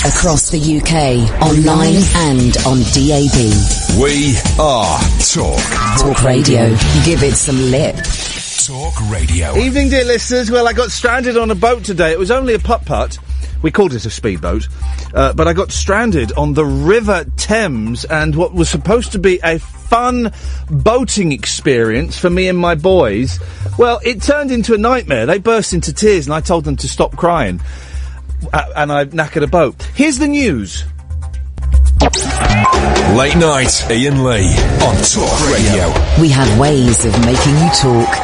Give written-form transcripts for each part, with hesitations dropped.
Across the UK, online and on DAB. We are Talk. Talk Radio. Give it some lip. Talk Radio. Evening, dear listeners. Well, I got stranded on a boat today. It was only a putt-putt. We called it a speedboat. But I got stranded on the River Thames, and what was supposed to be a fun boating experience for me and my boys, well, it turned into a nightmare. They burst into tears, and I told them to stop crying. And I knackered a boat. Here's the news. Late night, Iain Lee on Talk Radio. We have ways of making you talk.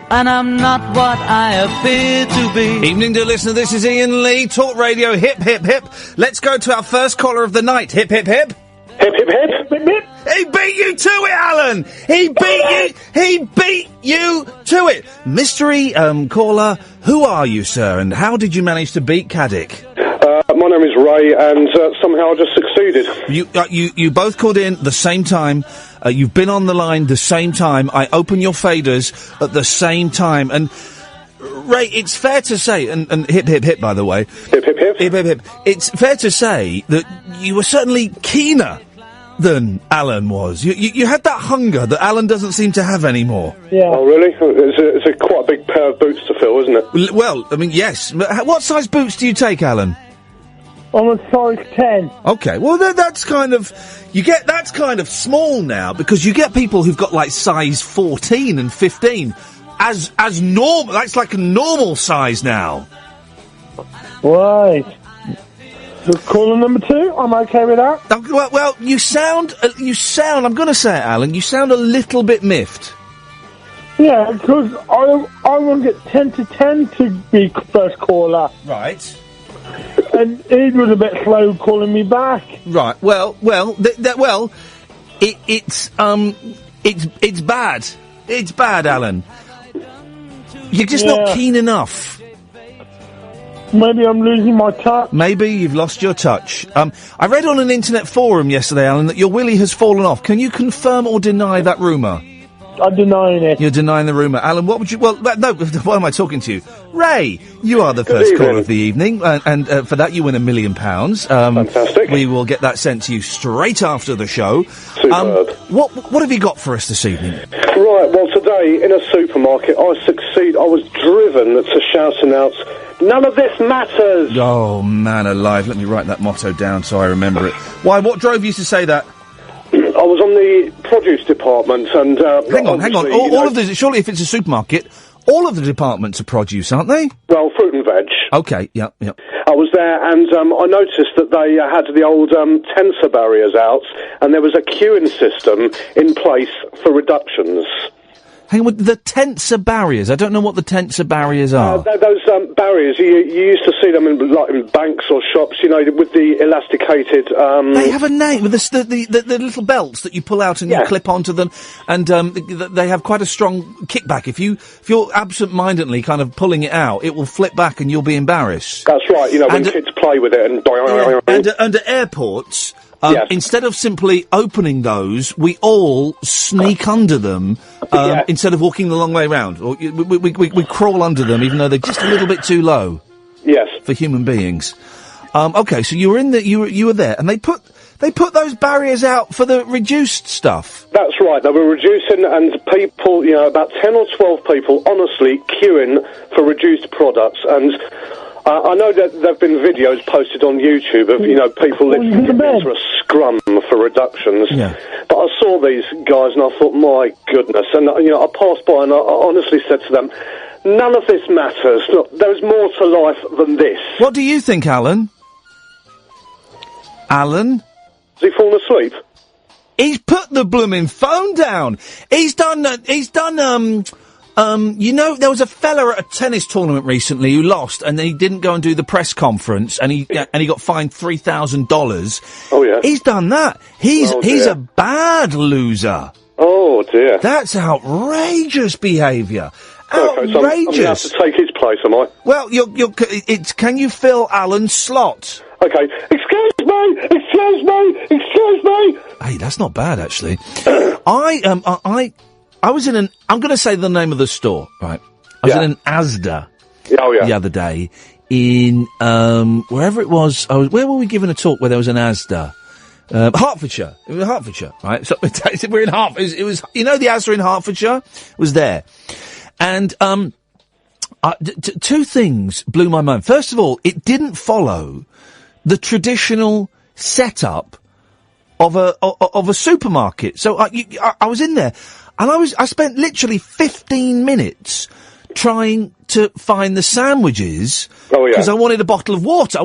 And I'm not what I appear to be. Evening, dear listener. This is Iain Lee, Talk Radio. Hip, hip, hip. Let's go to our first caller of the night. Hip, hip, hip. Hip, hip, hip. Hip, hip. He beat you to it, Alan. He beat you to it. Mystery caller. Who are you, sir? And how did you manage to beat Caddick? My name is Ray, and somehow I just succeeded. You both called in the same time. You've been on the line the same time. I open your faders at the same time. And, Ray, it's fair to say, and hip, hip, hip, by the way. Hip, hip, hip. Hip, hip, hip. It's fair to say that you were certainly keener than Alan was. You had that hunger that Alan doesn't seem to have anymore. Yeah. Oh, really? It's a quite a big pair of boots to fill, isn't it? Well, I mean, yes. What size boots do you take, Alan? I'm a size 10. Okay, well, that's kind of... that's kind of small now, because you get people who've got, like, size 14 and 15 as normal. That's like a normal size now. Right. So caller number 2, I'm okay with that. Well, you sound, I'm going to say it, Alan, you sound a little bit miffed. Yeah, because I want to get 10 to 10 to be first caller. Right. And he was a bit slow calling me back. Right. Well, it's bad. It's bad, Alan. You're just not keen enough. Maybe I'm losing my touch. Maybe you've lost your touch. I read on an internet forum yesterday, Alan, that your willy has fallen off. Can you confirm or deny that rumour? I'm denying it. You're denying the rumour. Alan, what would you... Well, no, why am I talking to you? Ray, you are the first caller of the evening, and for that you win £1 million. Fantastic. We will get that sent to you straight after the show. Superb. What have you got for us this evening? Right, well, today, in a supermarket, I was driven to shout and out, "None of this matters!" Oh, man alive. Let me write that motto down so I remember it. Why, what drove you to say that? I was on the produce department, and... Hang on. All of this, surely if it's a supermarket, all of the departments of produce, aren't they? Well, fruit and veg. Okay, yep. I was there, and I noticed that they had the old tensor barriers out, and there was a queuing system in place for reductions. Hang on, the tensor barriers. I don't know what the tensor barriers are. Those barriers, you used to see them in banks or shops, with the elasticated... They have a name, with the little belts that you pull out and you clip onto them, and they have quite a strong kickback. If you're absent-mindedly kind of pulling it out, it will flip back and you'll be embarrassed. That's right, when kids play with it and... And at airports... Instead of simply opening those, we all sneak under them instead of walking the long way round. Or we crawl under them, even though they're just a little bit too low. Yes, for human beings. Okay, so you were in you were there, and they put those barriers out for the reduced stuff. That's right. They were reducing, and people, about 10 or 12 people, honestly queuing for reduced products, and. I know that there have been videos posted on YouTube of, people literally getting into a scrum for reductions. Yeah. But I saw these guys and I thought, my goodness. And, I passed by and I honestly said to them, none of this matters. Look, there's more to life than this. What do you think, Alan? Alan? Has he fallen asleep? He's put the blooming phone down. He's done, there was a fella at a tennis tournament recently who lost, and then he didn't go and do the press conference, and he got fined $3,000. Oh yeah, he's done that. He's a bad loser. Oh dear, that's outrageous behaviour. Okay, so I'm going to have to take his place, am I? Well, can you fill Alan's slot? Okay. Excuse me. Hey, that's not bad actually. I was in I'm going to say the name of the store, right? I was in an Asda the other day in, wherever it was. Where were we giving a talk where there was an Asda? Hertfordshire. It was Hertfordshire, right? So we're in Hertfordshire. It was, the Asda in Hertfordshire was there. And, two things blew my mind. First of all, it didn't follow the traditional setup of a supermarket. So I was in there. And I spent literally 15 minutes trying to find the sandwiches. Oh, yeah. Because I wanted a bottle of water.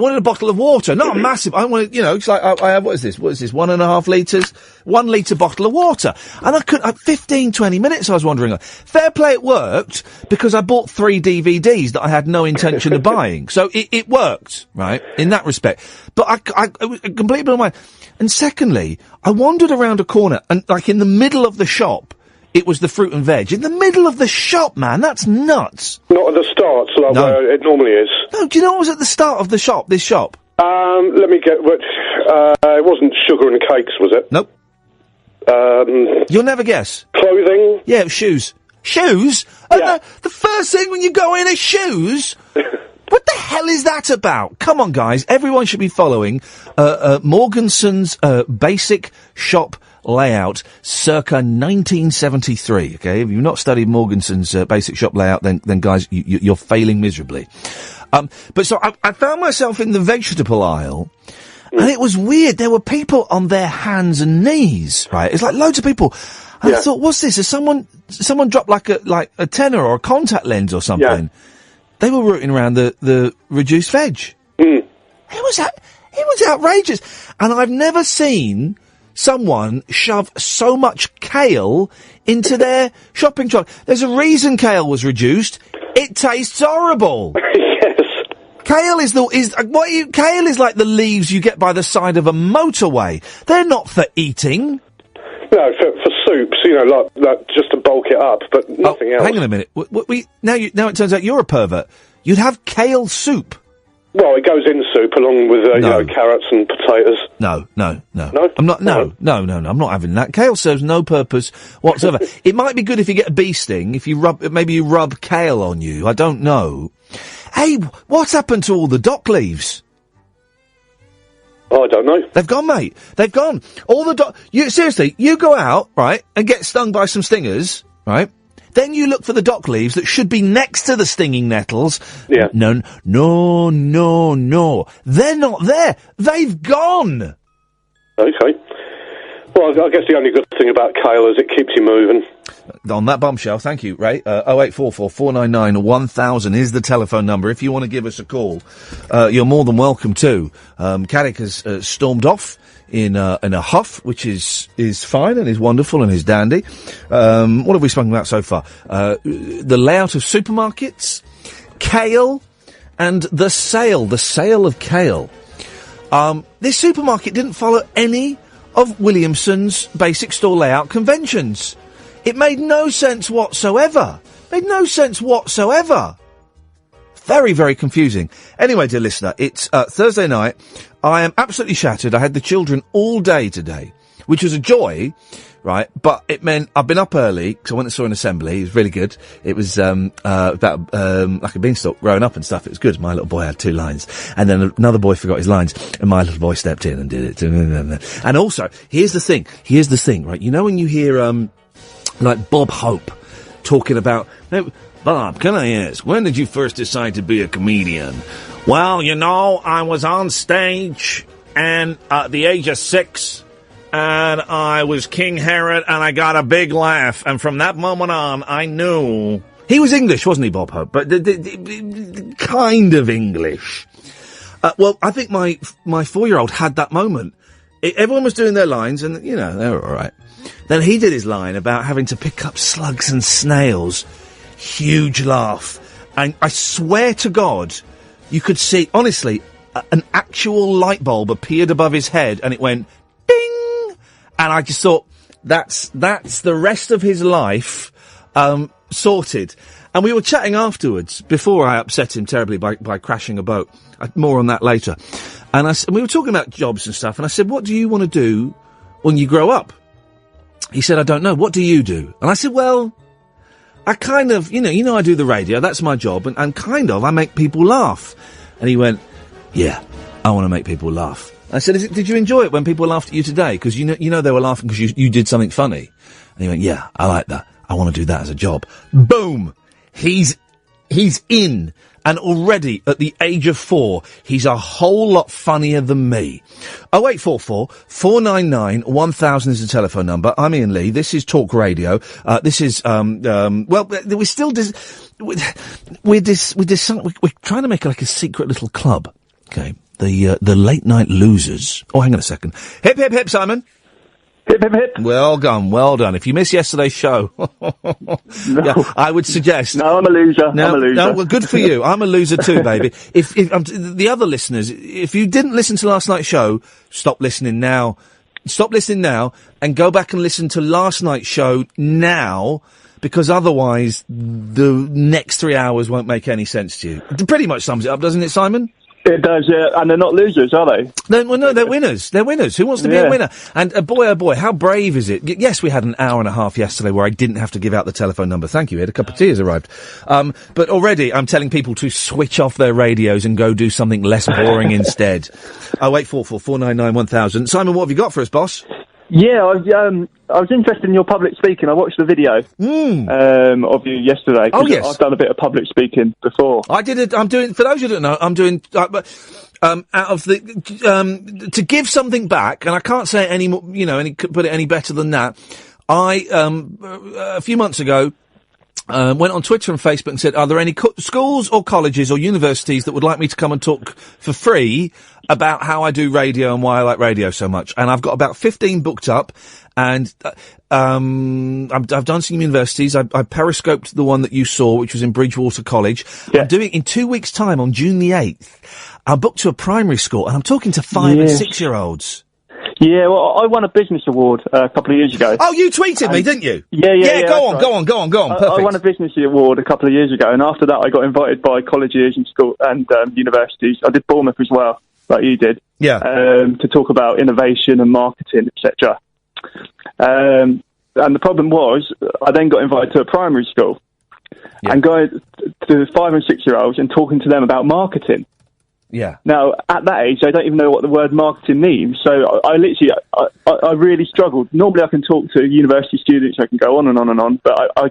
Not a massive, I wanted, it's like, I have, what is this? 1.5 litres? 1 litre bottle of water. And I could, 15, 20 minutes I was wandering. Fair play, it worked, because I bought 3 DVDs that I had no intention of buying. So it worked, right? In that respect. But I completely blew my mind. And secondly, I wandered around a corner, and in the middle of the shop, it was the fruit and veg. In the middle of the shop, man, that's nuts. Not at the start, where it normally is. No, do you know what was at the start of this shop? Let me get... it wasn't sugar and cakes, was it? Nope. You'll never guess. Clothing? Yeah, shoes. Shoes? Yeah. The first thing when you go in is shoes? What the hell is that about? Come on, guys. Everyone should be following Morganson's basic shop layout circa 1973, okay? If you've not studied Morganson's basic shop layout, then guys, you're failing miserably. But so I found myself in the vegetable aisle, and it was weird. There were people on their hands and knees, right? It's like loads of people. And I thought, what's this? Has someone dropped like a tenner or a contact lens or something? Yeah. They were rooting around the reduced veg. It was outrageous. And I've never seen someone shove so much kale into their shopping trolley. There's a reason kale was reduced. It tastes horrible. Yes. Kale kale is like the leaves you get by the side of a motorway. They're not for eating. No, for soups, like just to bulk it up, but nothing else. Hang on a minute. Now it turns out you're a pervert. You'd have kale soup. Well, it goes in soup along with carrots and potatoes. No. No? I'm not. No. I'm not having that. Kale serves no purpose whatsoever. It might be good if you get a bee sting. If you rub kale on you. I don't know. Hey, what's happened to all the dock leaves? Oh, I don't know. They've gone, mate. They've gone. All the seriously, you go out, right, and get stung by some stingers, right? Then you look for the dock leaves that should be next to the stinging nettles. Yeah. No. They're not there. They've gone. Okay. Well, I guess the only good thing about kale is it keeps you moving. on that bombshell, thank you, Ray. 0844 499 1000 is the telephone number. If you want to give us a call, you're more than welcome to. Carrick has stormed off in a huff, which is fine and is wonderful and is dandy. What have we spoken about so far? The layout of supermarkets, kale, and the sale of kale. This supermarket didn't follow any of Williamson's basic store layout conventions. It made no sense whatsoever. Very, very confusing. Anyway, dear listener, it's Thursday night. I am absolutely shattered. I had the children all day today, which was a joy, right? But it meant I've been up early, because I went and saw an assembly. It was really good. It was about like a beanstalk growing up and stuff. It was good. My little boy had 2 lines. And then another boy forgot his lines, and my little boy stepped in and did it. And also, here's the thing, right? You know when you hear, like Bob Hope talking about... Bob, can I ask, when did you first decide to be a comedian? Well, you know, I was on stage and at the age of 6, and I was King Herod, and I got a big laugh, and from that moment on, I knew... He was English, wasn't he, Bob Hope? But kind of English. Well, I think my 4-year-old had that moment. Everyone was doing their lines, and, you know, they were all right. Then he did his line about having to pick up slugs and snails. Huge laugh. And I swear to God, you could see, honestly, an actual light bulb appeared above his head, and it went ding! And I just thought, that's the rest of his life sorted. And we were chatting afterwards, before I upset him terribly by crashing a boat. More on that later. And we were talking about jobs and stuff, and I said, what do you want to do when you grow up? He said, I don't know. What do you do? And I said, well... I kind of, you know, I do the radio, that's my job, and kind of, I make people laugh. And he went, yeah, I want to make people laugh. I said, did you enjoy it when people laughed at you today? Because you know they were laughing because you did something funny. And he went, yeah, I like that. I want to do that as a job. Boom! He's in. And already, at the age of 4, he's a whole lot funnier than me. 0844 499 1000 is the telephone number. I'm Iain Lee. This is Talk Radio. This is, well, we're still, we're trying to make like a secret little club. Okay. The late night losers. Oh, hang on a second. Hip, hip, hip, Simon. Hip, hip, hip. Well done. If you missed yesterday's show, yeah, I would suggest... No, I'm a loser. No, well, good for you. I'm a loser too, baby. If the other listeners, if you didn't listen to last night's show, stop listening now. Stop listening now and go back and listen to last night's show now, because otherwise the next 3 hours won't make any sense to you. It pretty much sums it up, doesn't it, Simon? It does, yeah, and they're not losers, are they? No, they're winners. They're winners. Who wants to be a winner? And boy, oh boy, how brave is it? Yes, we had an hour and a half yesterday where I didn't have to give out the telephone number. Thank you, Ed. A cup of tea has arrived. But already I'm telling people to switch off their radios and go do something less boring instead. 0844 499 1000. Simon, what have you got for us, boss? Yeah, I was interested in your public speaking. I watched the video of you yesterday. Oh, yes. I've done a bit of public speaking before. I'm doing, for those who don't know, I'm doing, out of the, to give something back, and I can't say it any more, put it any better than that. I, a few months ago, went on Twitter and Facebook and said, are there any schools or colleges or universities that would like me to come and talk for free about how I do radio and why I like radio so much? And I've got about 15 booked up, and I've done some universities. I periscoped the one that you saw, which was in Bridgewater College. Yeah. I'm doing in 2 weeks' time on June the 8th. I'm booked to a primary school, and I'm talking to 5 and 6 year olds. Yeah, well, I won a business award a couple of years ago. Oh, you tweeted me, didn't you? Yeah. Go on. Perfect. I won a business award a couple of years ago, and after that I got invited by colleges and school and universities. I did Bournemouth as well, like you did. Yeah. To talk about innovation and marketing, etc. And the problem was, I then got invited to a primary school and going to 5 and 6 year olds and talking to them about marketing. Yeah. Now, at that age, I don't even know what the word marketing means. So I literally really struggled. Normally I can talk to university students, I can go on and on and on, but I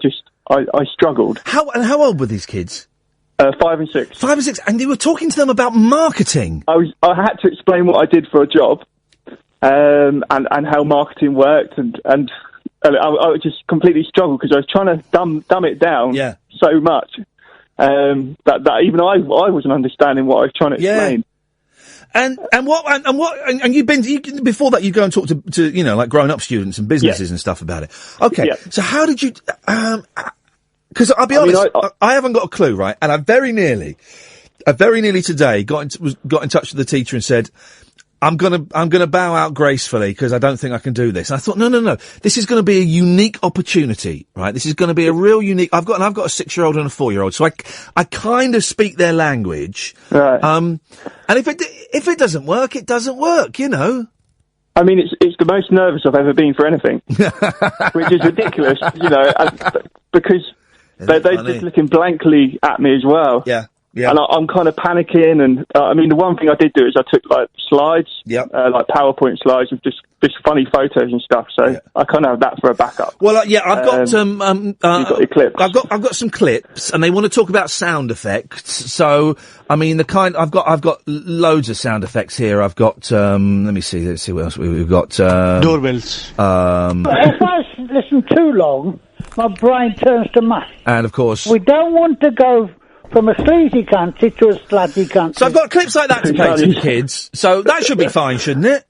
struggled. How old were these kids? 5 and 6. 5 and 6, and you were talking to them about marketing? I had to explain what I did for a job, and how marketing worked, and And I just completely struggled because I was trying to dumb it down so much that even I wasn't understanding what I was trying to explain. And you've been before that. You go and talk to like grown-up students and businesses and stuff about it. Okay, so how did you? Because I'll be honest, I haven't got a clue, right? And I very nearly today got in touch with the teacher and said, I'm gonna bow out gracefully because I don't think I can do this. And I thought, no. This is going to be a unique opportunity, right? This is going to be a real unique. I've got a 6-year-old and a 4-year-old, so I kind of speak their language. Right. And if it doesn't work, it doesn't work. You know. I mean, it's the most nervous I've ever been for anything, which is ridiculous. Because they're just looking blankly at me as well. Yeah. Yeah. And I'm kind of panicking, and I mean, the one thing I did do is I took like slides, like PowerPoint slides with just funny photos and stuff. So I kind of have that for a backup. Well, I've got you've got your clips. I've got some clips, and they want to talk about sound effects. So I mean, I've got loads of sound effects here. I've got let me see what else we've got. Doorbells. If I listen too long, my brain turns to mush. And of course, we don't want to go from a sleazy country to a slutty country. So I've got clips like that to play to the kids. So that should be fine, shouldn't it?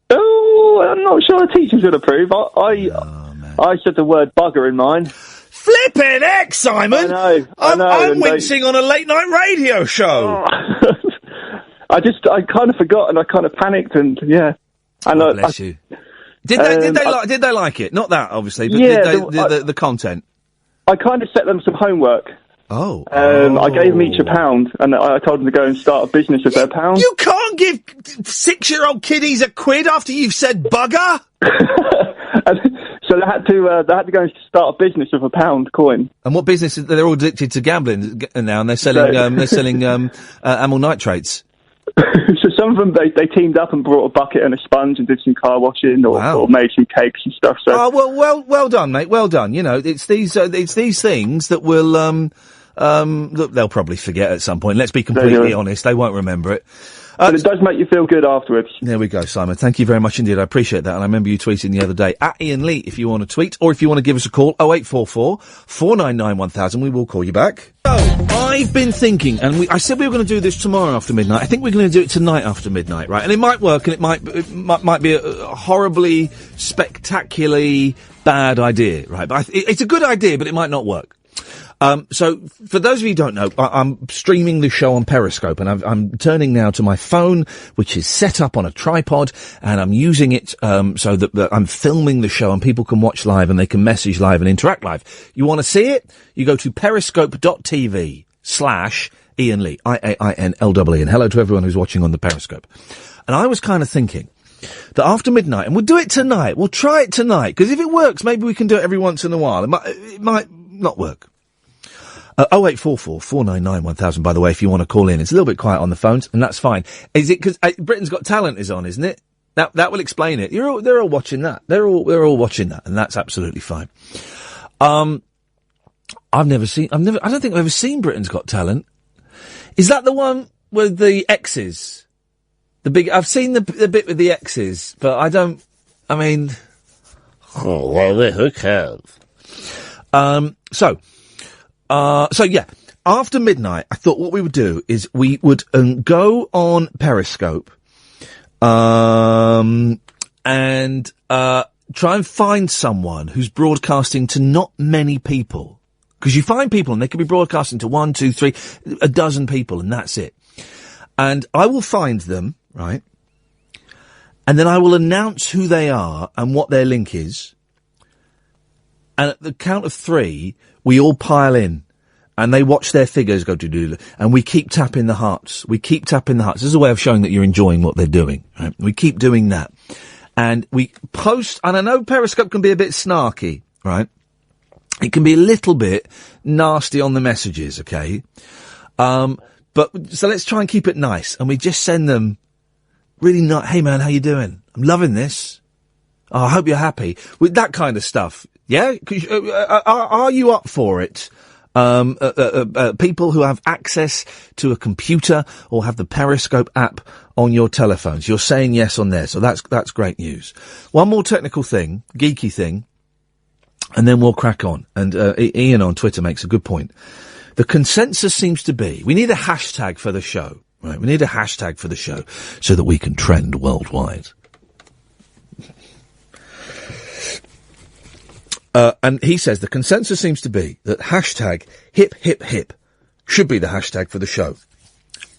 Oh, I'm not sure the teachers would approve. I said the word bugger in mine. Flippin' heck, Simon! I know. I'm wincing on a late night radio show. I kind of forgot, and I kind of panicked, and And bless you. Did they like it? Not that, obviously, but the content. I kind of set them some homework. Oh. I gave them each £1, and I told them to go and start a business with their £1. You can't give 6-year-old kiddies £1 after you've said bugger. So they had to go and start a business with £1 coin. And what business? They're all addicted to gambling now, and they're selling amyl nitrates. So some of them they teamed up and brought a bucket and a sponge and did some car washing or made some cakes and stuff. So well done, mate. Well done. You know, it's these things that will that they'll probably forget at some point. Let's be completely honest; they won't remember it. But it does make you feel good afterwards. There we go, Simon. Thank you very much indeed. I appreciate that. And I remember you tweeting the other day at Iain Lee if you want to tweet, or if you want to give us a call, 0844 499 1000. We will call you back. So, I've been thinking, and I said we were going to do this tomorrow after midnight. I think we're going to do it tonight after midnight, right? And it might work, and it might be a horribly, spectacularly bad idea, right? But it's a good idea, but it might not work. So, for those of you who don't know, I'm streaming the show on Periscope, and I'm turning now to my phone, which is set up on a tripod, and I'm using it so that I'm filming the show, and people can watch live, and they can message live and interact live. You want to see it? You go to periscope.tv/Iain Lee, IAINLEE, and hello to everyone who's watching on the Periscope. And I was kind of thinking that after midnight, and we'll do it tonight, we'll try it tonight, because if it works, maybe we can do it every once in a while. It might not work. 0844 499 1000, by the way, if you want to call in. It's a little bit quiet on the phones, and that's fine. Is it because Britain's Got Talent is on, isn't it? That will explain it. They're all watching that. They're all watching that, and that's absolutely fine. I don't think I've ever seen Britain's Got Talent. Is that the one with the X's? I've seen the bit with the X's, but who cares? So yeah, after midnight, I thought what we would do is we would go on Periscope, and try and find someone who's broadcasting to not many people. Because you find people and they could be broadcasting to 1, 2, 3, a dozen people, and that's it. And I will find them, right? And then I will announce who they are and what their link is. And at the count of 3, we all pile in. And they watch their figures go do, and we keep tapping the hearts. This is a way of showing that you're enjoying what they're doing, right? We keep doing that. And we post, and I know Periscope can be a bit snarky, right? It can be a little bit nasty on the messages, okay? But, so let's try and keep it nice. And we just send them really not, hey man, how you doing? I'm loving this. Oh, I hope you're happy. With that kind of stuff. Yeah? Are you up for it? People who have access to a computer or have the Periscope app on your telephones. You're saying yes on there, so that's great news. One more technical thing, geeky thing. and then we'll crack on. And Ian on Twitter makes a good point. The consensus seems to be we need a hashtag for the show. Right, we need a hashtag for the show so that we can trend worldwide. And he says the consensus seems to be that hashtag hip hip hip should be the hashtag for the show.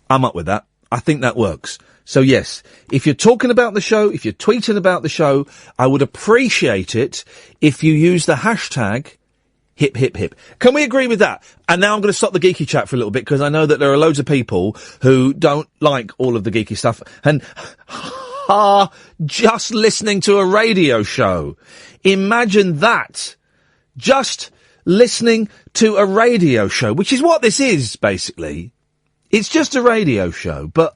I'm up with that. I think that works. So yes, if you're talking about the show, if you're tweeting about the show, I would appreciate it if you use the hashtag hip, hip, hip. Can we agree with that? And now I'm going to stop the geeky chat for a little bit because I know that there are loads of people who don't like all of the geeky stuff and are just listening to a radio show. Imagine that. Just listening to a radio show, which is what this is, basically. It's just a radio show, but,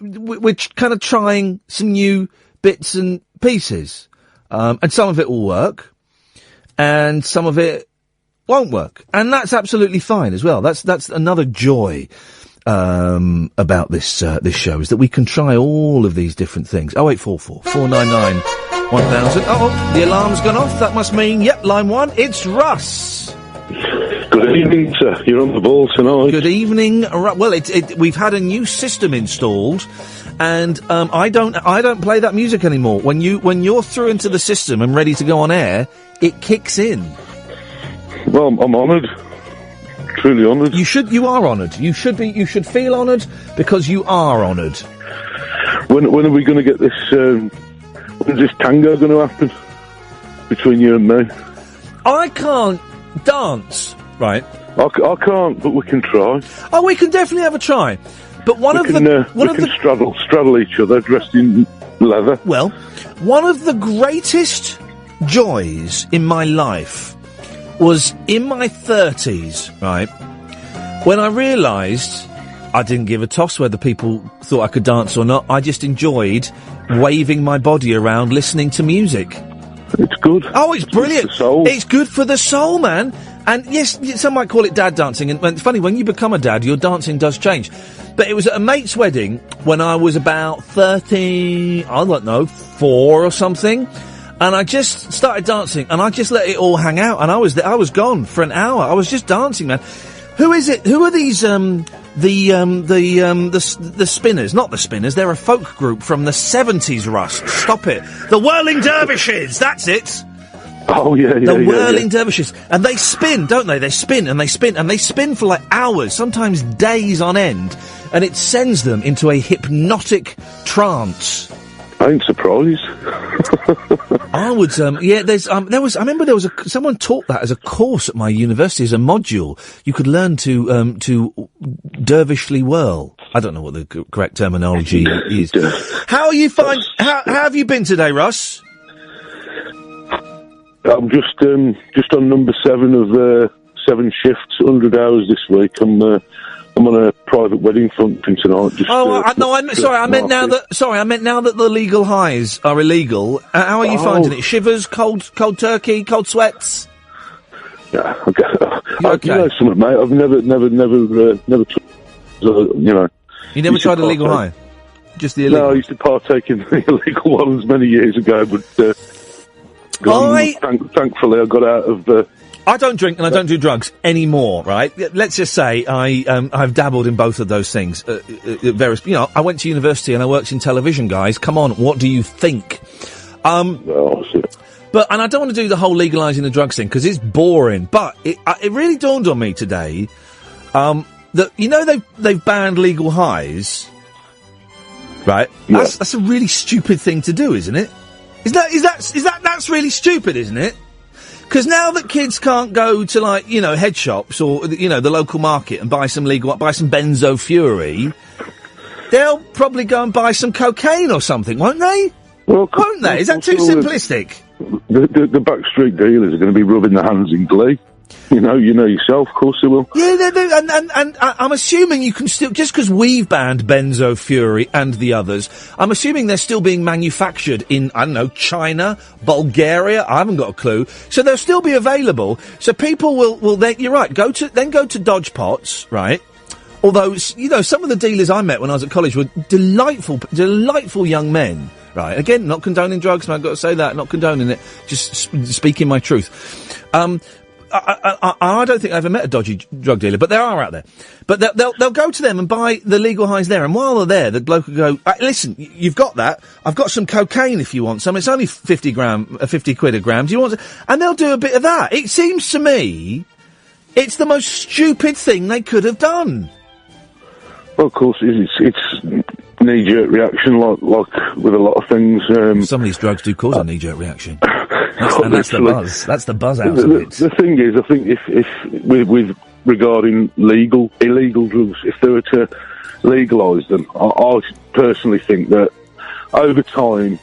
we're kind of trying some new bits and pieces. And some of it will work. And some of it won't work. And that's absolutely fine as well. That's another joy, about this show is that we can try all of these different things. 0844 499 1000. Oh, the alarm's gone off. That must mean, yep, line one, it's Russ. Good evening, sir. You're on the ball tonight. Good evening. Well, we've had a new system installed, and I don't play that music anymore. When you're through into the system and ready to go on air, it kicks in. Well, I'm honoured. Truly honoured. You are honoured. You should feel honoured because you are honoured. When are we going to get this? When's this tango going to happen between you and me? I can't dance, right? I can't, but we can try. Oh, we can definitely have a try. But we can straddle each other dressed in leather. Well, one of the greatest joys in my life was in my 30s, right? When I realised I didn't give a toss whether people thought I could dance or not. I just enjoyed waving my body around listening to music. It's good. Oh, it's brilliant. It's, soul. It's good for the soul, man. And yes, some might call it dad dancing. And it's funny, when you become a dad, your dancing does change. But it was at a mate's wedding when I was about 4 or something. And I just started dancing and I just let it all hang out. And I was gone for an hour. I was just dancing, man. Who is it? Who are these, the Spinners? Not the Spinners. They're a folk group from the 70s, Russ. Stop it. The Whirling Dervishes. That's it. Oh, yeah. The Whirling Dervishes. And they spin, don't they? They spin and they spin and they spin for like hours, sometimes days on end. And it sends them into a hypnotic trance. I ain't surprised. I would, I remember there was someone taught that as a course at my university as a module. You could learn to dervishly whirl. I don't know what the correct terminology is. How have you been today, Russ? I'm just on number 7 of 7 shifts, 100 hours this week. I'm on a private wedding function tonight. I meant now that the legal highs are illegal. How are you finding it? Shivers, cold turkey, cold sweats? Yeah, okay. Okay. You know something, mate. I've never You never tried a legal high? Just the illegal? No, I used to partake in the illegal ones many years ago, but thankfully I got out of... I don't drink and I don't do drugs anymore, right? Let's just say I've dabbled in both of those things. Various, I went to university and I worked in television, guys. Come on, what do you think? But I don't want to do the whole legalising the drugs thing because it's boring. But it really dawned on me today that they've banned legal highs, right? Yeah. That's a really stupid thing to do, isn't it? That's really stupid, isn't it? Because now that kids can't go to, head shops or, the local market and buy some Benzo Fury, they'll probably go and buy some cocaine or something, won't they? Well, won't they? Is that too simplistic? The backstreet dealers are going to be rubbing their hands in glee. You know yourself, of course they will. Yeah, and I'm assuming you can still, just because we've banned Benzo Fury and the others, I'm assuming they're still being manufactured in, China, Bulgaria, I haven't got a clue. So they'll still be available. So people you're right, go to Dodge Pots, right? Although, some of the dealers I met when I was at college were delightful young men, right? Again, not condoning drugs, and I've got to say that, not condoning it, just speaking my truth. I don't think I've ever met a dodgy drug dealer, but there are out there. But they'll go to them and buy the legal highs there, and while they're there, the bloke will go, listen, you've got that, I've got some cocaine if you want some, it's only 50 quid a gram, do you want some? And they'll do a bit of that. It seems to me, it's the most stupid thing they could have done. Well, of course, it's knee-jerk reaction, like with a lot of things. Some of these drugs do cause a knee-jerk reaction. That's the buzz. That's the buzz out of it. The thing is, I think if with regarding illegal drugs, if they were to legalise them, I personally think that over time,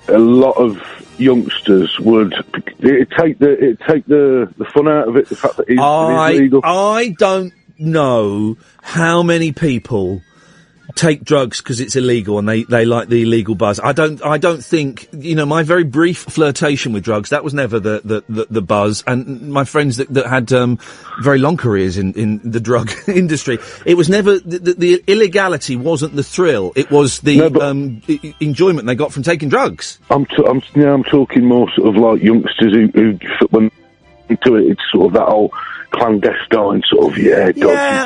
a lot of youngsters would take the fun out of it. The fact that it is legal. I don't know how many people take drugs because it's illegal and they like the illegal buzz. I don't think, my very brief flirtation with drugs, that was never the buzz. And my friends that had very long careers in the drug industry, it was never the illegality wasn't the thrill. It was the enjoyment they got from taking drugs. I'm talking more sort of like youngsters who when into it, it's sort of that old clandestine sort of dodgy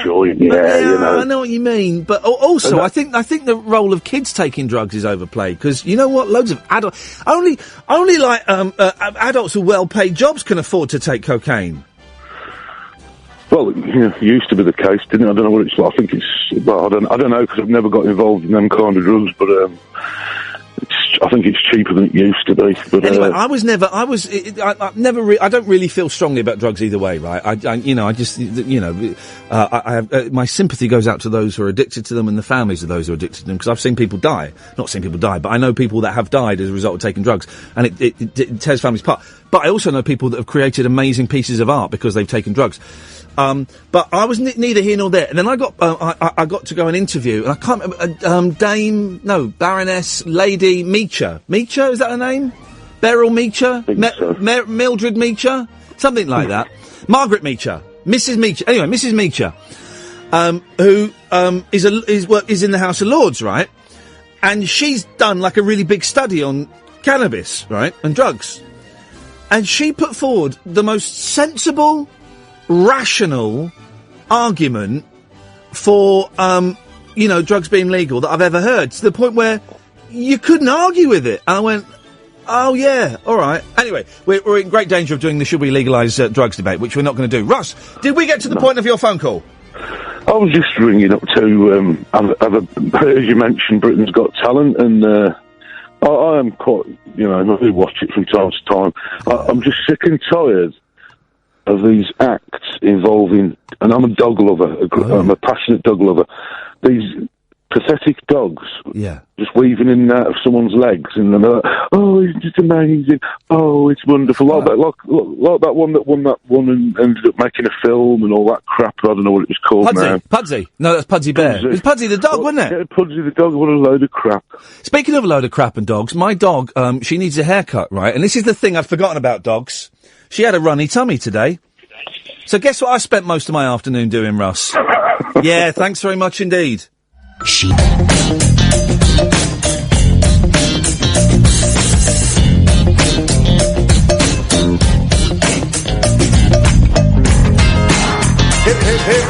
joint, I know what you mean, but also I think the role of kids taking drugs is overplayed, because you know what, loads of adults only like adults with well-paid jobs can afford to take cocaine. Well, it used to be the case, didn't it? I don't know what it's like. I think it's, well, I don't know, because I've never got involved in them kind of drugs, but I think it's cheaper than it used to be. But anyway, I don't really feel strongly about drugs either way, right? I have my sympathy goes out to those who are addicted to them and the families of those who are addicted to them, because I've seen people die. Not seen people die, but I know people that have died as a result of taking drugs, and it tears families apart. But I also know people that have created amazing pieces of art because they've taken drugs. But I was neither here nor there. And then I got to go and interview, and I can't remember, Baroness Lady Meacher. Meacher, is that her name? Beryl Meacher? Mildred Meacher? Something like that. Margaret Meacher. Mrs. Meacher. Anyway, Mrs. Meacher, who is in the House of Lords, right? And she's done like a really big study on cannabis, right, and drugs. And she put forward the most sensible, rational argument for, drugs being legal that I've ever heard, to the point where you couldn't argue with it. And I went, oh yeah, all right. Anyway, we're in great danger of doing the should we legalise drugs debate, which we're not going to do. Russ, did we get to the point of your phone call? I was just ringing up to, as you mentioned, Britain's Got Talent, and I am quite, I do watch it from time to time. I'm just sick and tired of these acts involving, and I'm a dog lover, I'm a passionate dog lover, these pathetic dogs just weaving in and out of someone's legs, and they're like, oh, it's just amazing, oh, it's wonderful, like that one that won that one and ended up making a film and all that crap. I don't know what it was called now. Pudsey? No, that's Pudsey Bear. It was Pudsey the dog, wasn't it? Yeah, Pudsey the dog, what a load of crap. Speaking of a load of crap and dogs, my dog, she needs a haircut, right? And this is the thing I'd forgotten about dogs. She had a runny tummy today. So guess what I spent most of my afternoon doing, Russ? Yeah, thanks very much indeed. She. Hip, hip, hip.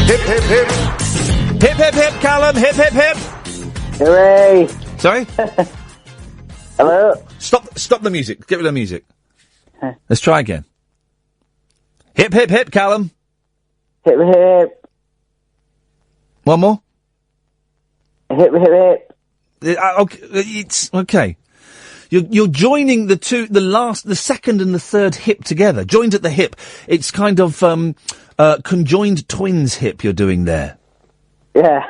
Hip, hip, hip. Hip, hip, hip, Callum. Hip, hip, hip. Hooray. Sorry? Hello? Stop the music. Get rid of the music. Let's try again. Hip, hip, hip, Callum. Hip, hip, hip. One more. Hip, hip, hip. Okay, it's okay. You're joining the second and the third hip together. Joined at the hip. It's kind of conjoined twins hip you're doing there. Yeah.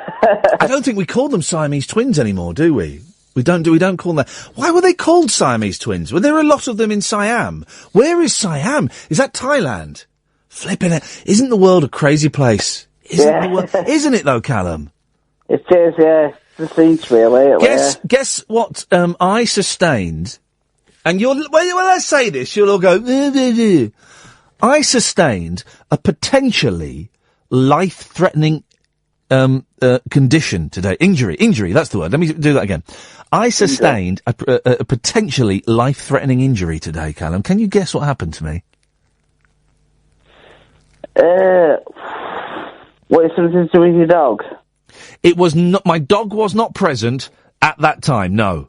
I don't think we call them Siamese twins anymore, do we? We don't call them that. Why were they called Siamese twins? Were there a lot of them in Siam? Where is Siam? Is that Thailand? Flipping it. Isn't the world a crazy place? Isn't it though, Callum? It is, yeah. It seems really. Guess what I sustained, and when I say this, you'll all go, I sustained a potentially life-threatening condition today. Injury, that's the word. Let me do that again. I sustained a potentially life-threatening injury today, Callum. Can you guess what happened to me? What is something to do with your dog? It was not. My dog was not present at that time. No.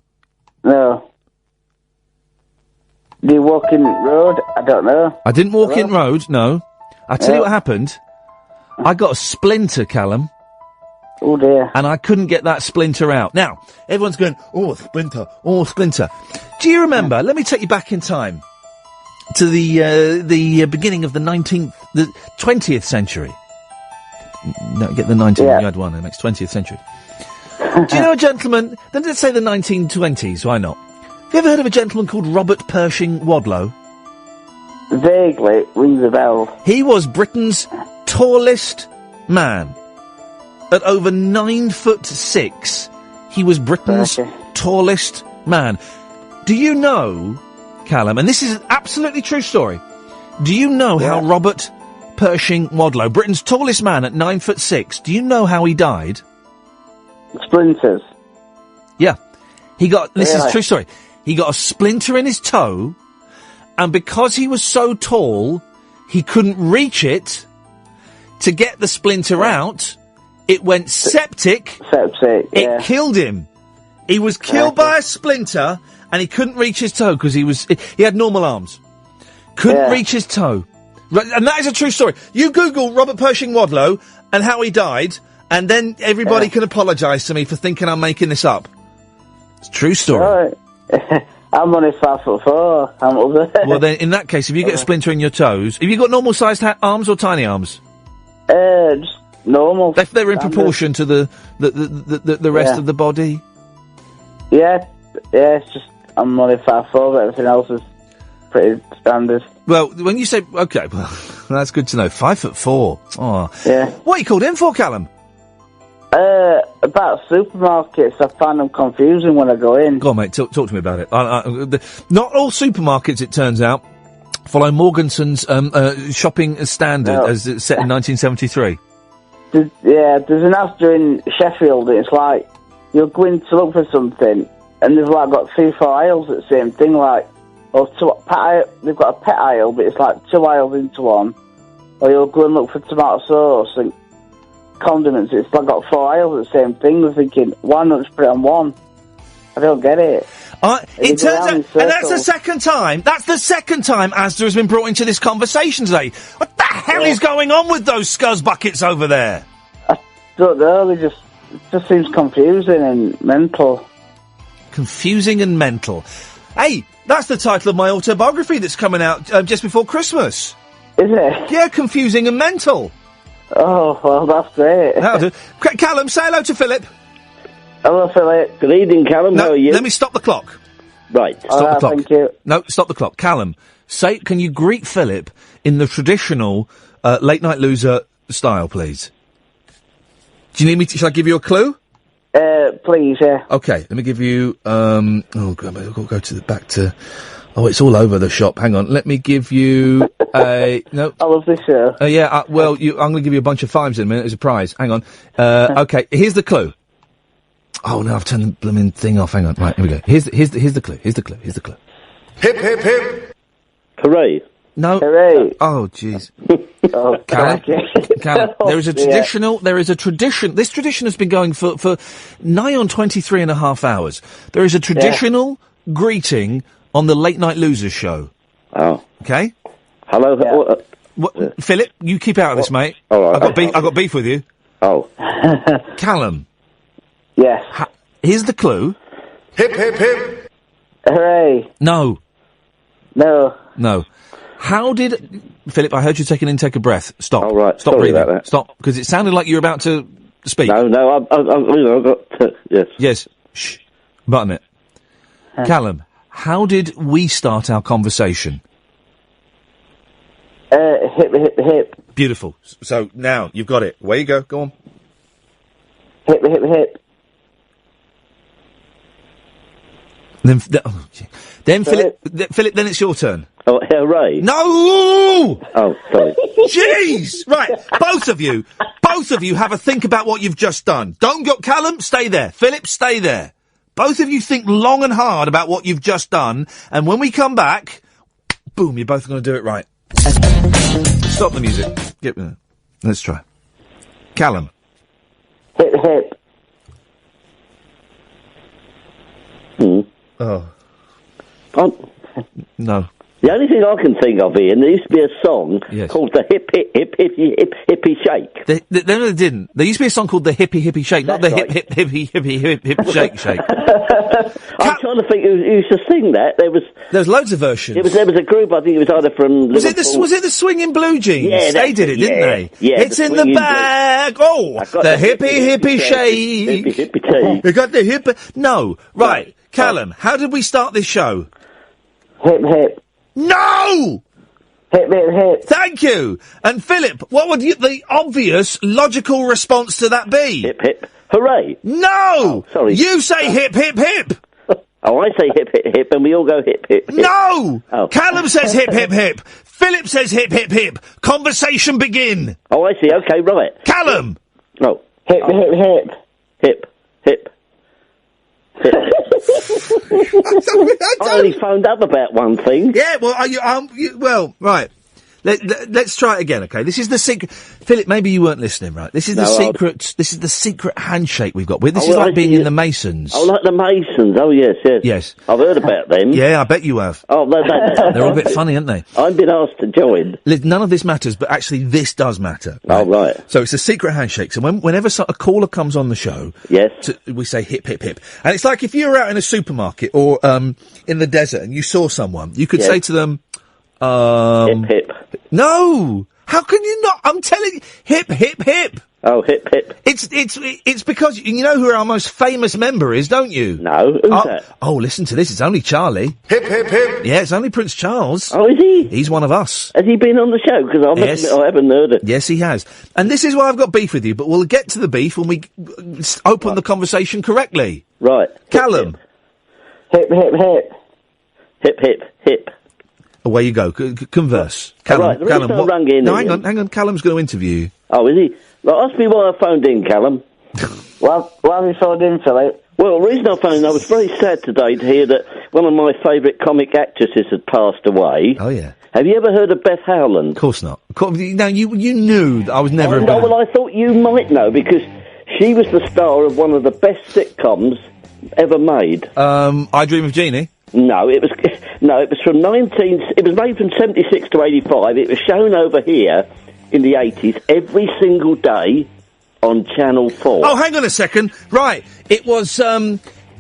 No. Did you walk in road? I don't know. I didn't walk in road. No. I tell you what happened. I got a splinter, Callum. Oh dear. And I couldn't get that splinter out. Now, everyone's going, oh, splinter, oh, splinter. Do you remember, let me take you back in time, to the beginning of the 20th century. No, get the 19th, you had one, the next 20th century. Do you know a gentleman, then let's say the 1920s, why not? Have you ever heard of a gentleman called Robert Pershing Wadlow? Vaguely, rings a bell. He was Britain's tallest man. At over 9'6", he was Britain's tallest man. Do you know, Callum, and this is an absolutely true story, do you know how Robert Pershing Wadlow, Britain's tallest man at 9'6", do you know how he died? Splinters. Yeah. This is a true story, he got a splinter in his toe, and because he was so tall, he couldn't reach it to get the splinter out. It went septic. It killed him. He was killed by a splinter, and he couldn't reach his toe because he had normal arms. Couldn't reach his toe. Right, and that is a true story. You Google Robert Pershing Wadlow and how he died, and then everybody can apologise to me for thinking I'm making this up. It's a true story. Right. I'm only 5'4". I'm up there. Well, then, in that case, if you get a splinter in your toes, have you got normal-sized arms or tiny arms? Just normal. They're in proportion to the rest of the body? Yeah, it's just, I'm only 5'4", but everything else is pretty standard. Well, when you say, okay, well, that's good to know. 5'4". Oh. Yeah. What are you called in for, Callum? About supermarkets, I find them confusing when I go in. Go on, mate, talk to me about it. Not all supermarkets, it turns out, follow Morganson's shopping standard as it's set in 1973. There's an Asda in Sheffield, and it's like, you're going to look for something, and they've like got 3-4 aisles at the same thing, like, they've got a pet aisle, but it's like 2 aisles into one, or you'll go and look for tomato sauce and condiments, it's like got 4 aisles at the same thing. We're thinking, why not just put it on one? I don't get it. It turns out, and that's the second time Asda has been brought into this conversation today. What the hell is going on with those scuzz buckets over there? I don't know, it just seems confusing and mental. Confusing and mental. Hey, that's the title of my autobiography that's coming out just before Christmas. Is it? Yeah, Confusing and Mental. Oh, well, that's great. That'll do. Callum, say hello to Philip. Hello, Philip. Good evening, Callum. No, how are you? let me stop the clock. Right. Stop the clock. Thank you. No, stop the clock. Callum, can you greet Philip in the traditional late night loser style, please? Do you need me to, shall I give you a clue? Please, yeah. Okay, let me give you, oh, God, I'll go back to, it's all over the shop. Hang on, let me give you no. I love this show. Yeah, I'm going to give you a bunch of fives in a minute as a prize. Hang on. Okay, here's the clue. Oh, no, I've turned the blooming thing off. Hang on. Right, here we go. Here's the clue. Here's the clue. Hip, hip, hip. Hooray. No. Hooray. Oh, jeez. Oh, Callum, there is a tradition, this tradition has been going for nigh on 23 and a half hours. There is a traditional greeting on the Late Night Losers show. Oh. Okay? Hello. What, Philip, you keep out of this, mate. All right. I've got beef with you. Oh. Callum. Yes. Here's the clue. Hip, hip, hip. Hooray. No. No. How did... Philip, I heard you take an intake of breath. Stop. All right. Stop Sorry breathing. about that. Stop, because it sounded like you were about to speak. No, I've got... yes. Yes. Shh. Button it. Callum, how did we start our conversation? Hip, hip, hip. Beautiful. So, now, you've got it. Away you go. Go on. Hip, hip, hip. Then Then Philip, Philip, then it's your turn. Oh, hooray. No! Oh, sorry. Jeez! Right, both of you have a think about what you've just done. Don't go, Callum, stay there. Philip, stay there. Both of you think long and hard about what you've just done, and when we come back, boom, you're both going to do it right. Stop the music. Let's try. Callum. Hip, hip. Oh. No. The only thing I can think of, Ian, there used to be a song called the Hippie Shake. No, they didn't. There used to be a song called the Hippie Shake, not the right. Hip Shake. I'm trying to think who used to sing that. There was loads of versions. There was a group, I think it was either from Was it the Swinging Blue Jeans? Yeah, they did it, didn't they? Yeah, it's in the bag. Oh, the hippie shake. Hippie We got the hip. No, right, Callum. How did we start this show? Hip, hip. No! Hip, hip, hip. Thank you. And Philip, what would the obvious, logical response to that be? Hip, hip. Hooray. No! Oh, sorry. You say hip, hip, hip. Oh, I say hip, hip, hip, and we all go hip, hip, hip. No! Oh. Callum says hip, hip, hip. Philip says hip, hip, hip. Conversation begin. Oh, I see. Okay, right. Callum! No. Hip, hip, hip. Hip, hip. I only phoned up about one thing. Yeah, well, right. Let's try it again, okay? This is the secret. Philip, maybe you weren't listening, right? This is the secret. This is the secret handshake we've got. This is like being in the Masons. Oh, like the Masons. Oh, yes. Yes. I've heard about them. Yeah, I bet you have. Oh, they're all a bit funny, aren't they? I've been asked to join. None of this matters, but actually this does matter. Right? Oh, right. So it's a secret handshake. So whenever a caller comes on the show, yes, we say hip, hip, hip. And it's like if you were out in a supermarket or in the desert and you saw someone, you could say to them, hip, hip. No! How can you not? I'm telling you, hip, hip, hip. Oh, hip, hip. It's because you know who our most famous member is, don't you? No, who's that? Oh, listen to this. It's only Charlie. Hip, hip, hip. Yeah, it's only Prince Charles. Oh, is he? He's one of us. Has he been on the show? Because I haven't heard it. Yes, he has. And this is why I've got beef with you, but we'll get to the beef when we open the conversation correctly. Right. Callum. Hip, hip, hip. Hip, hip, hip. Away you go. Converse. Callum, right, the reason I rang in... No, hang on. Callum's going to interview you. Oh, is he? Well, ask me why I phoned in, Callum. Why have you phoned in, Philip? Well, the reason I phoned in, I was very sad today to hear that one of my favourite comic actresses had passed away. Oh, yeah. Have you ever heard of Beth Howland? Of course not. Now, you knew that I was never... No, well, I thought you might know, because she was the star of one of the best sitcoms ever made. I Dream of Jeannie? No, it was from it was made from 76 to 85. It was shown over here in the 80s every single day on Channel 4. Oh, hang on a second. Right. It was,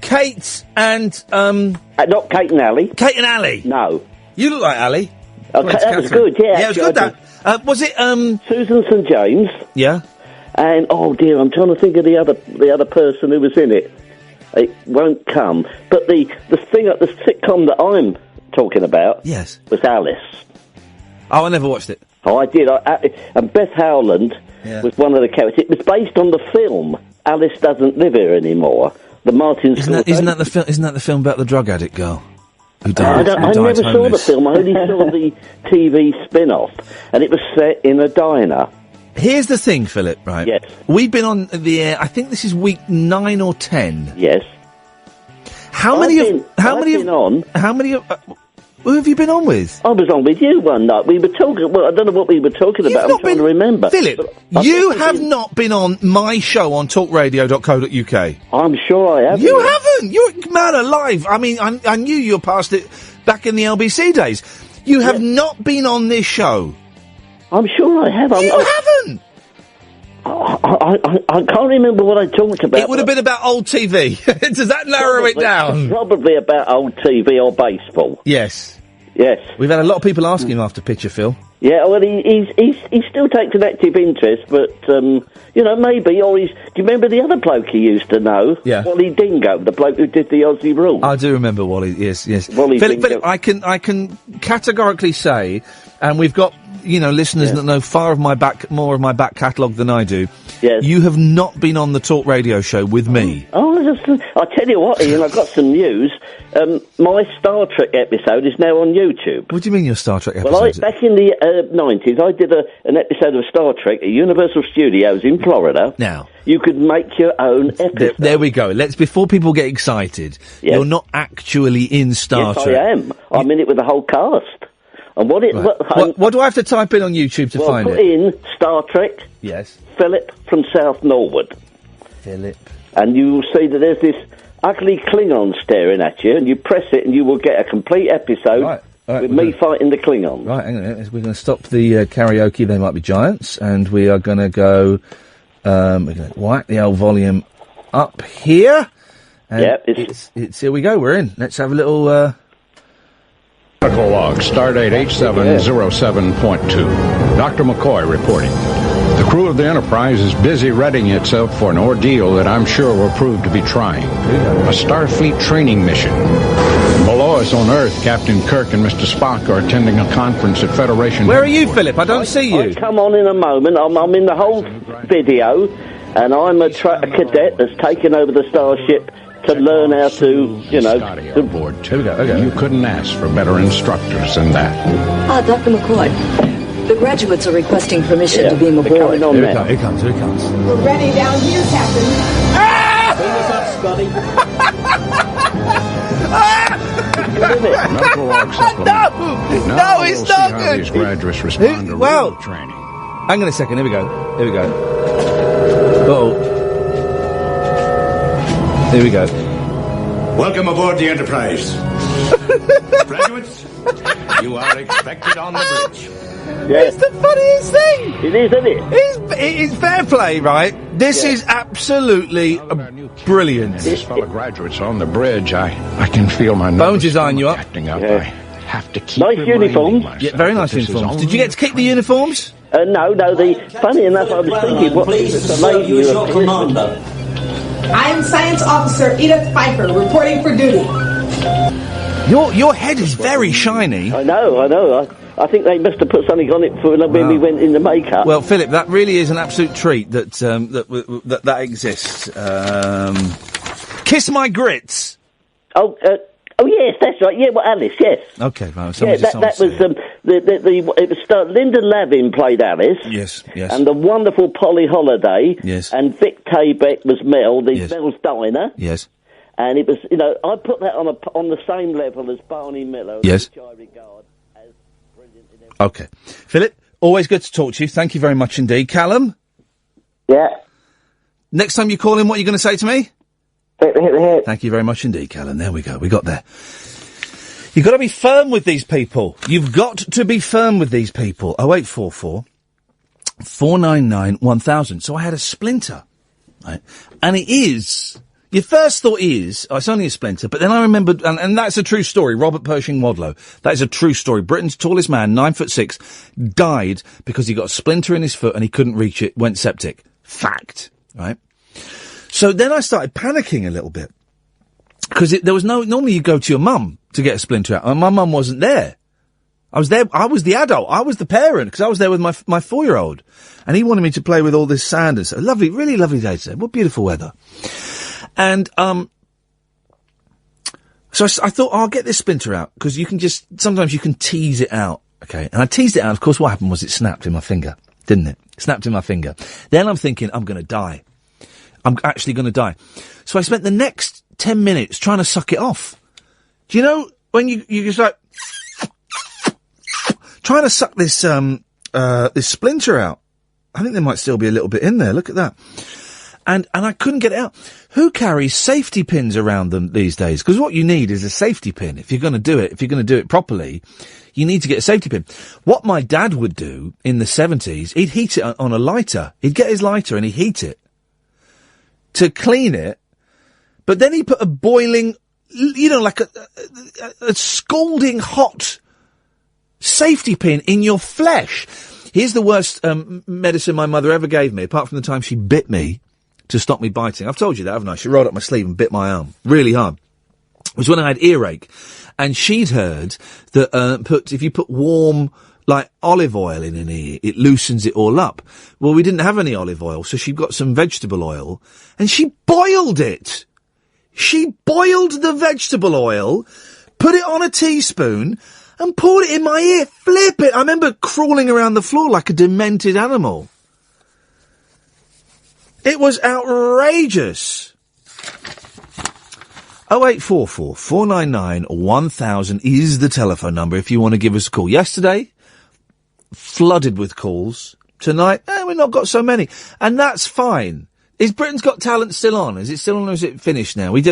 Kate and, not Kate and Ali. Kate and Ali. No. You look like Ali. Okay, that was good, yeah. Yeah, it was good, that. Was it, Susan St. James. Yeah. And, oh dear, I'm trying to think of the other person who was in it. It won't come. But the sitcom that I'm talking about... Yes. ...was Alice. Oh, I never watched it. Oh, I did. And Beth Howland was one of the characters. It was based on the film Alice Doesn't Live Here Anymore. The Martin Scorsese. Isn't that the film about the drug addict girl? Who died, I never saw the film. I only saw the TV spin-off. And it was set in a diner. Here's the thing, Philip, right? Yes. We've been on the air, I think this is week 9 or 10. Yes. Who have you been on with? I was on with you one night. We were talking, well, I don't know what we were talking about. I'm trying to remember. Philip, you have not been on my show on talkradio.co.uk. I'm sure I have. You haven't! You're man alive. I mean, I knew you were past it back in the LBC days. You have not been on this show. I'm sure I have. You haven't! I can't remember what I talked about. It would have been about old TV. Does that narrow it down? Probably about old TV or baseball. Yes. Yes. We've had a lot of people asking him after Picture Phil. Yeah, well, he still takes an active interest, but, maybe, or do you remember the other bloke he used to know? Yeah. Wally Dingo, the bloke who did the Aussie Rule. I do remember Wally, yes. Philip, I can categorically say, and we've got, listeners that know more of my back catalogue than I do, Yes. You have not been on the Talk Radio Show with me. I tell you what, Ian, I've got some news. My Star Trek episode is now on YouTube. What do you mean your Star Trek episode? Well, back in the 90s, I did an episode of Star Trek at Universal Studios in Florida. Now, you could make your own episode. There we go. Before people get excited, you're not actually in Star Trek. Yes, I am. I'm in it with the whole cast. And what do I have to type in on YouTube to find it? Put in Star Trek. Yes. Philip from South Norwood. Philip. And you will see that there's this ugly Klingon staring at you, and you press it, and you will get a complete episode with me fighting the Klingon. Right, hang on. We're going to stop the karaoke. They might be giants, and we are going to go. We're going to whack the old volume up here. And it's here we go. We're in. Let's have a little. Medical log, stardate 8707.2. Dr. McCoy reporting. The crew of the Enterprise is busy readying itself for an ordeal that I'm sure will prove to be trying. A Starfleet training mission. Below us on Earth, Captain Kirk and Mr. Spock are attending a conference at Federation. Where are you, Philip? I don't see you. I'll come on in a moment. I'm in the whole video, and I'm a cadet that's taken over the starship to learn how to, aboard too. You couldn't ask for better instructors than that. Dr. McCoy, the graduates are requesting permission to beam aboard. Here he comes. We're ready down here, Captain. Bring us up, Scotty. Medical log supplement. No, it's not good. These graduates respond to real training. Hang on a second. Here we go. Uh-oh. Here we go. Welcome aboard the Enterprise. Graduates, you are expected on the bridge. It's the funniest thing. It is, isn't it? It's fair play, right? This is absolutely brilliant. These fellow graduates on the bridge, I can feel my Bones is eyeing you up. Acting up. I have to keep nice uniforms. Yeah, very nice uniforms. Did you get to keep the uniforms? No. Funny enough, I was thinking, what is the lady Usual commander. I am Science Officer Edith Pfeiffer, reporting for duty. Your head is very shiny. I know. I think they must have put something on it when we went in the makeup. Well, Philip, that really is an absolute treat that that exists. Kiss my grits. Oh yes, that's right. Yeah, well, Alice, yes. Okay, well, that was it was Linda Lavin played Alice. Yes. And the wonderful Polly Holiday. Yes. And Vic Taybeck was Mel, Mel's Diner. Yes. And it was, I put that on the same level as Barney Miller, yes. which I regard as brilliant in everything. Okay. Philip, always good to talk to you. Thank you very much indeed. Callum? Yeah. Next time you call in, what are you going to say to me? Hit. Thank you very much indeed, Callum. There we go. We got there. You've got to be firm with these people. You've got to be firm with these people. 0844 499 1000. So I had a splinter, right? And it is... Your first thought is, it's only a splinter, but then I remembered, and that's a true story, Robert Pershing Wadlow. That is a true story. Britain's tallest man, 9'6", died because he got a splinter in his foot and he couldn't reach it, went septic. Fact, right? So then I started panicking a little bit. Because normally you go to your mum to get a splinter out, and my mum wasn't there. I was there, I was the adult, I was the parent, because I was there with my 4-year-old. And he wanted me to play with all this sand and stuff. Lovely, really lovely day today. What beautiful weather. And, so I thought, I'll get this splinter out, because sometimes you can tease it out, okay? And I teased it out, of course what happened was it snapped in my finger, didn't it? Snapped in my finger. Then I'm thinking, I'm gonna die. I'm actually gonna die. So I spent the next 10 minutes trying to suck it off. Do you know, when you just like, trying to suck this splinter out. I think there might still be a little bit in there, look at that. And I couldn't get it out. Who carries safety pins around them these days? Because what you need is a safety pin. If you're going to do it properly, you need to get a safety pin. What my dad would do in the 70s, he'd heat it on a lighter. He'd get his lighter and he'd heat it to clean it. But then he'd put a boiling, like a scalding hot safety pin in your flesh. Here's the worst medicine my mother ever gave me, apart from the time she bit me to stop me biting. I've told you that, haven't I? She rolled up my sleeve and bit my arm really hard. It was when I had earache, and she'd heard that if you put warm like olive oil in an ear. It loosens it all up. Well, we didn't have any olive oil, so she got some vegetable oil, and she boiled it. She boiled the vegetable oil, put it on a teaspoon, and poured it in my ear. Flip it! I remember crawling around the floor like a demented animal. It was outrageous. 0844 499 1000 is the telephone number if you want to give us a call. Yesterday, flooded with calls. Tonight, we've not got so many. And that's fine. Is Britain's Got Talent still on? Is it still on or is it finished now? We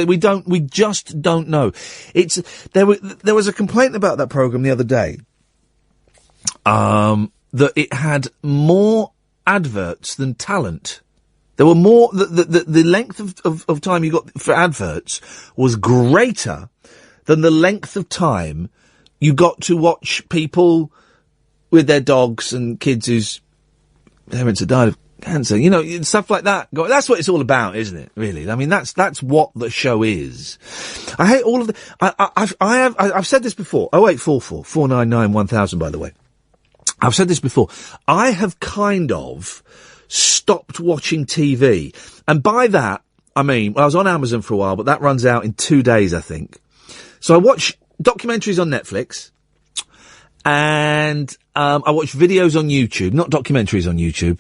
just don't know. There was a complaint about that programme the other day, that it had more adverts than talent. There were more, the length of time you got for adverts was greater than the length of time you got to watch people with their dogs and kids whose parents had died of cancer. You know, stuff like that. That's what it's all about, isn't it? Really. I mean, that's what the show is. I hate all of I've said this before. 0844 499 1000, by the way. I've said this before. I have kind of stopped watching TV. And by that, I mean, I was on Amazon for a while, but that runs out in 2 days, I think. So I watch documentaries on Netflix, and I watch videos on YouTube, not documentaries on YouTube,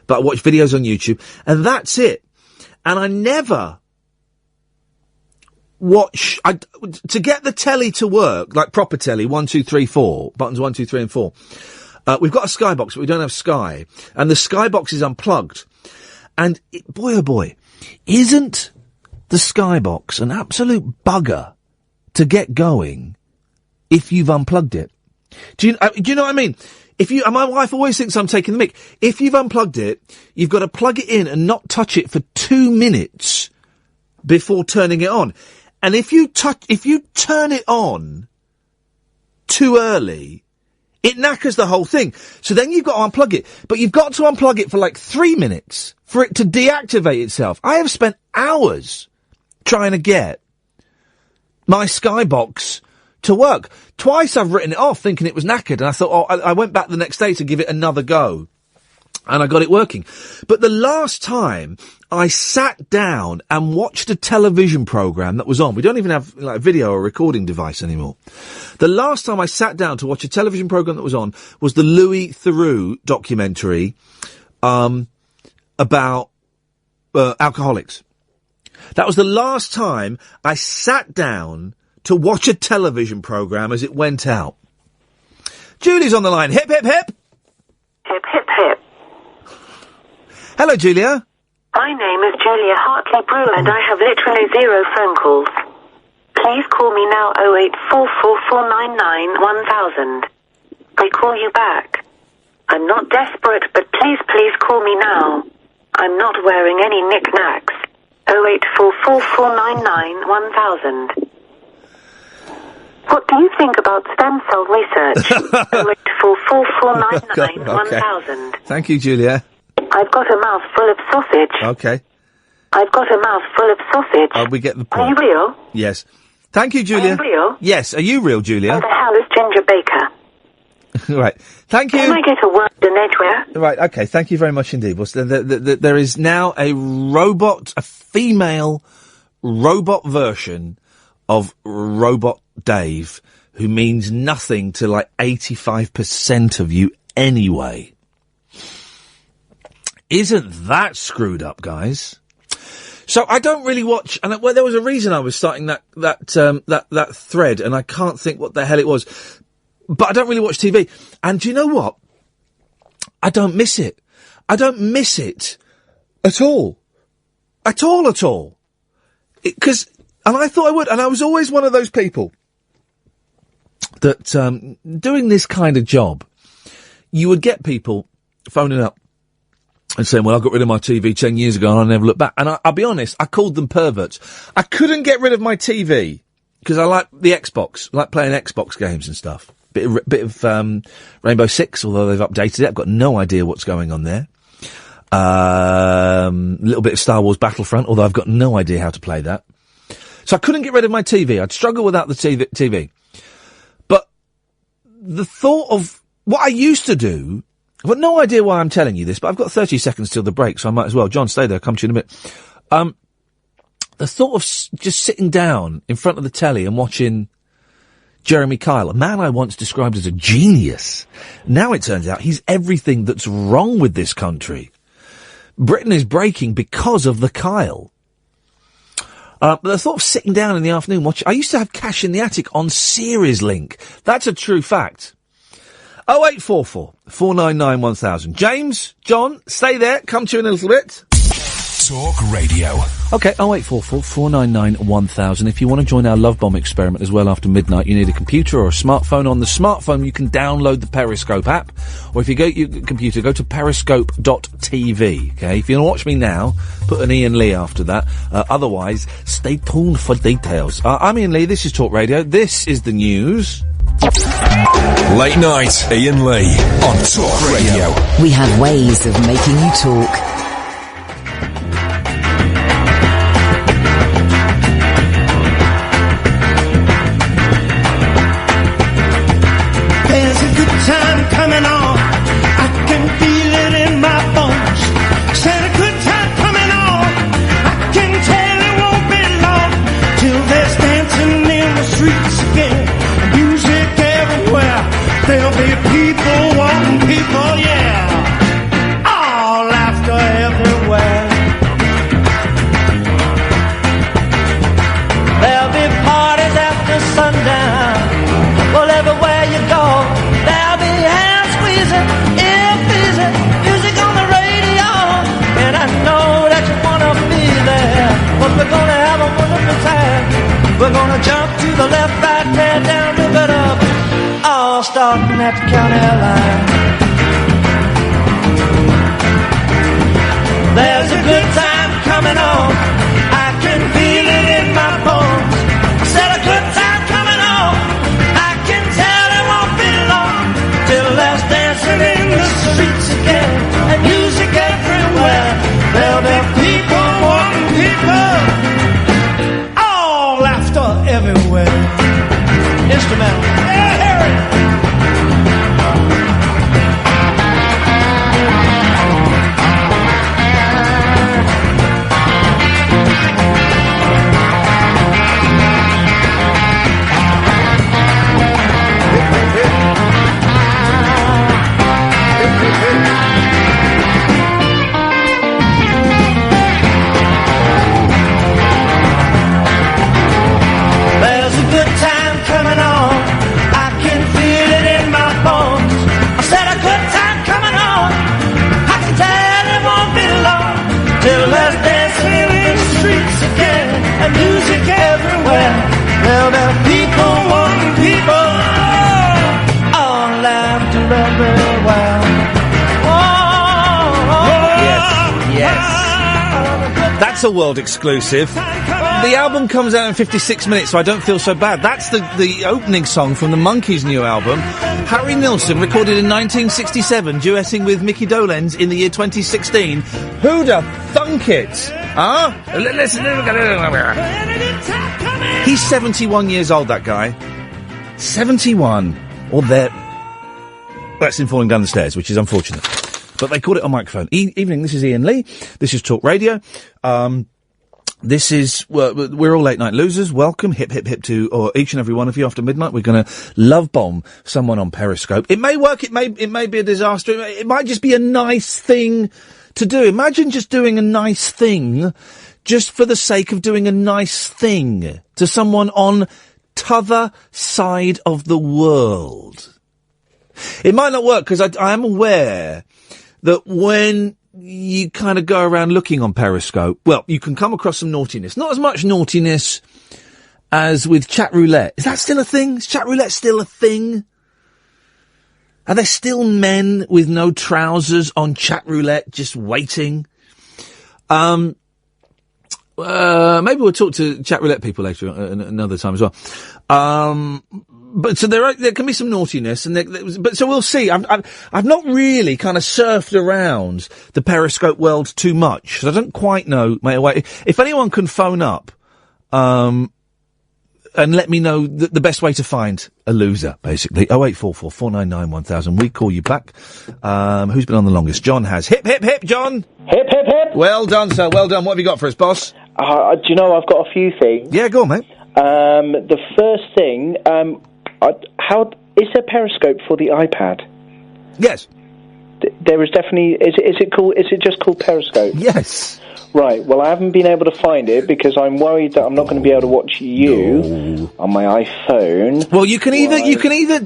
but I watch videos on YouTube, and that's it. And I never watch, to get the telly to work, like proper telly, 1, 2, 3, 4, buttons 1, 2, 3 and 4, we've got a Skybox, but we don't have Sky. And the Skybox is unplugged. And boy, oh boy, isn't the Skybox an absolute bugger to get going if you've unplugged it? Do you know what I mean? My wife always thinks I'm taking the mick. If you've unplugged it, you've got to plug it in and not touch it for 2 minutes before turning it on. And if you turn it on too early, it knackers the whole thing. So then you've got to unplug it. But you've got to unplug it for like 3 minutes for it to deactivate itself. I have spent hours trying to get my Skybox to work. Twice I've written it off thinking it was knackered, and I thought, I went back the next day to give it another go. And I got it working. But the last time I sat down and watched a television programme that was on, we don't even have like a video or recording device anymore. The last time I sat down to watch a television programme that was on was the Louis Theroux documentary about alcoholics. That was the last time I sat down to watch a television programme as it went out. Julie's on the line. Hip, hip, hip. Hip, hip, hip. Hello, Julia. My name is Julia Hartley Brewer, and I have literally 0 phone calls. Please call me now, 08444991000. I call you back. I'm not desperate, but please call me now. I'm not wearing any knick-knacks. 08444991000. What do you think about stem cell research? 08444991000. Thank you, Julia. I've got a mouth full of sausage. Okay. I've got a mouth full of sausage. We get the point. Are you real? Yes. Thank you, Julia. Are you real? Yes. Are you real, Julia? Who the hell is Ginger Baker? Right. Thank you. Can I get a word in Edgware? Right. Okay. Thank you very much indeed. Well, there is now a female robot version of Robot Dave, who means nothing to like 85% of you anyway. Isn't that screwed up, guys? So I don't really watch, and there was a reason I was starting that thread, and I can't think what the hell it was. But I don't really watch TV. And do you know what? I don't miss it. I don't miss it at all. At all. And I thought I would, and I was always one of those people that, doing this kind of job, you would get people phoning up and saying, well, I got rid of my TV 10 years ago and I never looked back. And I'll be honest, I called them perverts. I couldn't get rid of my TV because I like the Xbox. I like playing Xbox games and stuff. Bit of Rainbow Six, although they've updated it. I've got no idea what's going on there. A little bit of Star Wars Battlefront, although I've got no idea how to play that. So I couldn't get rid of my TV. I'd struggle without the TV. But the thought of what I used to do, I've got no idea why I'm telling you this, but I've got 30 seconds till the break, so I might as well. John, stay there, I'll come to you in a bit. The thought of just sitting down in front of the telly and watching Jeremy Kyle, a man I once described as a genius. Now it turns out he's everything that's wrong with this country. Britain is breaking because of the Kyle. But the thought of sitting down in the afternoon watching... I used to have Cash in the Attic on Series Link. That's a true fact. 0844 499 1000. James, John, stay there. Come to you in a little bit. Talk Radio. OK, 0844 499 1000. If you want to join our Love Bomb experiment as well after midnight, you need a computer or a smartphone. On the smartphone, you can download the Periscope app. Or if you go to your computer, go to periscope.tv. OK, if you want to watch me now, put an Iain Lee after that. Otherwise, stay tuned for details. I'm Iain Lee. This is Talk Radio. This is the news. Late night, Iain Lee on Talk Radio. We have ways of making you talk. There's a good time coming on. I can feel it in my bones. Said a good time coming on. I can tell it won't be long till there's dancing in the streets again. Music everywhere. There'll be people wanting people, yeah. All laughter everywhere. There'll be parties after sundown. Well, everywhere you go, there'll be hands squeezing, ear pleasing, music on the radio. And I know that you wanna be there, but we're gonna have a wonderful time. We're gonna jump to the left, right, tear down, rip it up, all starting at the county line. There's a good time coming on. I can feel it in my bones. I said a good time coming on. I can tell it won't be long till there's dancing in the streets again and music everywhere. There'll be people wanting people. All laughter everywhere. Instrumental. Yeah, Harry. There's a good time coming on. I can feel it in my bones. I said a good time coming on. I can tell it won't be long till there's dancing in the streets again and music everywhere. There'll be people wanting people. All laughter everywhere. Yes. That's a world exclusive. The album comes out in 56 minutes, so I don't feel so bad. That's the opening song from the Monkees' new album. Harry Nilsson, recorded in 1967, duetting with Mickey Dolenz in the year 2016. Who'd have thunk it? Huh? He's 71 years old, that guy. 71. Or there. That's him falling down the stairs, which is unfortunate. But they caught it on microphone. Evening, this is Iain Lee. This is Talk Radio. This is, we're all late night losers. Welcome, hip, hip, hip to each and every one of you after midnight. We're going to love bomb someone on Periscope. It may work, it may be a disaster. It might just be a nice thing to do. Imagine just doing a nice thing just for the sake of doing a nice thing to someone on t'other side of the world. It might not work because I am aware that when you kind of go around looking on Periscope, well, you can come across some naughtiness. Not as much naughtiness as with Chat Roulette. Is that still a thing? Is Chat Roulette still a thing? Are there still men with no trousers on Chat Roulette just waiting? Maybe we'll talk to Chat Roulette people later another time as well. But so there can be some naughtiness, but so we'll see. I've not really kind of surfed around the Periscope world too much, so I don't quite know my way. If anyone can phone up, and let me know the best way to find a loser, basically. 0844 499 1000. We call you back. Who's been on the longest? John has. Hip, hip, hip, John! Hip, hip, hip! Well done, sir. Well done. What have you got for us, boss? Do you know, I've got a few things. Yeah, go on, mate. The first thing, how is there Periscope for the iPad? Yes. There is definitely. Is it just called Periscope? Yes. Right. Well, I haven't been able to find it because I'm worried that I'm not going to be able to watch you on my iPhone. Well, you can either.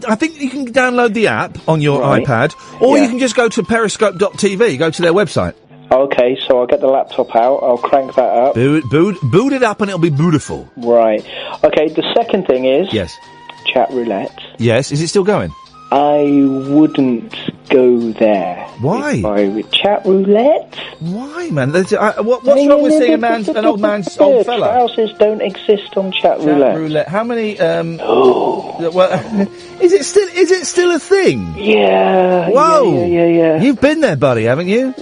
I think you can download the app on your iPad, or you can just go to periscope.tv. Go to their website. Okay, so I'll get the laptop out. I'll crank that up. Boot it up, and it'll be beautiful. Right. Okay. The second thing is Chat Roulette. Yes. Is it still going? I wouldn't go there. Why? Chat Roulette? Why, man? What's wrong with seeing an old man's old fella? Houses don't exist on Chat Roulette. How many? Well, is it still a thing? Yeah. Whoa. Yeah. You've been there, buddy, haven't you?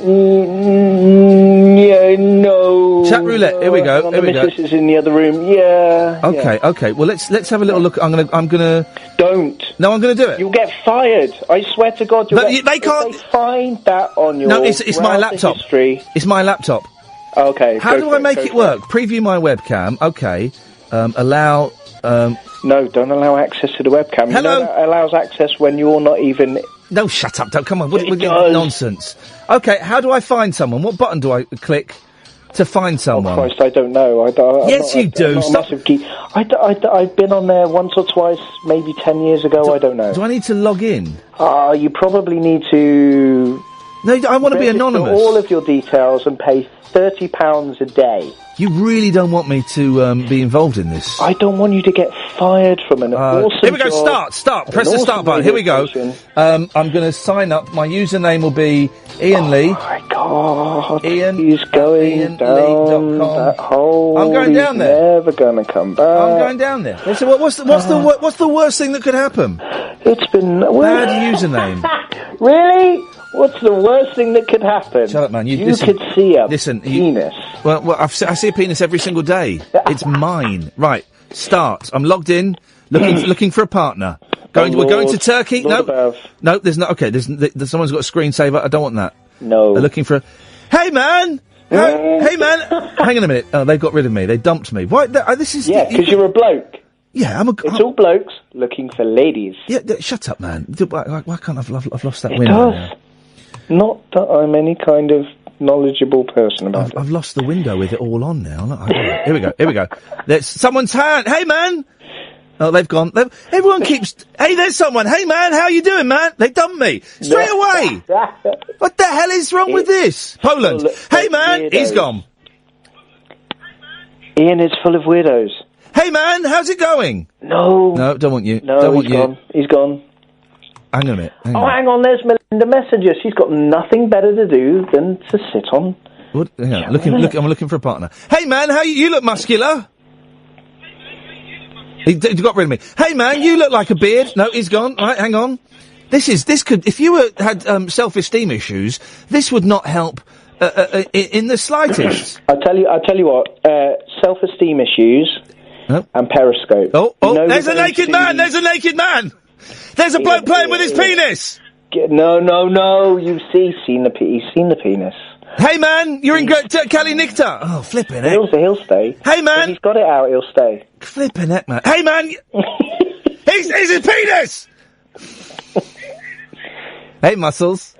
Yeah. No. Chat Roulette. Here we go. The missus is in the other room. Yeah. Okay. Well, let's have a little look. I'm gonna. Don't. No, I'm gonna do it. You'll get fired. I swear to God. They can't. They find that on your. No, it's my laptop. History. It's my laptop. Okay. How do I make it work? Preview my webcam. Okay. Allow. No, don't allow access to the webcam. Hello. You know that allows access when you're not even. No, shut up! Don't come on. What nonsense? Okay. How do I find someone? What button do I click to find someone? Oh Christ, I don't know. Yes, you do. I'm not a massive geek. I've been on there once or twice, maybe 10 years ago. I don't know. Do I need to log in? You probably need to. No, I want to be anonymous. All of your details and pay £30 a day. You really don't want me to be involved in this? I don't want you to get fired from an awesome Here we go. job. Start. Press the start button. Here we go. I'm going to sign up. My username will be Iain Lee. Oh my God! Iain. He's going down that hole. I'm going down there. Never going to come back. I'm going down there. So what's the worst thing that could happen? It's been bad username. Really? What's the worst thing that could happen? Shut up, man. You could see a penis. Well, I see a penis every single day. It's mine. Right. Start. I'm logged in, looking for a partner. We're going to Turkey. No, there's not. Okay, there's someone's got a screensaver. I don't want that. No. They're looking for a. Hey, man. Hey, man. Hang on a minute. Oh, they got rid of me. They dumped me. Why? This is. Yeah, because you're a bloke. Yeah, It's all blokes looking for ladies. Yeah, shut up, man. Why can't I've lost that It window? does. Not that I'm any kind of knowledgeable person about it. I've lost the window with it all on now. Here we go. There's someone's hand. Hey, man. Oh, they've gone. Everyone keeps. Hey, there's someone. Hey, man, how you doing, man? They dumped me straight away. What the hell is wrong with this? Poland. Hey, man, weirdos. He's gone. Ian is full of weirdos. Hey, man, how's it going? No, don't want you. No, don't want he's gone. He's gone. Hang on a minute. Hang on. There's Melinda Messenger. She's got nothing better to do than to sit on. What? Hang on. I'm looking for a partner. Hey, man, how you look muscular? He got rid of me. Hey, man, you look like a beard. No, he's gone. All right, hang on. This could, if you had self-esteem issues, this would not help in the slightest. I tell you what. Self-esteem issues and Periscope. Oh! There's a naked man. There's a naked man. There's a bloke playing with his penis. No. He's seen the penis. Hey, man, you're in Cali Nicta. Oh, flipping heck. He'll stay. Hey, man. If he's got it out, he'll stay. Flipping heck, man. Hey, man. He's his penis. Hey, muscles.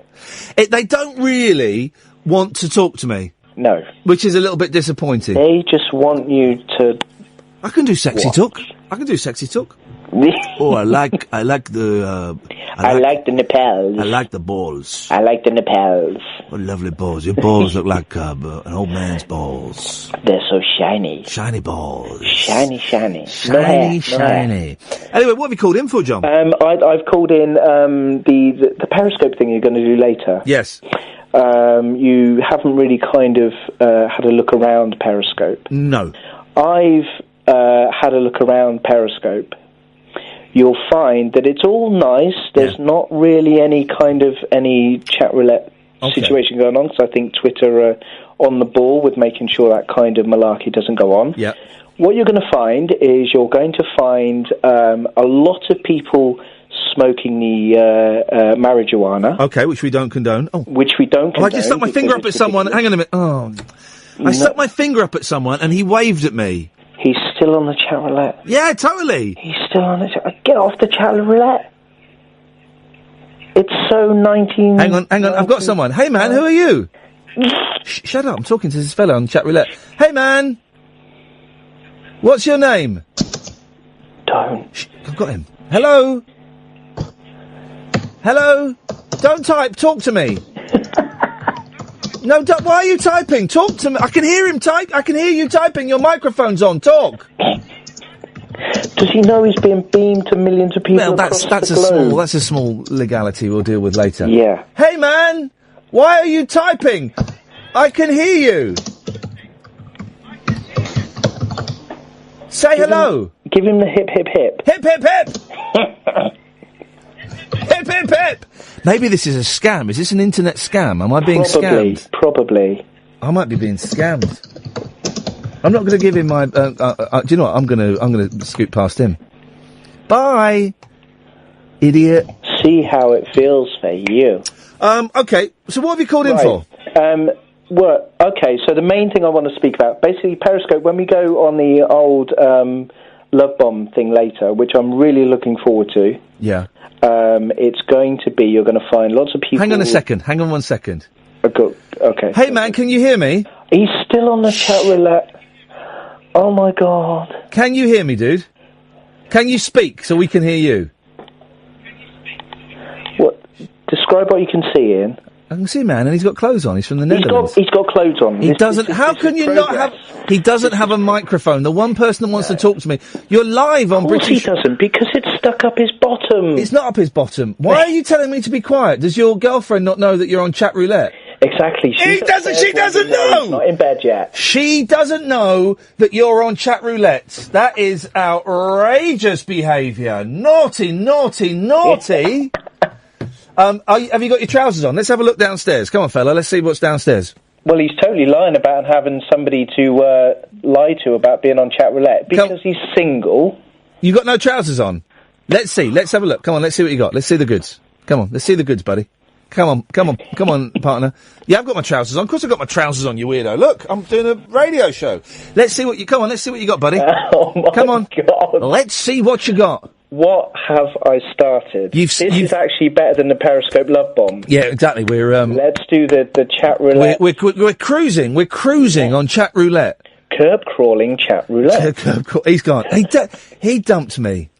They don't really want to talk to me. No. Which is a little bit disappointing. They just want you to. I can do sexy talk. Oh, I like the. I like the nipples. I like the balls. I like the nipples. What lovely balls. Your balls look like an old man's balls. They're so shiny. Shiny balls. Shiny. Shiny. Anyway, what have you called in for, John? I've called in the Periscope thing you're going to do later. Yes. You haven't really kind of had a look around Periscope. No. I've had a look around Periscope. You'll find that it's all nice. There's not really any Chat Roulette situation going on, because I think Twitter are on the ball with making sure that kind of malarkey doesn't go on. Yeah. What you're going to find is you're going to find a lot of people smoking the marijuana. Okay, which we don't condone. Oh. Which we don't condone. I just stuck my finger up at someone. Hang on a minute. Oh. I stuck my finger up at someone and he waved at me. He's still on the chat roulette. Yeah, totally. He's still on the chat. Get off the chat roulette. It's so 19... Hang on. I've got someone. Hey, man, who are you? Shut up. I'm talking to this fella on chat roulette. Hey, man. What's your name? Don't. I've got him. Hello? Hello? Don't type. Talk to me. No, why are you typing? Talk to me. I can hear him type. I can hear you typing. Your microphone's on. Talk. Does he know he's being beamed to millions of people across the globe? That's a small legality we'll deal with later. Yeah. Hey, man! Why are you typing? I can hear you. Say hello. Give him the hip, hip, hip. Hip, hip, hip! Hip, hip, hip! Maybe this is a scam. Is this an internet scam? Am I being scammed? Probably. I might be being scammed. I'm not going to give him my. Do you know what? I'm going to scoot past him. Bye, idiot. See how it feels for you. Okay. So what have you called in for? Well, okay. So the main thing I want to speak about, basically, Periscope. When we go on the old Love Bomb thing later, which I'm really looking forward to. Yeah. It's going to be. You're going to find lots of people. Hang on a second. Hang on 1 second. Okay. Hey, man, can you hear me? He's still on the chat roulette. Oh, my God. Can you hear me, dude? Can you speak so we can hear you? What? Describe what you can see, Ian. I can see a man, and he's got clothes on. He's from the Netherlands. He's got clothes on. He doesn't. How can you not have? He doesn't have a microphone. The one person that wants to talk to me. You're live on British. Of course he doesn't, because it's stuck up his bottom. It's not up his bottom. Why are you telling me to be quiet? Does your girlfriend not know that you're on chat roulette? Exactly. She doesn't know. He's not in bed yet. She doesn't know that you're on chat roulette. That is outrageous behaviour. Naughty, naughty, naughty. Have you got your trousers on? Let's have a look downstairs. Come on, fella. Let's see what's downstairs. Well, he's totally lying about having somebody to lie to about being on chat roulette because he's single. You got no trousers on? Let's see. Let's have a look. Come on, let's see what you got. Let's see the goods. Come on, let's see the goods, buddy. Come on, partner. Yeah, I've got my trousers on. Of course I've got my trousers on, you weirdo. Look, I'm doing a radio show. Let's see what you got, buddy. Oh, my God. Let's see what you got. What have I started? This is actually better than the Periscope Love Bomb. Yeah, exactly. Let's do the chat roulette. We're cruising. We're cruising on chat roulette. Curb crawling chat roulette. He's gone. He dumped me.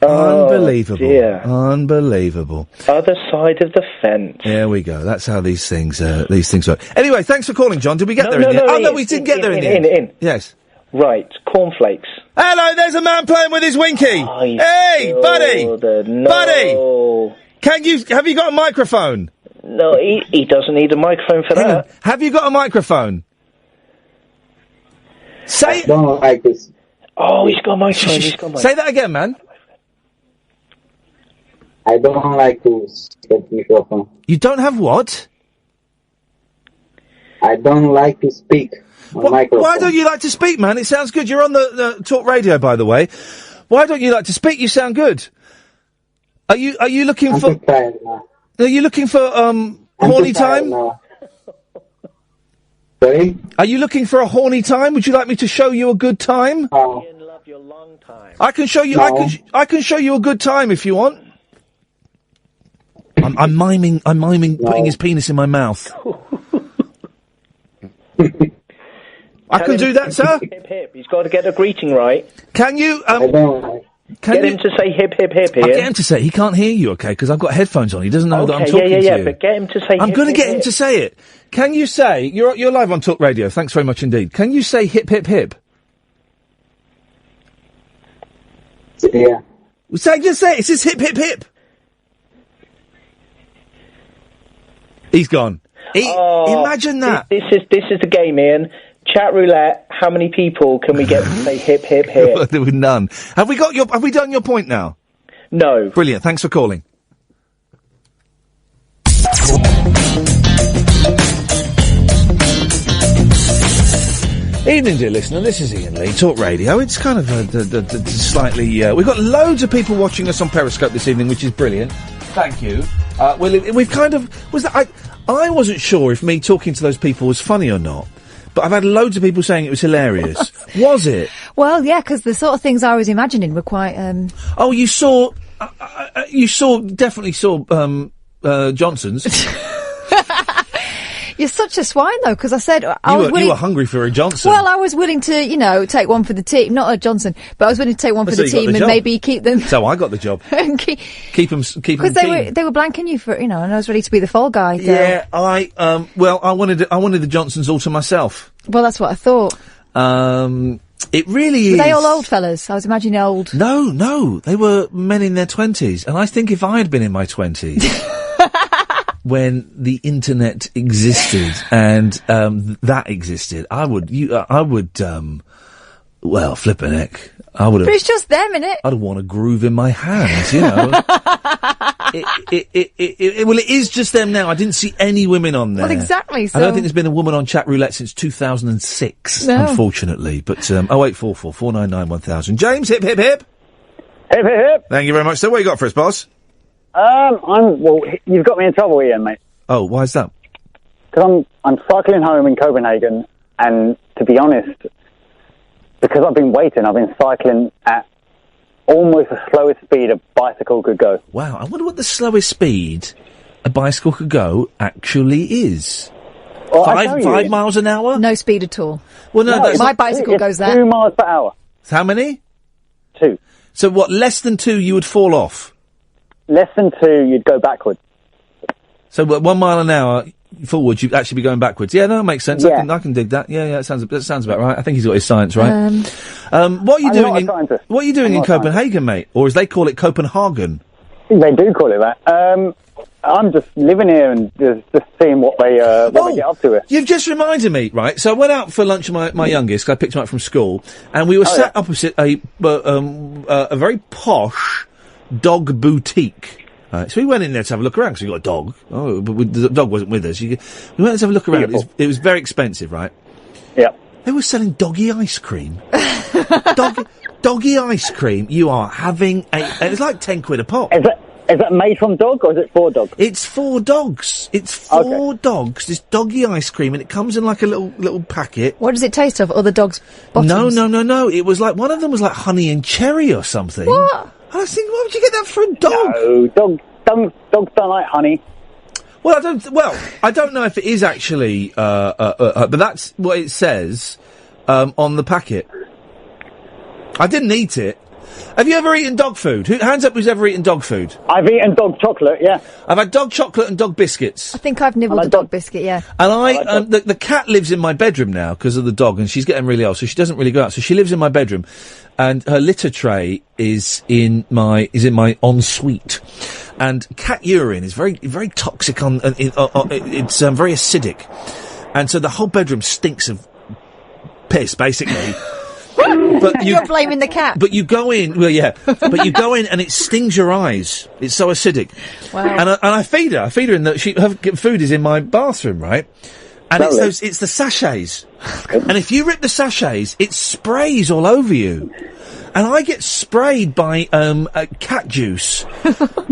Oh, Unbelievable. Dear. Unbelievable. Other side of the fence. There we go. That's how these things work. Anyway, thanks for calling, John. Did we get there in the end? Oh, no, we didn't get there in the end. In. Yes. Right, cornflakes. Hello, there's a man playing with his winky. Hey, buddy! No. Buddy! Have you got a microphone? No, he doesn't need a microphone for that. Have you got a microphone? I don't like this. Oh, he's got a microphone. Say that again, man. I don't like to speak microphone. You don't have what? I don't like to speak on microphone. Why don't you like to speak, man? It sounds good. You're on the talk radio, by the way. Why don't you like to speak? You sound good. Are you looking for? Are you looking for horny time? Sorry? Are you looking for a horny time? Would you like me to show you a good time? I can show you. No. I can show you a good time if you want. I'm miming putting his penis in my mouth. I can do that, sir. Hip, hip. He's got to get a greeting right. Can you? Get him to say hip, hip, hip, Ian. I'll get him to say it. He can't hear you, okay, because I've got headphones on. He doesn't know that I'm talking to you. But get him to say I'm hip, going to hip, get hip. him to say it. Can you say, you're live on Talk Radio, thanks very much indeed. Can you say hip, hip, hip? Yeah. Just say it. It says hip, hip, hip. He's gone. Imagine that. This is the game, Ian. Chat roulette. How many people can we get to say hip, hip, hip? There were none. Have we done your point now? No. Brilliant. Thanks for calling. Evening, dear listener. This is Iain Lee, Talk Radio. It's kind of a slightly... we've got loads of people watching us on Periscope this evening, which is brilliant. Thank you. We've kind of... I wasn't sure if me talking to those people was funny or not, but I've had loads of people saying it was hilarious. Was it? Well, yeah, because the sort of things I was imagining were quite... Oh, you definitely saw Johnson's. You're such a swine, though, because I said... You were hungry for a Johnson. Well, I was willing to, take one for the team. Not a Johnson, but I was willing to take one for the team and maybe keep them... So I got the job. keep them because they were blanking you for, and I was ready to be the fall guy. Girl. Yeah, I wanted the Johnsons all to myself. Well, that's what I thought. It really is... Were they all old fellas? I was imagining old... No, they were men in their 20s. And I think if I had been in my 20s... when the internet existed and that existed, I would flippin' heck. I would have. But it's just them, innit? I'd want a groove in my hands, you know. Well, it is just them now. I didn't see any women on there. Well, exactly. So. I don't think there's been a woman on Chat Roulette since 2006, unfortunately. But 0844 499 1000. James, hip hip hip. Hip hip hip. Thank you very much. So, what you got for us, boss? You've got me in trouble, Ian, mate. Oh, why is that? Because I'm cycling home in Copenhagen, and to be honest, because I've been waiting, I've been cycling at almost the slowest speed a bicycle could go. Wow, I wonder what the slowest speed a bicycle could go actually is. Well, 5 miles an hour? No speed at all. Well, no, that's my bicycle goes that. 2 miles per hour. How many? 2. So what, less than 2 you would fall off? Less than 2, you'd go backwards. So 1 mile an hour forward, you'd actually be going backwards. Yeah, no, that makes sense. Yeah. I can dig that. Yeah, that sounds about right. I think he's got his science right. What are you doing in Copenhagen, mate? Or as they call it, Copenhagen? They do call it that. I'm just living here and just seeing what they get up to here. You've just reminded me, right? So I went out for lunch with my youngest, 'cause I picked him up from school, and we were sat opposite a very posh dog boutique. So we went in there to have a look around, because we got a dog. Oh, but the dog wasn't with us. We went to have a look around. It was very expensive, right? Yeah. They were selling doggy ice cream. Doggy ice cream. You are having it's like 10 quid a pop. Is that made from dog, or is it for dog? It's for dogs. It's for dogs. This doggy ice cream, and it comes in like a little packet. What does it taste of? Other dogs' bottoms? No. It was like, one of them was like honey and cherry or something. What? I was thinking, why would you get that for a dog? No, dogs don't like honey. Well, I don't know if it is actually, but that's what it says on the packet. I didn't eat it. Have you ever eaten dog food? Hands up who's ever eaten dog food? I've eaten dog chocolate, yeah. I've had dog chocolate and dog biscuits. I think I've nibbled a dog biscuit, yeah. And the cat lives in my bedroom now because of the dog, and she's getting really old, so she doesn't really go out. So she lives in my bedroom, and her litter tray is in my ensuite. And cat urine is very, very toxic it's very acidic. And so the whole bedroom stinks of piss, basically. But you're blaming the cat. But you go in, but you go in and it stings your eyes. It's so acidic. Wow. And I feed her in her food is in my bathroom, right? And it's the sachets. And if you rip the sachets, it sprays all over you. And I get sprayed by cat juice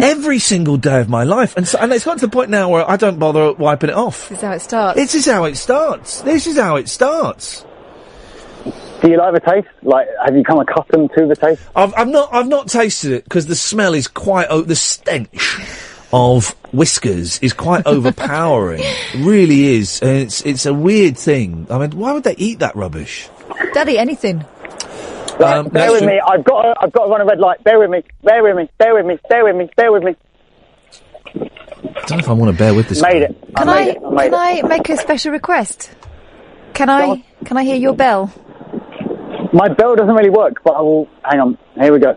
every single day of my life. And it's got to the point now where I don't bother wiping it off. This is how it starts. This is how it starts. Do you like the taste? Like, have you come accustomed to the taste? I've not tasted it because the smell is quite the stench of whiskers is quite overpowering. It really is. And it's a weird thing. I mean, why would they eat that rubbish? They'll eat anything. Right, bear with me. I've got to run a red light. Bear with me. I don't know if I want to bear with this. Can I make a special request? Can I hear your bell? My bell doesn't really work, but I will. Hang on. Here we go.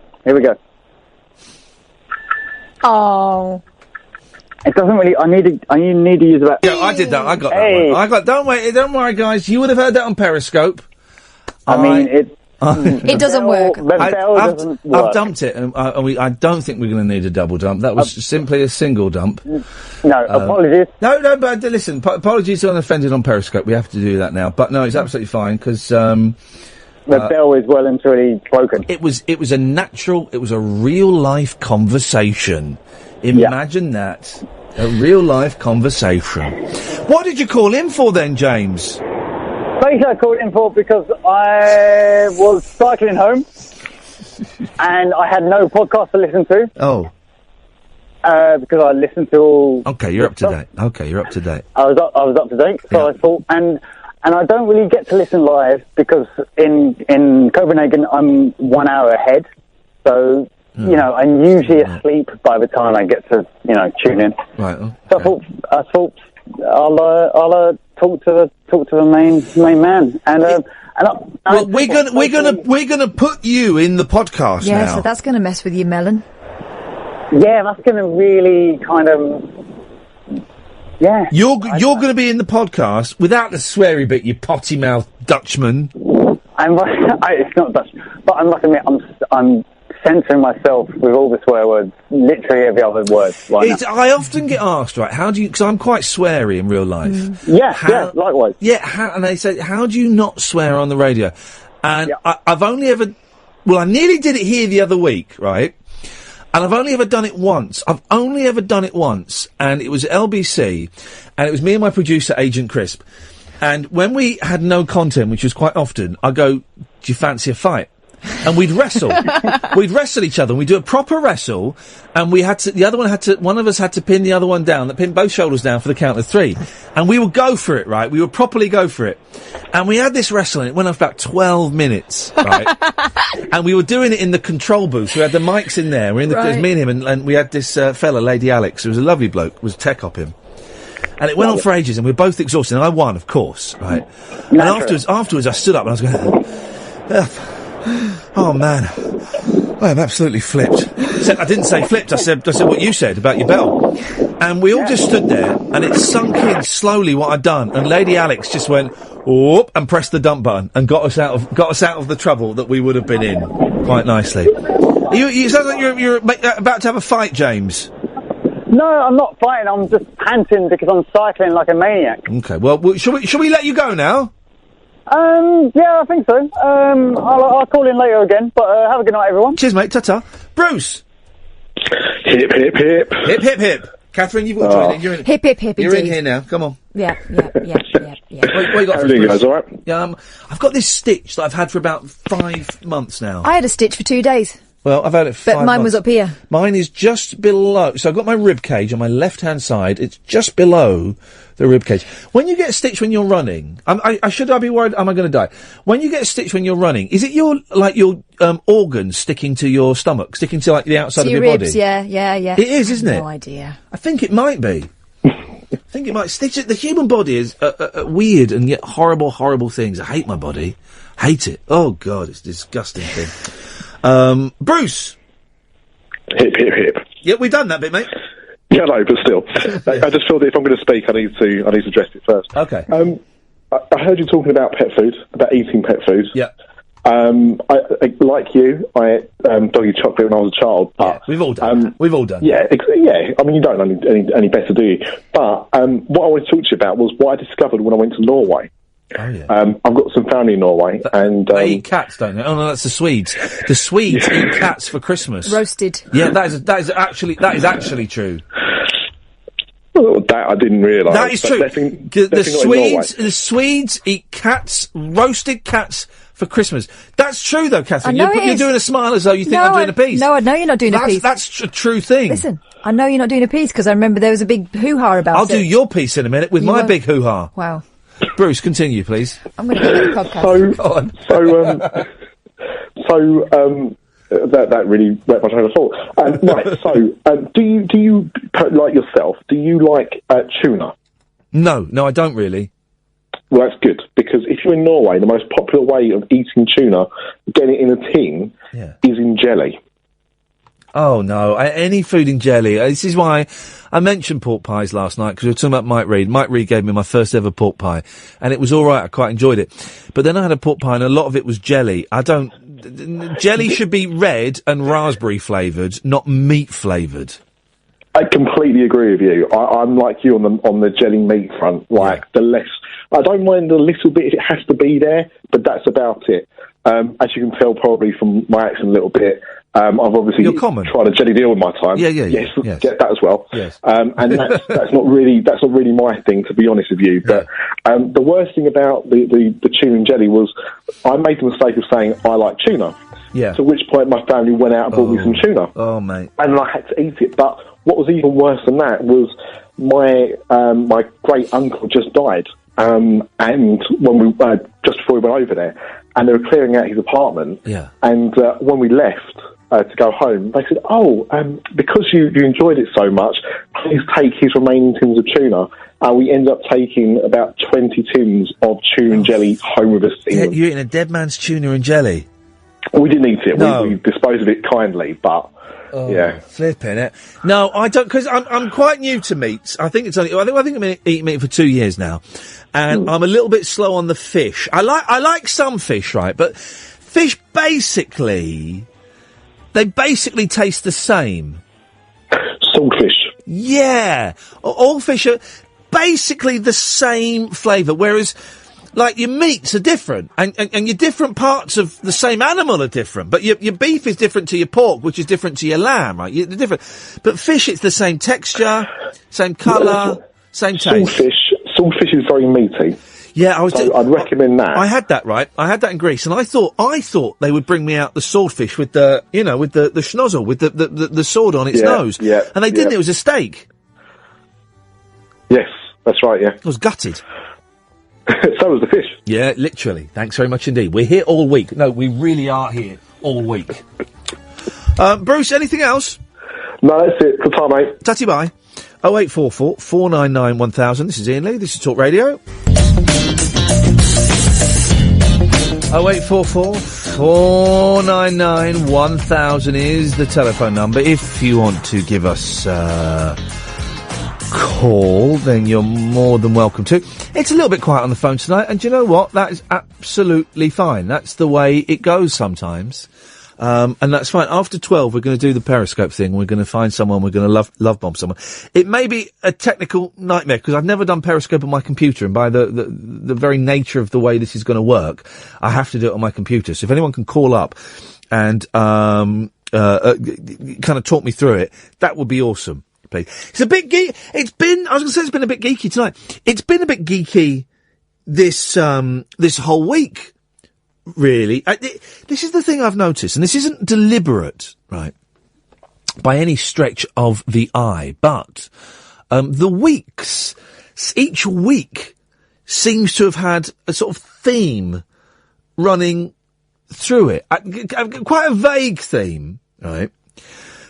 Oh. It doesn't really. I need to use that. Yeah, I did that. I got that one. Don't worry, guys. You would have heard that on Periscope. I mean, It doesn't work. I've dumped it, and I don't think we're going to need a double dump. That was simply a single dump. No, apologies. No, but listen, apologies to unoffended on Periscope. We have to do that now. But no, it's absolutely fine, because... the bell is well and truly broken. It was a natural, it was a real-life conversation. Imagine that. A real-life conversation. What did you call in for then, James? Basically, I called in for because I was cycling home and I had no podcast to listen to. Oh. Because I listened to all... Okay, you're up to date. I was up to date, so I thought... And I don't really get to listen live because in Copenhagen I'm 1 hour ahead. So... You know, I'm usually asleep by the time I get to, tune in. Right. Okay. So I thought I'll talk to the main man, and we're gonna put you in the podcast now. Yeah, so that's going to mess with your melon. Yeah, that's going to really kind of. Yeah. You're going to be in the podcast without the sweary bit, you potty mouth Dutchman. It's not Dutch, but I must admit I'm censoring myself with all the swear words, literally every other word right now. I often get asked, right, how do you, because I'm quite sweary in real life. Yeah, likewise. Yeah, and they say, how do you not swear on the radio? And I've only ever, I nearly did it here the other week, right? And I've only ever done it once. And it was LBC, and it was me and my producer, Agent Crisp. And when we had no content, which was quite often, I go, do you fancy a fight? And we'd wrestle. We'd wrestle each other, and we'd do a proper wrestle, and one of us had to pin the other one down, pin both shoulders down for the count of 3. And we would go for it, right? We would properly go for it. And we had this wrestling, it went on for about 12 minutes, right? And we were doing it in the control booth. We had the mics in there. It was me and him, and we had this fella, Lady Alex, who was a lovely bloke, was tech op him. And it went on for ages, and we were both exhausted, and I won, of course, right? And afterwards I stood up, and I was going, oh man, I am absolutely flipped. I didn't say flipped, I said what you said about your bell. And we all just stood there, and it sunk in slowly what I'd done, and Lady Alex just went, whoop, and pressed the dump button, and got us out of the trouble that we would have been in, quite nicely. You sound like you're about to have a fight, James. No, I'm not fighting, I'm just panting because I'm cycling like a maniac. Okay, well, shall we let you go now? Yeah, I think so. I'll call in later again, but have a good night, everyone. Cheers, mate. Ta-ta. Bruce! Hip, hip, hip. Hip, hip, hip. Catherine, you've got to join in. You're in. Hip, hip, hip, You're indeed. in here now. Come on. Yeah. What you got for us, you guys, all right? Yeah, I've got this stitch that I've had for about 5 months now. I had a stitch for 2 days. Well, I've had it for 5 months. But mine was up here. Mine is just below. So I've got my rib cage on my left-hand side. It's just below the rib cage. When you get a stitch when you're running, should I be worried? Am I going to die? When you get a stitch when you're running, is it your organs sticking to your stomach, sticking to the outside of your ribs, body? Yeah. It is, isn't it? No idea. I think it might be. I think it might. The human body is weird and yet horrible, horrible things. I hate my body. Hate it. Oh God, it's a disgusting thing. Bruce. Hip, hip, hip. Yeah, we've done that bit, mate. Yeah, no, but still. I just feel that if I'm going to speak, I need to address it first. Okay. I heard you talking about pet food, about eating pet food. Yeah. I like you, I ate doggy chocolate when I was a child. But, yeah, we've all done. We've all done. Yeah, yeah. I mean, you don't know any better, do you? But what I wanted to talk to you about was what I discovered when I went to Norway. Oh, yeah. I've got some family in Norway, and they eat cats, don't they? Oh no, that's the Swedes. The Swedes eat cats for Christmas, roasted. Yeah, that is actually true. Well, that I didn't realise. That is true. The Swedes eat cats, roasted cats for Christmas. That's true, though, Catherine. You're doing a smile as though you think I'm doing a piece. No, I know you're not doing a piece. That's a true thing. Listen, I know you're not doing a piece because I remember there was a big hoo-ha about it. I'll do your piece in a minute with my big hoo-ha. Wow. Bruce, continue, please. I'm going to go to the podcast. That really went my train of thought. Right, so do you like yourself? Do you like tuna? No, I don't really. Well, that's good, because if you're in Norway, the most popular way of eating tuna, getting it in a tin, is in jelly. Oh, no. Any food in jelly. This is why I mentioned pork pies last night, because we were talking about Mike Reid. Mike Reid gave me my first ever pork pie, and it was all right. I quite enjoyed it. But then I had a pork pie, and a lot of it was jelly. Jelly should be red and raspberry flavoured, not meat flavoured. I completely agree with you. I'm like you on the jelly meat front. Like, the less... I don't mind a little bit if it has to be there, but that's about it. As you can tell probably from my accent a little bit, I've obviously tried a jelly deal in my time. Yes. Get that as well. Yes. And that's not really my thing, to be honest with you. But the worst thing about the tuna and jelly was I made the mistake of saying I like tuna. Yeah. To which point my family went out and bought me some tuna. Oh, mate. And I had to eat it. But what was even worse than that was my great uncle just died. And when we just before we went over there, and they were clearing out his apartment. Yeah. And when we left to go home, they said, because you enjoyed it so much, please take his remaining tins of tuna. We ended up taking about 20 tins of tuna and jelly home with us. You're eating a dead man's tuna and jelly? We didn't eat it. No. We disposed of it kindly, but... yeah. Flipping it. No, I don't, because I'm quite new to meats. I think I've been eating meat for 2 years now. And I'm a little bit slow on the fish. I like some fish, right? But fish they basically taste the same. Saltfish. Yeah. All fish are basically the same flavour, whereas... Like, your meats are different, and your different parts of the same animal are different, but your beef is different to your pork, which is different to your lamb, right? They're different. But fish, it's the same texture, same colour, same taste. Saltfish is very meaty. Yeah, I'd recommend that. I had that, right? I had that in Greece, and I thought they would bring me out the swordfish with the schnozzle, with the sword on its nose. Yeah, and they didn't, it was a steak. Yes, that's right, yeah. I was gutted. So was the fish. Yeah, literally. Thanks very much indeed. We're here all week. No, we really are here all week. Bruce, anything else? No, that's it. Good time, mate. Tatty bye. 0844 499 1000. This is Iain Lee. This is Talk Radio. 0844 499 1000 is the telephone number. If you want to give us call, then you're more than welcome to. It's a little bit quiet on the phone tonight, and do you know what? That is absolutely fine. That's the way it goes sometimes. And that's fine. After 12, we're going to do the Periscope thing. We're going to find someone. We're going to love bomb someone. It may be a technical nightmare, because I've never done Periscope on my computer, and by the very nature of the way this is going to work, I have to do it on my computer. So if anyone can call up and kind of talk me through it, that would be awesome. It's a bit geeky. It's been a bit geeky tonight. It's been a bit geeky this whole week, really. This is the thing I've noticed, and this isn't deliberate, right, by any stretch of the eye, but the weeks, each week seems to have had a sort of theme running through it. Quite a vague theme, right?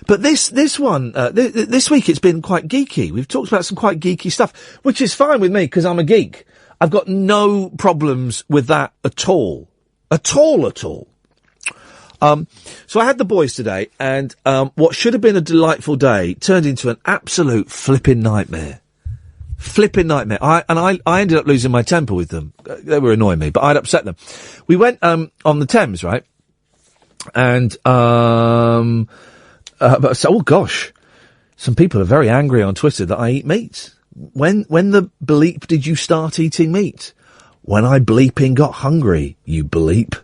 But this one, this week it's been quite geeky. We've talked about some quite geeky stuff, which is fine with me, because I'm a geek. I've got no problems with that at all. At all. So I had the boys today, and what should have been a delightful day turned into an absolute flipping nightmare. I ended up losing my temper with them. They were annoying me, but I'd upset them. We went on the Thames, right? And oh gosh, some people are very angry on Twitter that I eat meat. When the bleep did you start eating meat? When I bleeping got hungry, you bleep.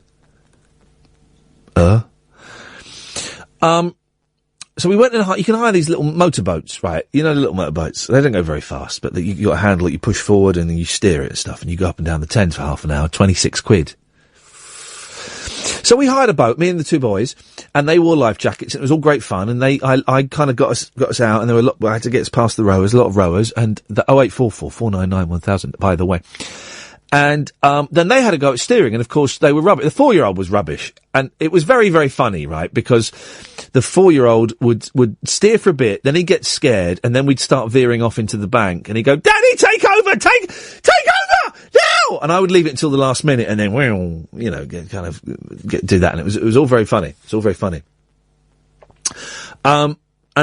So we went and you can hire these little motorboats, right? You know the little motorboats. They don't go very fast, but you got a handle that you push forward and then you steer it and stuff, and you go up and down the Thames for half an hour, 26 quid. So we hired a boat, me and the two boys, and they wore life jackets, and it was all great fun, and I kind of got us out, and I had to get us past the rowers, a lot of rowers, and the 0844 499 1000, by the way. And then they had a go at steering, and of course they were rubbish. The 4-year-old was rubbish, and it was very, very funny, right? Because the 4-year-old would steer for a bit, then he'd get scared, and then we'd start veering off into the bank, and he'd go, "Daddy, take over, take over now!" And I would leave it until the last minute, and then, do that, and it was all very funny. It's all very funny. And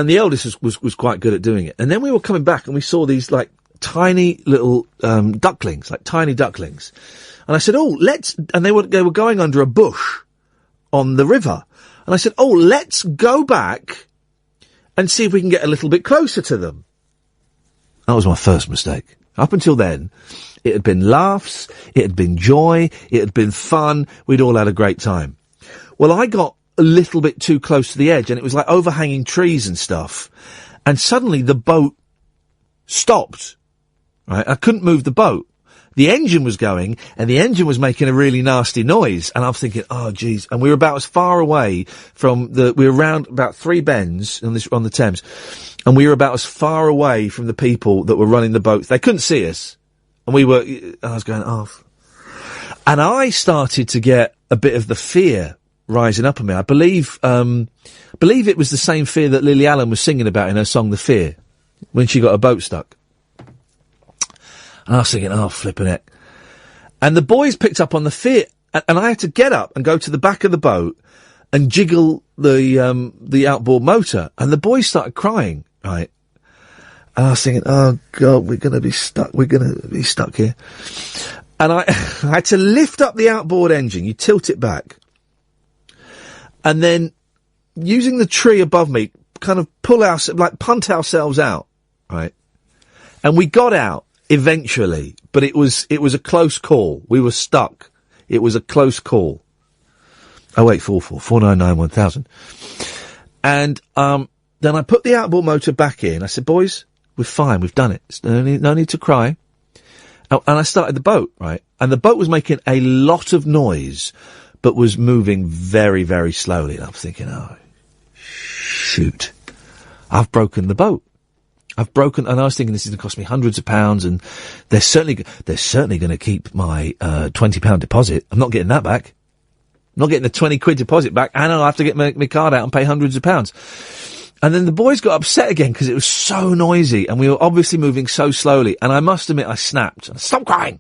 the eldest was quite good at doing it. And then we were coming back and we saw these, like, tiny little, ducklings, like tiny ducklings. And I said, and they were going under a bush on the river. And I said, let's go back and see if we can get a little bit closer to them. That was my first mistake. Up until then, it had been laughs, it had been joy, it had been fun, we'd all had a great time. Well, I got a little bit too close to the edge, and it was like overhanging trees and stuff, and suddenly the boat stopped, right? I couldn't move the boat. The engine was going, and the engine was making a really nasty noise, and I was thinking, oh, geez. And we were about as far away we were around about 3 bends on the Thames, and we were about as far away from the people that were running the boats. They couldn't see us, and I was going, and I started to get a bit of the fear rising up in me. I believe it was the same fear that Lily Allen was singing about in her song The Fear, when she got her boat stuck. And I was thinking, flipping it. And the boys picked up on the fear, and I had to get up and go to the back of the boat and jiggle the outboard motor, and the boys started crying, right? And I was thinking, oh God, we're gonna be stuck here. And I had to lift up the outboard engine, you tilt it back, and then, using the tree above me, kind of punt ourselves out, right? And we got out eventually, but it was a close call. We were stuck. It was a close call. 0844 499 1000. And, then I put the outboard motor back in. I said, boys, we're fine. We've done it. No need to cry. And I started the boat, right? And the boat was making a lot of noise, but was moving very, very slowly. And I was thinking, shoot, I've broken the boat. And I was thinking this is going to cost me hundreds of pounds, and they're certainly going to keep my £20 deposit. I'm not getting that back. I'm not getting the 20 quid deposit back, and I'll have to get my card out and pay hundreds of pounds. And then the boys got upset again because it was so noisy, and we were obviously moving so slowly. And I must admit, I snapped. Stop crying!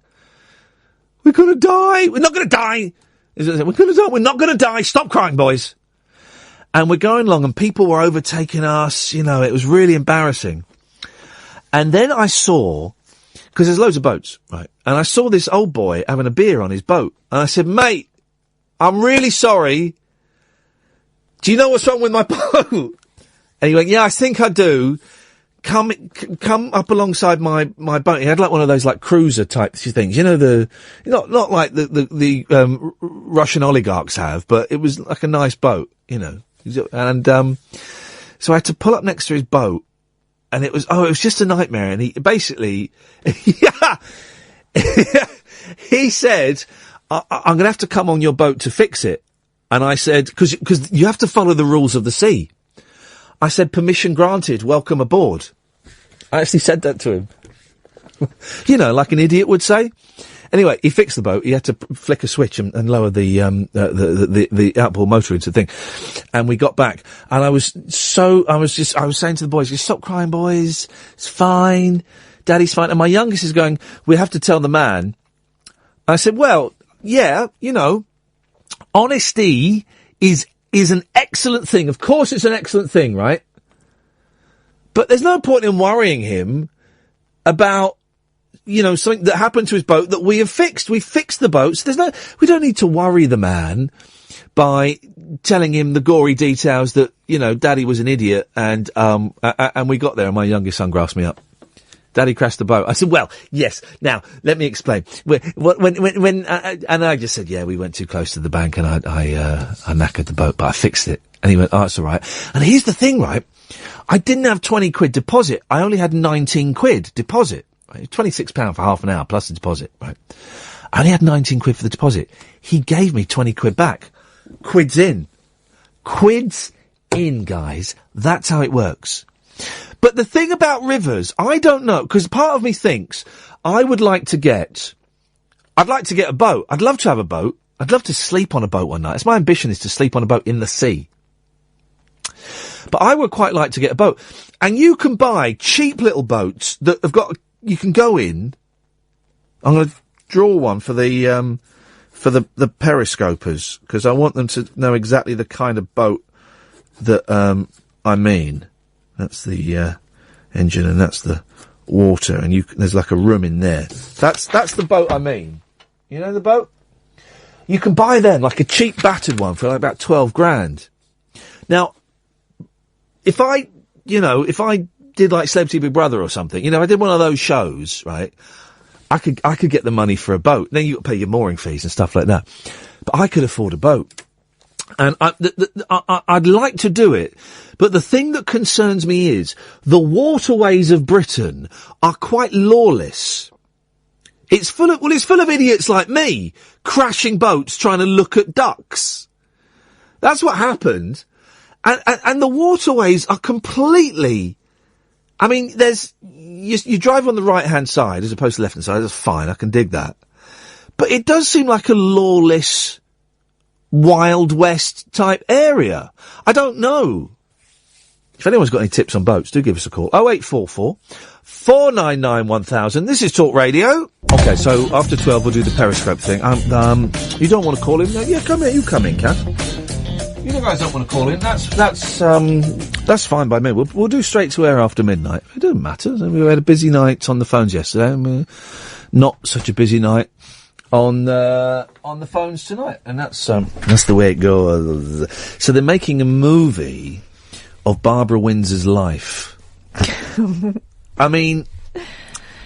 We're going to die! We're not going to die! We're going to die! We're not going to die! Stop crying, boys! And we're going along, and people were overtaking us. It was really embarrassing. And then I saw, because there's loads of boats, right? And I saw this old boy having a beer on his boat. And I said, mate, I'm really sorry. Do you know what's wrong with my boat? And he went, yeah, I think I do. Come up alongside my boat. He had like one of those like cruiser type things. Not like the Russian oligarchs have, but it was like a nice boat, And, so I had to pull up next to his boat. And it was just a nightmare. And he basically, he said, I'm going to have to come on your boat to fix it. And I said, because you have to follow the rules of the sea. I said, permission granted, welcome aboard. I actually said that to him. Like an idiot would say. Anyway, he fixed the boat. He had to flick a switch and lower the outboard motor into the thing. And we got back. And I was saying to the boys, stop crying, boys. It's fine. Daddy's fine. And my youngest is going, we have to tell the man. I said, well, yeah, honesty is an excellent thing. Of course it's an excellent thing, right? But there's no point in worrying him about, something that happened to his boat that we have fixed. We fixed the boat. So we don't need to worry the man by telling him the gory details that, Daddy was an idiot and we got there and my youngest son grasped me up. Daddy crashed the boat. I said, well, yes. Now, let me explain. And I just said, yeah, we went too close to the bank and I knackered the boat, but I fixed it. And he went, oh, it's all right. And here's the thing, right? I didn't have 20 quid deposit. I only had 19 quid deposit. Right? £26 for half an hour plus the deposit, right? I only had 19 quid for the deposit. He gave me 20 quid back. Quids in. Quids in, guys. That's how it works. But the thing about rivers, I don't know, because part of me thinks I'd like to get a boat. I'd love to have a boat. I'd love to sleep on a boat one night. It's my ambition is to sleep on a boat in the sea. But I would quite like to get a boat. And you can buy cheap little boats that have got, you can go in. I'm going to draw one for the periscopers, because I want them to know exactly the kind of boat that, I mean. That's the engine, and that's the water, and there's like a room in there. That's the boat I mean. You know the boat? You can buy them, like a cheap battered one for like about 12 grand. Now, if I did like Celebrity Big Brother or something, I did one of those shows, right? I could get the money for a boat. Then you got to pay your mooring fees and stuff like that. But I could afford a boat. And I'd like to do it. But the thing that concerns me is the waterways of Britain are quite lawless. It's full of idiots like me crashing boats trying to look at ducks. That's what happened. And the waterways are completely, I mean, you drive on the right-hand side as opposed to the left-hand side. That's fine. I can dig that. But it does seem like a lawless, Wild West type area. I don't know. If anyone's got any tips on boats, do give us a call. 0844 499 1000. This is Talk Radio. Okay, so after 12 we'll do the Periscope thing. You don't want to call in? Yeah, come in. You come in, Kath. You guys don't want to call in. That's fine by me. We'll do straight to air after midnight. It doesn't matter. We had a busy night on the phones yesterday, and not such a busy night on the phones tonight. And that's the way it goes. So they're making a movie of Barbara Windsor's life. I mean,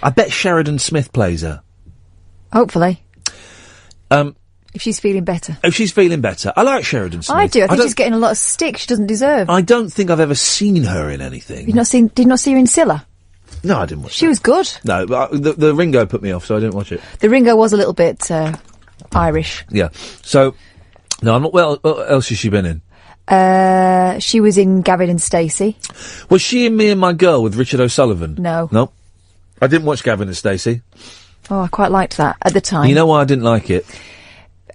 I bet Sheridan Smith plays her. Hopefully. If she's feeling better. I like Sheridan Smith. I do. I think she's getting a lot of stick she doesn't deserve. I don't think I've ever seen her in anything. Did you not see her in Scylla? No, I didn't watch She was good. No, but the Ringo put me off, so I didn't watch it. The Ringo was a little bit Irish. Yeah. So, no, I'm not. Well, what else has she been in? She was in Gavin and Stacey. Was she in Me and My Girl with Richard O'Sullivan? No. No. I didn't watch Gavin and Stacey. Oh, I quite liked that at the time. You know why I didn't like it?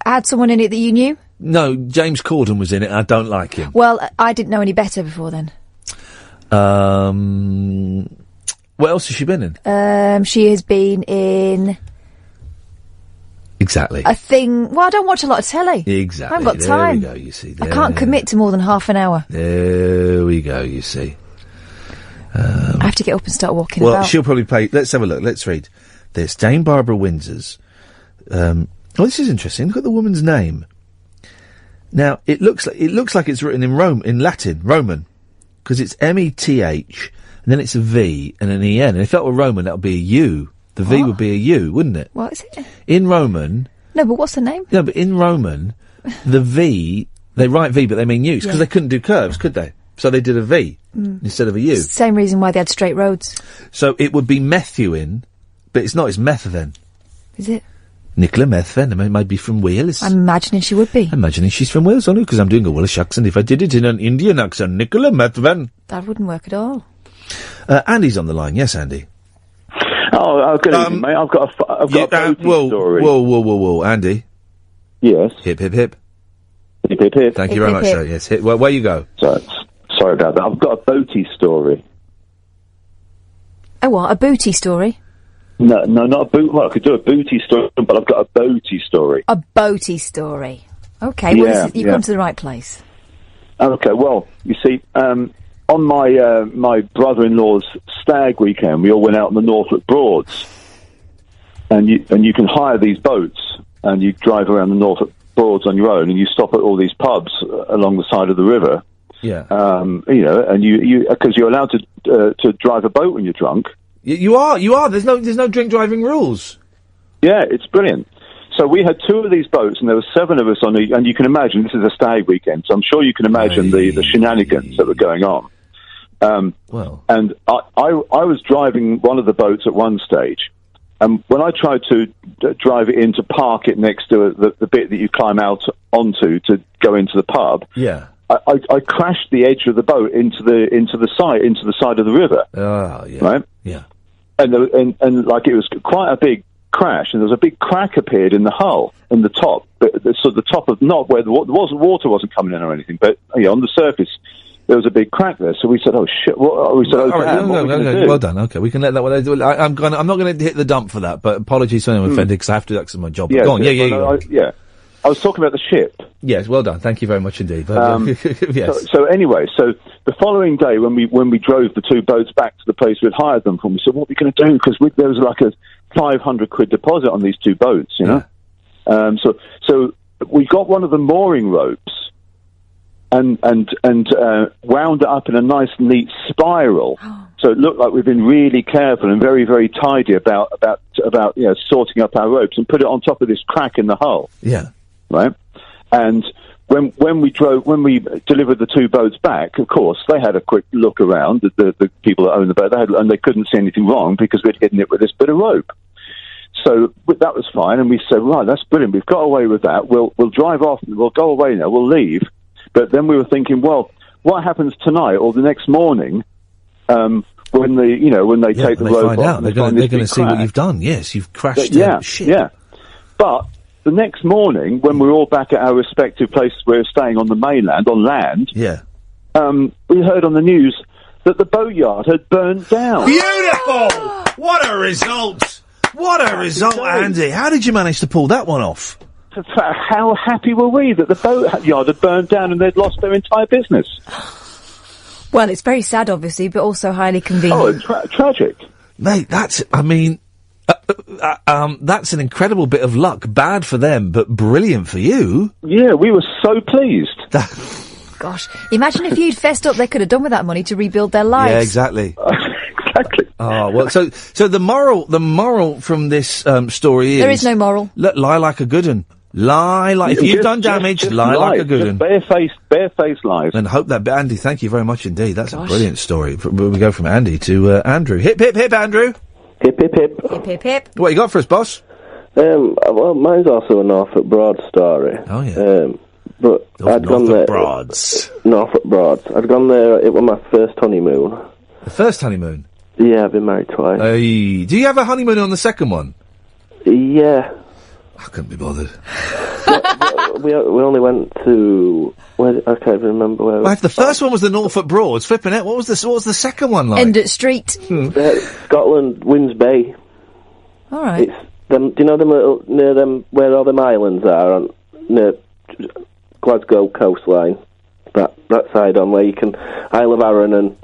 Had someone in it that you knew? No, James Corden was in it, and I don't like him. Well, I didn't know any better before then. What else has she been in? She has been in... Exactly. A thing... Well, I don't watch a lot of telly. Exactly. I haven't got time. There we go, you see. I can't commit to more than half an hour. There we go, you see. I have to get up and start walking well, about. She'll probably play... Let's have a look. Let's read. There's Dame Barbara Windsor's... Oh, this is interesting. Look at the woman's name. Now, it looks like it's written in Latin, Roman, because it's METH, and then it's a V and an EN. And if that were Roman, that would be a U. The V would be a U, wouldn't it? What is it? In Roman. No, but what's the name? No, but in Roman, the V, they write V, but they mean U's, because they couldn't do curves, could they? So they did a V instead of a U. Same reason why they had straight roads. So it would be Methuin, but it's not, it's Methven. Is it? Nicola Methven, it might be from Wales. I'm imagining she would be. I'm imagining she's from Wales, only because I'm doing a Welsh accent. If I did it in an Indian accent, Nicola Methven. That wouldn't work at all. Andy's on the line. Yes, Andy. Oh, good evening, mate. I've got a boating story. Whoa, Andy. Yes. Hip, hip, hip. Hip, hip, hip. Thank you very much, sir. Yes, hip. Well, where you go? Sorry about that. I've got a boaty story. A what? A booty story? No, not a boot. Well, I could do a booty story, but I've got a boaty story. A boaty story. Okay, well, you've come to the right place. Okay, well, you see, on my brother-in-law's stag weekend, we all went out on the Norfolk Broads, and you can hire these boats, and you drive around the Norfolk Broads on your own, and you stop at all these pubs along the side of the river. Yeah. And you because you're allowed to drive a boat when you're drunk. You are. There's no drink driving rules. Yeah, it's brilliant. So we had 2 of these boats, and there were 7 of us on and you can imagine, this is a stag weekend, so I'm sure you can imagine the shenanigans that were going on. And I was driving one of the boats at one stage, and when I tried to drive it in to park it next to the bit that you climb out onto to go into the pub, I crashed the edge of the boat into the side of the river. Oh, yeah. Right? Yeah. And like it was quite a big crash, and there was a big crack appeared in the hull, in the top, so the top of, not where the water wasn't coming in or anything, but on the surface there was a big crack there. So we said, "Oh shit!" We said, "Oh, damn, what are we gonna do?" Well done. Okay, we can let that one. I'm not going to hit the dump for that, but apologies to anyone offended because I have to. That's my job. Go on. Yeah. I was talking about the ship. Yes, well done. Thank you very much indeed. Yes. So anyway, so the following day when we drove the two boats back to the place we'd hired them from, we said, what are we going to do? Because there was like a 500 quid deposit on these two boats, you know? So we got one of the mooring ropes and wound it up in a nice, neat spiral. So it looked like we'd been really careful and very, very tidy about sorting up our ropes, and put it on top of this crack in the hull. Yeah. Right? And when we delivered the two boats back, of course, they had a quick look around, the people that owned the boat, and they couldn't see anything wrong because we'd hidden it with this bit of rope. So that was fine, and we said, right, that's brilliant, we've got away with that, we'll drive off, we'll go away now, we'll leave. But then we were thinking, well, what happens tonight or the next morning, when they take the rope find off? out. They're going to see what you've done. Yes, you've crashed ship. Yeah. But the next morning, when we're all back at our respective places we were staying on the mainland, on land, we heard on the news that the boatyard had burnt down. Beautiful! What a result! What a result, Andy. How did you manage to pull that one off? How happy were we that the boatyard had burned down and they'd lost their entire business? Well, it's very sad, obviously, but also highly convenient. Oh, tragic. Mate, that's an incredible bit of luck. Bad for them, but brilliant for you. Yeah, we were so pleased. Gosh, imagine if you'd fessed up, they could have done with that money to rebuild their lives. Yeah, exactly. Exactly. Oh, well, so the moral from this story is... There is no moral. Lie like a good un. Lie like... If you've done damage, lie like a good un. Bare-faced lies. And hope that... Andy, thank you very much indeed. That's a brilliant story. We go from Andy to Andrew. Hip, hip, hip, Andrew. Hip, hip, hip. Hip, hip, hip. What you got for us, boss? Well, mine's also a Norfolk Broad story. Oh, yeah. But I'd gone there... Norfolk Broads. I'd gone there, it was my first honeymoon. The first honeymoon? Yeah, I've been married twice. Do you have a honeymoon on the second one? Yeah. I couldn't be bothered. we only went to... I can't even remember where... Well, if the first one was the Norfolk Broads, flipping it, what was the second one like? Endett Street. Scotland, Winds Bay. All right. It's them, do you know them little... near them, where all them islands are, near Glasgow coastline? That side on where you can... Isle of Arran and...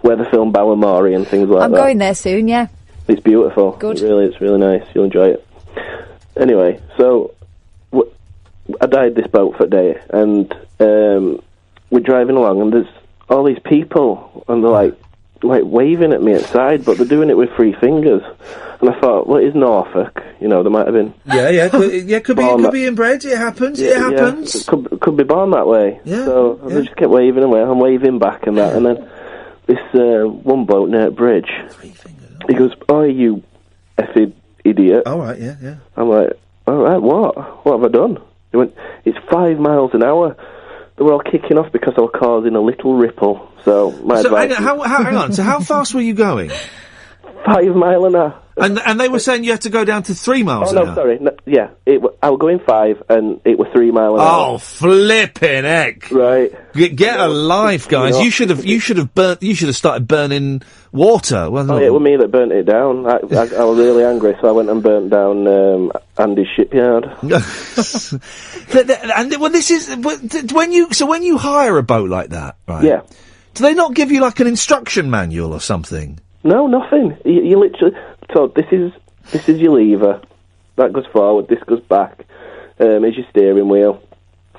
where the film Ballymorey and things like that. I'm going there soon, yeah. It's beautiful. Good. It's really nice. You'll enjoy it. Anyway, so I died this boat for a day, and we're driving along, and there's all these people, and they're like waving at me outside, but they're doing it with three fingers. And I thought, well, it is Norfolk. You know, there might have been... Could be inbred. It happens. It happens. Could be born that way. Yeah. So they just kept waving away. I'm waving back and that, and then this one bloke near a bridge, he goes, "Oh, you effing idiot." All right, yeah. I'm like, all right, what? What have I done? He went, "It's 5 miles an hour." They were all kicking off because I was causing a little ripple. So my advice... hang on. So how fast were you going? 5 mile an hour. And they were saying you had to go down to 3 miles an hour? Oh, no, sorry. No, yeah, I was going 5, and it was 3 mile an hour. Oh, flipping heck! Right. Get a life, guys. You should have started burning water. Well, it was me that burnt it down. I was really angry, so I went and burnt down Andy's shipyard. When you hire a boat like that, right? Yeah. Do they not give you like an instruction manual or something? No, nothing. You literally... So this is your lever. That goes forward. This goes back. Is your steering wheel,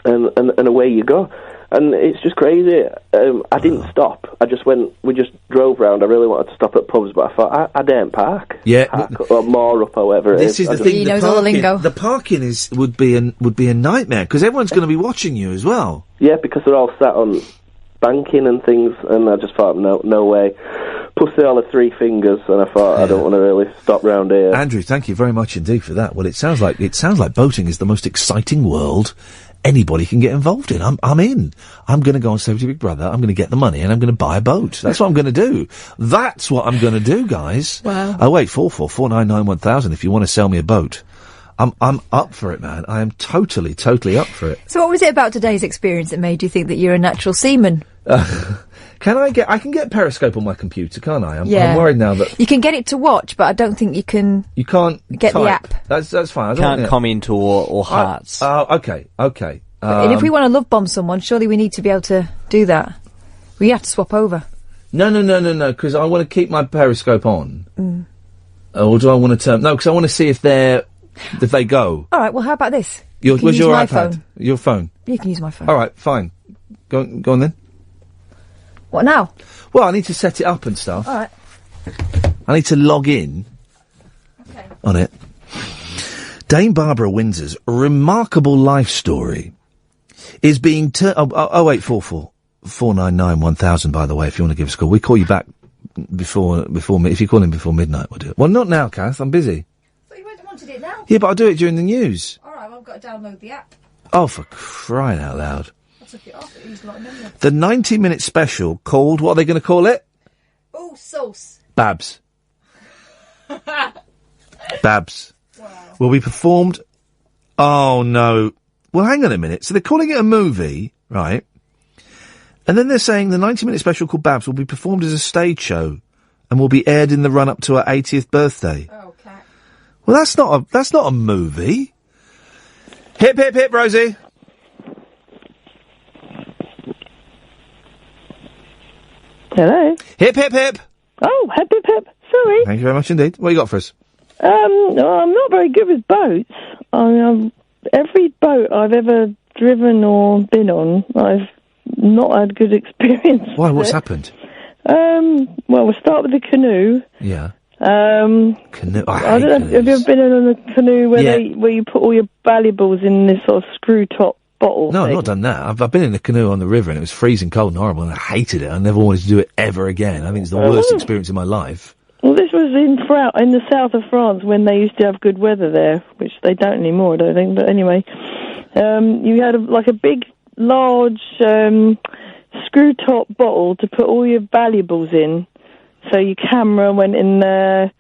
and away you go. And it's just crazy. I didn't stop. I just went. We just drove round. I really wanted to stop at pubs, but I thought I daren't park. Yeah, or more up or whatever it is. This is the thing. He knows all the lingo. The parking would be a nightmare because everyone's going to be watching you as well. Yeah, because they're all sat on banking and things, and I just thought, no way. Plus they all had 3 fingers, and I thought, I don't want to really stop round here. Andrew, thank you very much indeed for that. Well, it sounds like boating is the most exciting world anybody can get involved in. I'm in. I'm going to go on Celebrity Big Brother. I'm going to get the money, and I'm going to buy a boat. That's what I'm going to do. That's what I'm going to do, guys. Wow. Oh wait, 444991000 if you want to sell me a boat. I'm up for it, man. I am totally up for it. So what was it about today's experience that made you think that you're a natural seaman? I can get Periscope on my computer, can't I? I'm worried now that You can get it to watch, but I don't think you can... you can't get the type. app. That's fine. I don't Can't want comment or hearts. Okay. And if we want to love bomb someone, surely we need to be able to do that. We have to swap over. No, because I want to keep my Periscope on. Mm. Or do I want to turn... No, because I want to see if they go. All right, well, how about this? Where's use your my iPad? phone. Your phone? You can use my phone. All right, fine. Go on then. What now? Well, I need to set it up and stuff. All right. I need to log in on it. Dame Barbara Windsor's remarkable life story is being turned... 0844 499 1000, by the way, if you want to give us a call. We call you back before if you call in before midnight, we'll do it. Well, not now, Kath. I'm busy. But you wanted it now? Yeah, but I'll do it during the news. All right, well, I've got to download the app. Oh, for crying out loud. I took it off. It used a lot of memory. The 90-minute special called... What are they going to call it? Oh, sauce. Babs. Babs. Wow. Will be performed... Oh, no. Well, hang on a minute. So they're calling it a movie, right? And then they're saying the 90-minute special called Babs will be performed as a stage show and will be aired in the run-up to her 80th birthday. Oh, cat. Well, that's not a movie. Hip, hip, hip, Rosie. Hello. Hip, hip, hip. Oh, hip, hip, hip. Sorry. Thank you very much indeed. What you got for us? I'm not very good with boats. Every boat I've ever driven or been on, I've not had good experience. Why? with What's it. happened? Well, we'll start with the canoe. Yeah. Canoe. I don't know. Have you ever been on a canoe where you put all your valuables in this sort of screw top bottle? No, thing? I've not done that. I've been in a canoe on the river and it was freezing cold and horrible and I hated it. I never wanted to do it ever again. I think it's the worst experience of my life. Well, this was in the south of France when they used to have good weather there, which they don't anymore, I don't think. But anyway, you had a big, large screw top bottle to put all your valuables in. So your camera went in there,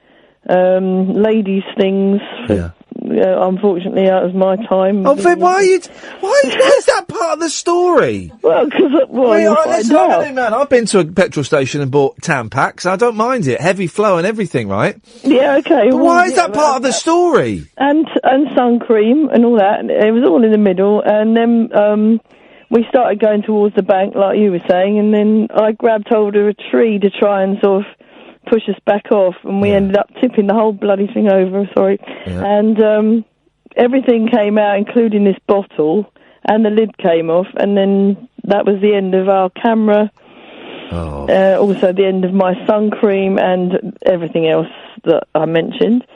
ladies' things. Yeah. Unfortunately, that was my time. Oh, Viv, why is that part of the story? Well, because man, I've been to a petrol station and bought Tampax. I don't mind it, heavy flow and everything, right? Yeah, okay. But why is that part of the story? And sun cream and all that. And it was all in the middle, and then we started going towards the bank, like you were saying, and then I grabbed hold of a tree to try and sort of push us back off, and we ended up tipping the whole bloody thing over, and everything came out, including this bottle, and the lid came off, and then that was the end of our camera, also the end of my sun cream and everything else that I mentioned.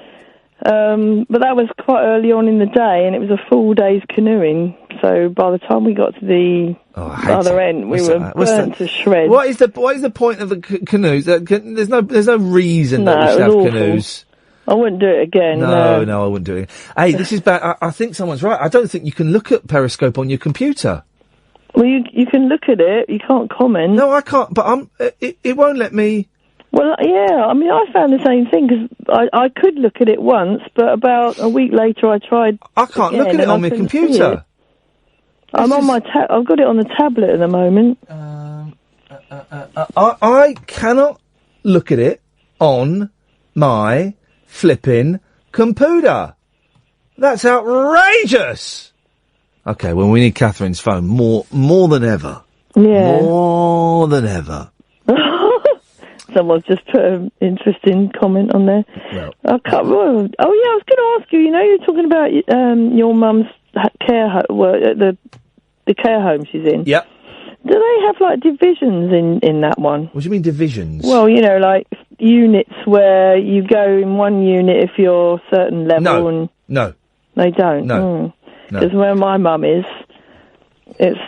But that was quite early on in the day, and it was a full day's canoeing. So by the time we got to the other end, we were burnt to shreds. What is the point of the canoes? There's no reason that we should have canoes. I wouldn't do it again. No, I wouldn't do it. Hey, this is bad. I think someone's right. I don't think you can look at Periscope on your computer. Well, you can look at it. You can't comment. No, I can't. But it won't let me. Well, yeah, I mean, I found the same thing, because I could look at it once, but about a week later I tried. I can't look at it on my computer. I'm on my I've got it on the tablet at the moment. I cannot look at it on my flipping computer. That's outrageous. Okay, well, we need Catherine's phone more than ever. Yeah. More than ever. Someone's just put an interesting comment on there. Well, I can't. Oh yeah, I was going to ask you. You know, you're talking about your mum's care the care home she's in. Yep. Do they have like divisions in that one? What do you mean divisions? Well, you know, like units where you go in one unit if you're a certain level. No. They don't. No. Because where my mum is, it's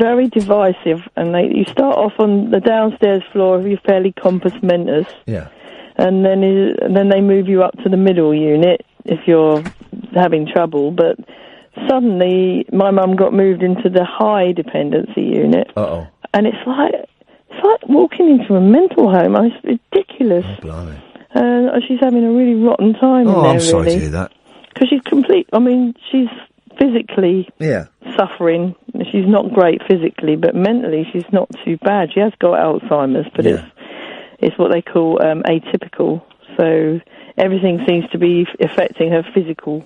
very divisive, and you start off on the downstairs floor if you're fairly compass mentis. Yeah. And then they move you up to the middle unit if you're having trouble. But suddenly, my mum got moved into the high dependency unit. Uh-oh. And it's like walking into a mental home. It's ridiculous. Oh, blimey. And she's having a really rotten time in there, I'm sorry really. to hear that. Because she's physically suffering. she's not great physically, but mentally she's not too bad. She has got Alzheimer's, but it's what they call atypical. So everything seems to be affecting her physical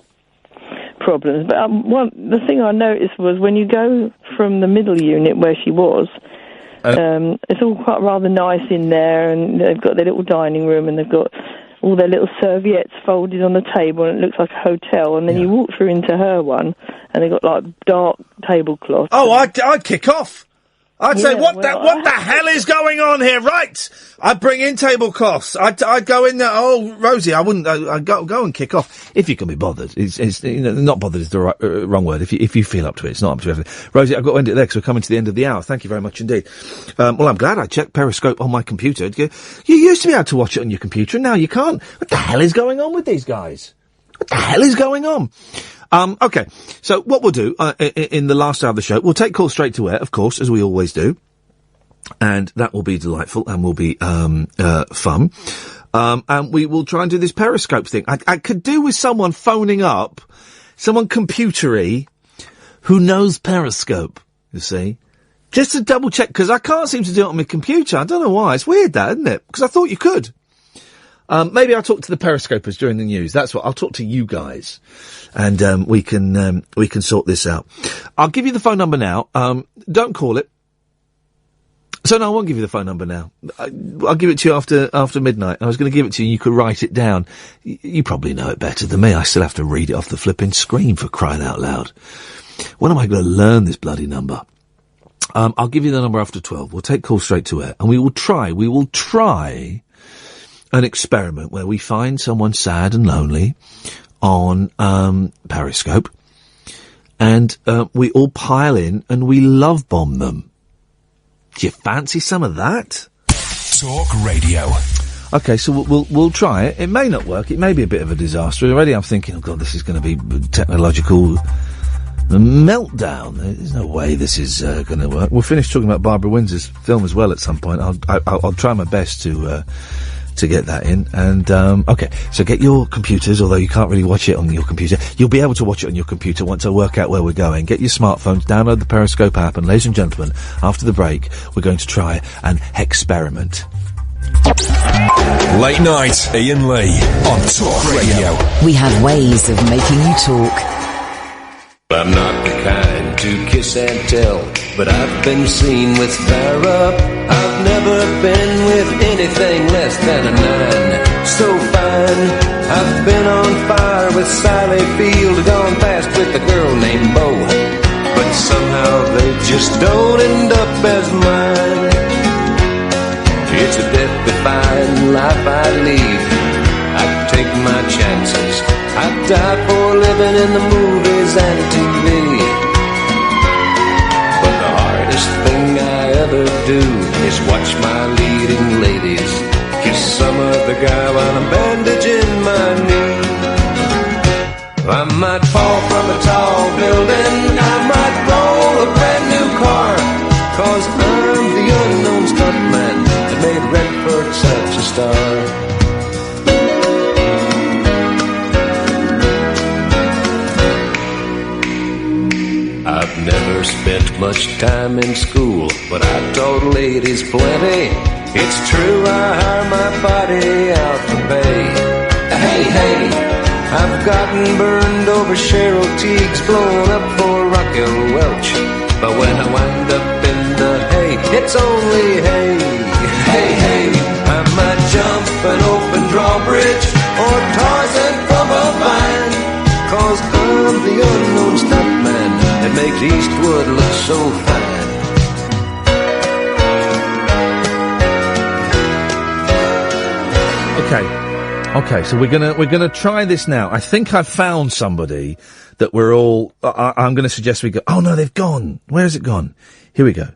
problems. But the thing I noticed was when you go from the middle unit where she was, it's all quite rather nice in there, and they've got their little dining room, and they've got all their little serviettes folded on the table, and it looks like a hotel. And then you walk through into her one, and they've got like dark tablecloths. Oh, I'd kick off. I'd say, what the hell is going on here? Right, I'd bring in tablecloths. I'd go in there. Oh, Rosie, I wouldn't. I'd go and kick off if you can be bothered. It's not bothered is the wrong word. If you feel up to it, it's not up to everything. Rosie, I've got to end it there because we're coming to the end of the hour. Thank you very much indeed. Well, I'm glad I checked Periscope on my computer. You used to be able to watch it on your computer, and now you can't. What the hell is going on with these guys? What the hell is going on? Okay, so what we'll do in the last hour of the show, we'll take calls straight to air, of course, as we always do, and that will be delightful and will be fun. And we will try and do this Periscope thing. I could do with someone phoning up, someone computery, who knows Periscope, you see, just to double check, because I can't seem to do it on my computer. I don't know why. It's weird, that, isn't it? Because I thought you could. Maybe I'll talk to the Periscopers during the news. That's what I'll talk to you guys, and we can sort this out. I'll give you the phone number now. Don't call it. So no, I won't give you the phone number now. I'll give it to you after midnight. I was going to give it to you. You could write it down. You probably know it better than me. I still have to read it off the flipping screen, for crying out loud. When am I going to learn this bloody number? I'll give you the number after 12. We'll take calls straight to air, and we will try an experiment where we find someone sad and lonely on Periscope, and we all pile in and we love bomb them. Do you fancy some of that? Talk Radio. Okay, so we'll try it. It may not work. It may be a bit of a disaster. Already I'm thinking, oh God, this is going to be technological meltdown. There's no way this is going to work. We'll finish talking about Barbara Windsor's film as well at some point. I'll try my best to get that in. And, okay, so get your computers, although you can't really watch it on your computer. You'll be able to watch it on your computer once I work out where we're going. Get your smartphones, download the Periscope app, and ladies and gentlemen, after the break, we're going to try an experiment. Late night, Iain Lee on Talk Radio. We have ways of making you talk. I'm not the kind to kiss and tell, but I've been seen with fire up. I've never been with anything less than a 9. So fine, I've been on fire with Sally Field, gone fast with a girl named Bo, but somehow they just don't end up as mine. It's a death-defying life I lead. I take my chances. I die for living in the movies and TV. But the hardest thing I ever do is watch my leading ladies kiss some other guy while I'm bandaging my knee. I might fall from a tall building, I might roll a brand new car, 'cause I'm the unknown stuntman that made Redford such a star. I've never spent much time in school, but I taught ladies plenty. It's true, I hire my body out for pay. Hey, I've gotten burned over Cheryl Teague's, blown up for Raquel Welch. But when I wind up in the hay, it's only hay. Hey, I might jump an open drawbridge or Tarzan from a vine, 'cause I'm the unknown stuntman that makes Eastwood look so fine. Okay, so we're gonna try this now. I think I've found somebody that we're all. I'm gonna suggest we go. Oh no, they've gone. Where's it gone? Here we go.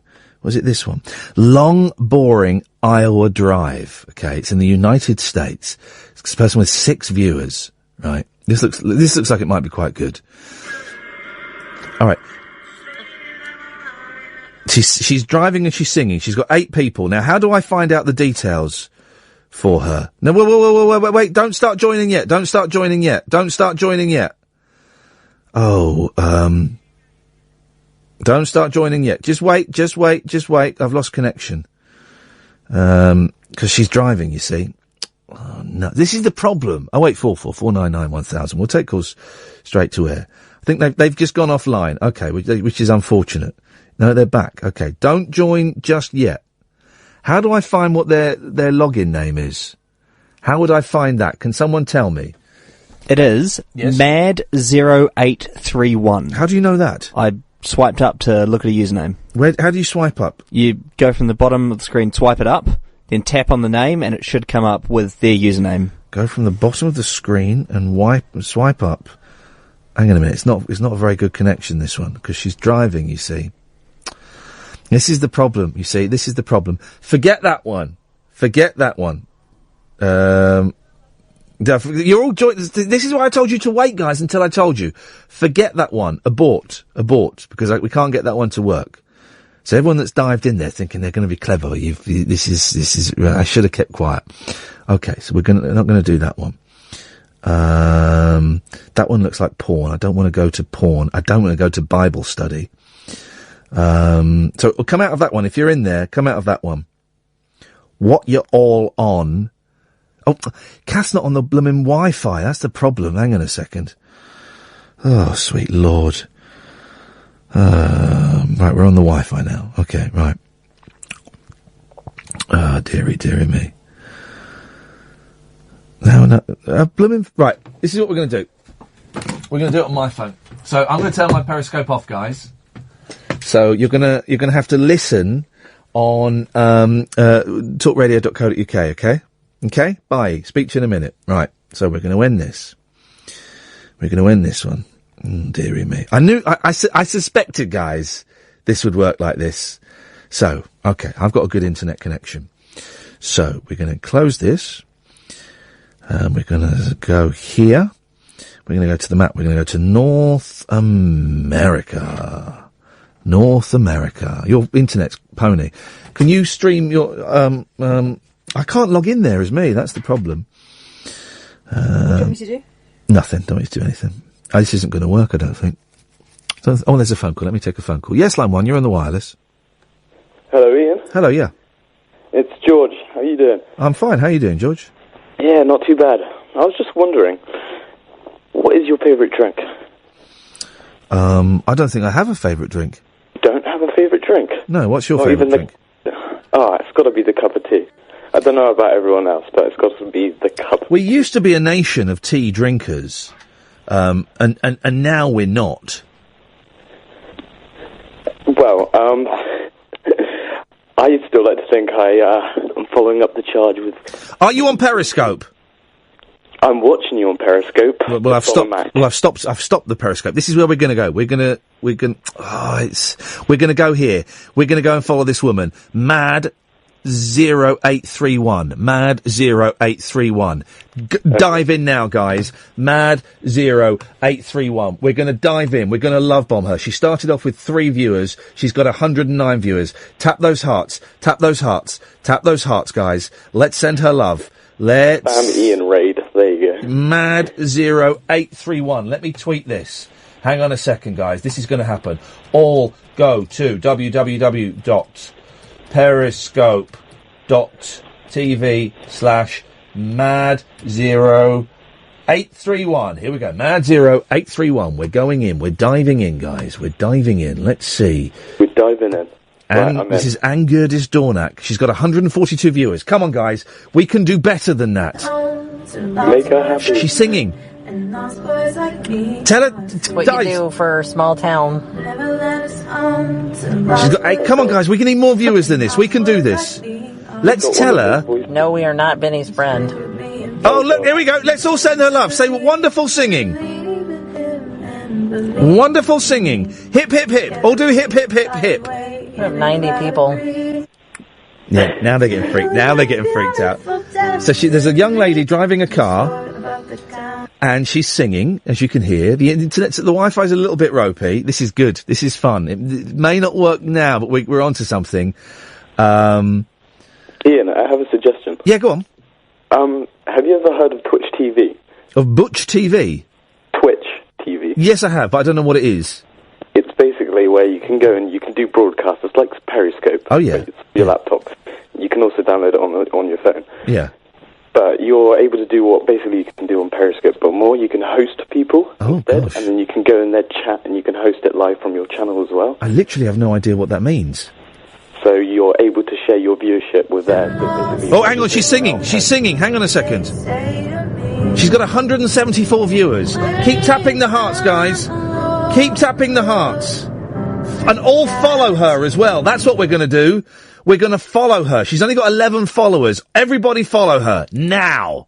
Was it this one? Long, boring Iowa Drive. Okay, it's in the United States. It's a person with 6 viewers. Right. This looks like it might be quite good. All right. She's driving and she's singing. She's got 8 people. Now, how do I find out the details for her? No, wait. Don't start joining yet. Oh, Don't start joining yet. Just wait. I've lost connection. 'Cause she's driving, you see. Oh, no. This is the problem. 0844 499 1000. We'll take calls straight to air. I think they've just gone offline. Okay, which is unfortunate. No, they're back. Okay. Don't join just yet. How do I find what their login name is? How would I find that? Can someone tell me? It is Mad0831. How do you know that? I swiped up to look at a username. How do you swipe up? You go from the bottom of the screen, swipe it up, then tap on the name, and it should come up with their username. Go from the bottom of the screen and swipe up. Hang on a minute. It's not a very good connection, this one, because she's driving, you see. This is the problem, you see. This is the problem. Forget that one. You're all this is why I told you to wait, guys, until I told you. Forget that one. Abort, because we can't get that one to work. So everyone that's dived in there thinking they're going to be clever, this is. I should have kept quiet. Okay, so we're not going to do that one. That one looks like porn. I don't want to go to porn. I don't want to go to Bible study. So come out of that one. If you're in there, come out of that one. What you're all on. Oh, Kath's not on the blooming Wi-Fi. That's the problem. Hang on a second. Oh, sweet Lord. Right, we're on the Wi-Fi now. Okay, right. Ah, dearie me. No, blooming. Right, this is what we're going to do. We're going to do it on my phone. So I'm going to turn my Periscope off, guys. So you're gonna have to listen on talkradio.co.uk. Okay. Okay. Bye. Speak to you in a minute. Right. So we're going to end this. We're going to end this one. Dearie me. I suspected, guys, this would work like this. So, okay, I've got a good internet connection. So, we're going to close this. We're going to go here. We're going to go to the map. We're going to go to North America. North America. Your internet's pony. Can you stream your, I can't log in there as me. That's the problem. What do you want me to do? Nothing. Don't want me to do anything. This isn't going to work, I don't think. Oh, there's a phone call. Let me take a phone call. Yes, line 1, you're on the wireless. Hello, Ian. Hello, yeah. It's George. How you doing? I'm fine. How are you doing, George? Yeah, not too bad. I was just wondering, what is your favourite drink? I don't think I have a favourite drink. You don't have a favourite drink? No, what's your favourite drink? It's got to be the cup of tea. I don't know about everyone else, but it's got to be the cup. We used to be a nation of tea drinkers, and now we're not. Well, I still like to think I'm following up the charge with... Are you on Periscope? I'm watching you on Periscope. Well, I've stopped the Periscope. This is where we're going to go. We're going to go here. We're going to go and follow this woman, Mad 0831. Mad 0831. Dive in now, guys. Mad 0831. We're going to dive in. We're going to love bomb her. She started off with 3 viewers. She's got 109 viewers. Tap those hearts. Tap those hearts. Tap those hearts, guys. Let's send her love. Let's... Ian Raid. There you go. Mad 0831. Let me tweet this. Hang on a second, guys. This is going to happen. All go to www.periscope.tv/mad0831. Here we go. Mad 0831. We're going in. We're diving in, guys. We're diving in. Let's see. We're diving in. And this is Angurdis Dornak. She's got 142 viewers. Come on, guys. We can do better than that. Make her happy. She's singing. Tell her. What you do for a small town. She's got 8. Come on, guys. We can need more viewers than this. We can do this. Let's tell her. No, we are not Benny's friend. Oh, look. Here we go. Let's all send her love. Say wonderful singing. Wonderful singing. Hip, hip, hip. All do hip, hip, hip, hip. We have 90 people. Yeah, now they're getting freaked. Now they're getting freaked out. So there's a young lady driving a car, and she's singing, as you can hear. The Wi-Fi's a little bit ropey. This is good. This is fun. It may not work now, but we're onto something. Ian, I have a suggestion. Yeah, go on. Have you ever heard of Twitch TV? Of Butch TV? Twitch TV. Yes, I have, but I don't know what it is. It's basically where you can go and you can do broadcasts. It's like Periscope. Oh, yeah. It's your laptop. You can also download it on your phone. Yeah. But you're able to do what basically you can do on Periscope, but more. You can host people instead, and then you can go in their chat and you can host it live from your channel as well. I literally have no idea what that means. So you're able to share your viewership with theirs. Oh, hang on, she's singing. She's singing. Hang on a second. She's got 174 viewers. Keep tapping the hearts, guys. Keep tapping the hearts. And all follow her as well. That's what we're going to do. We're going to follow her. She's only got 11 followers. Everybody follow her. Now.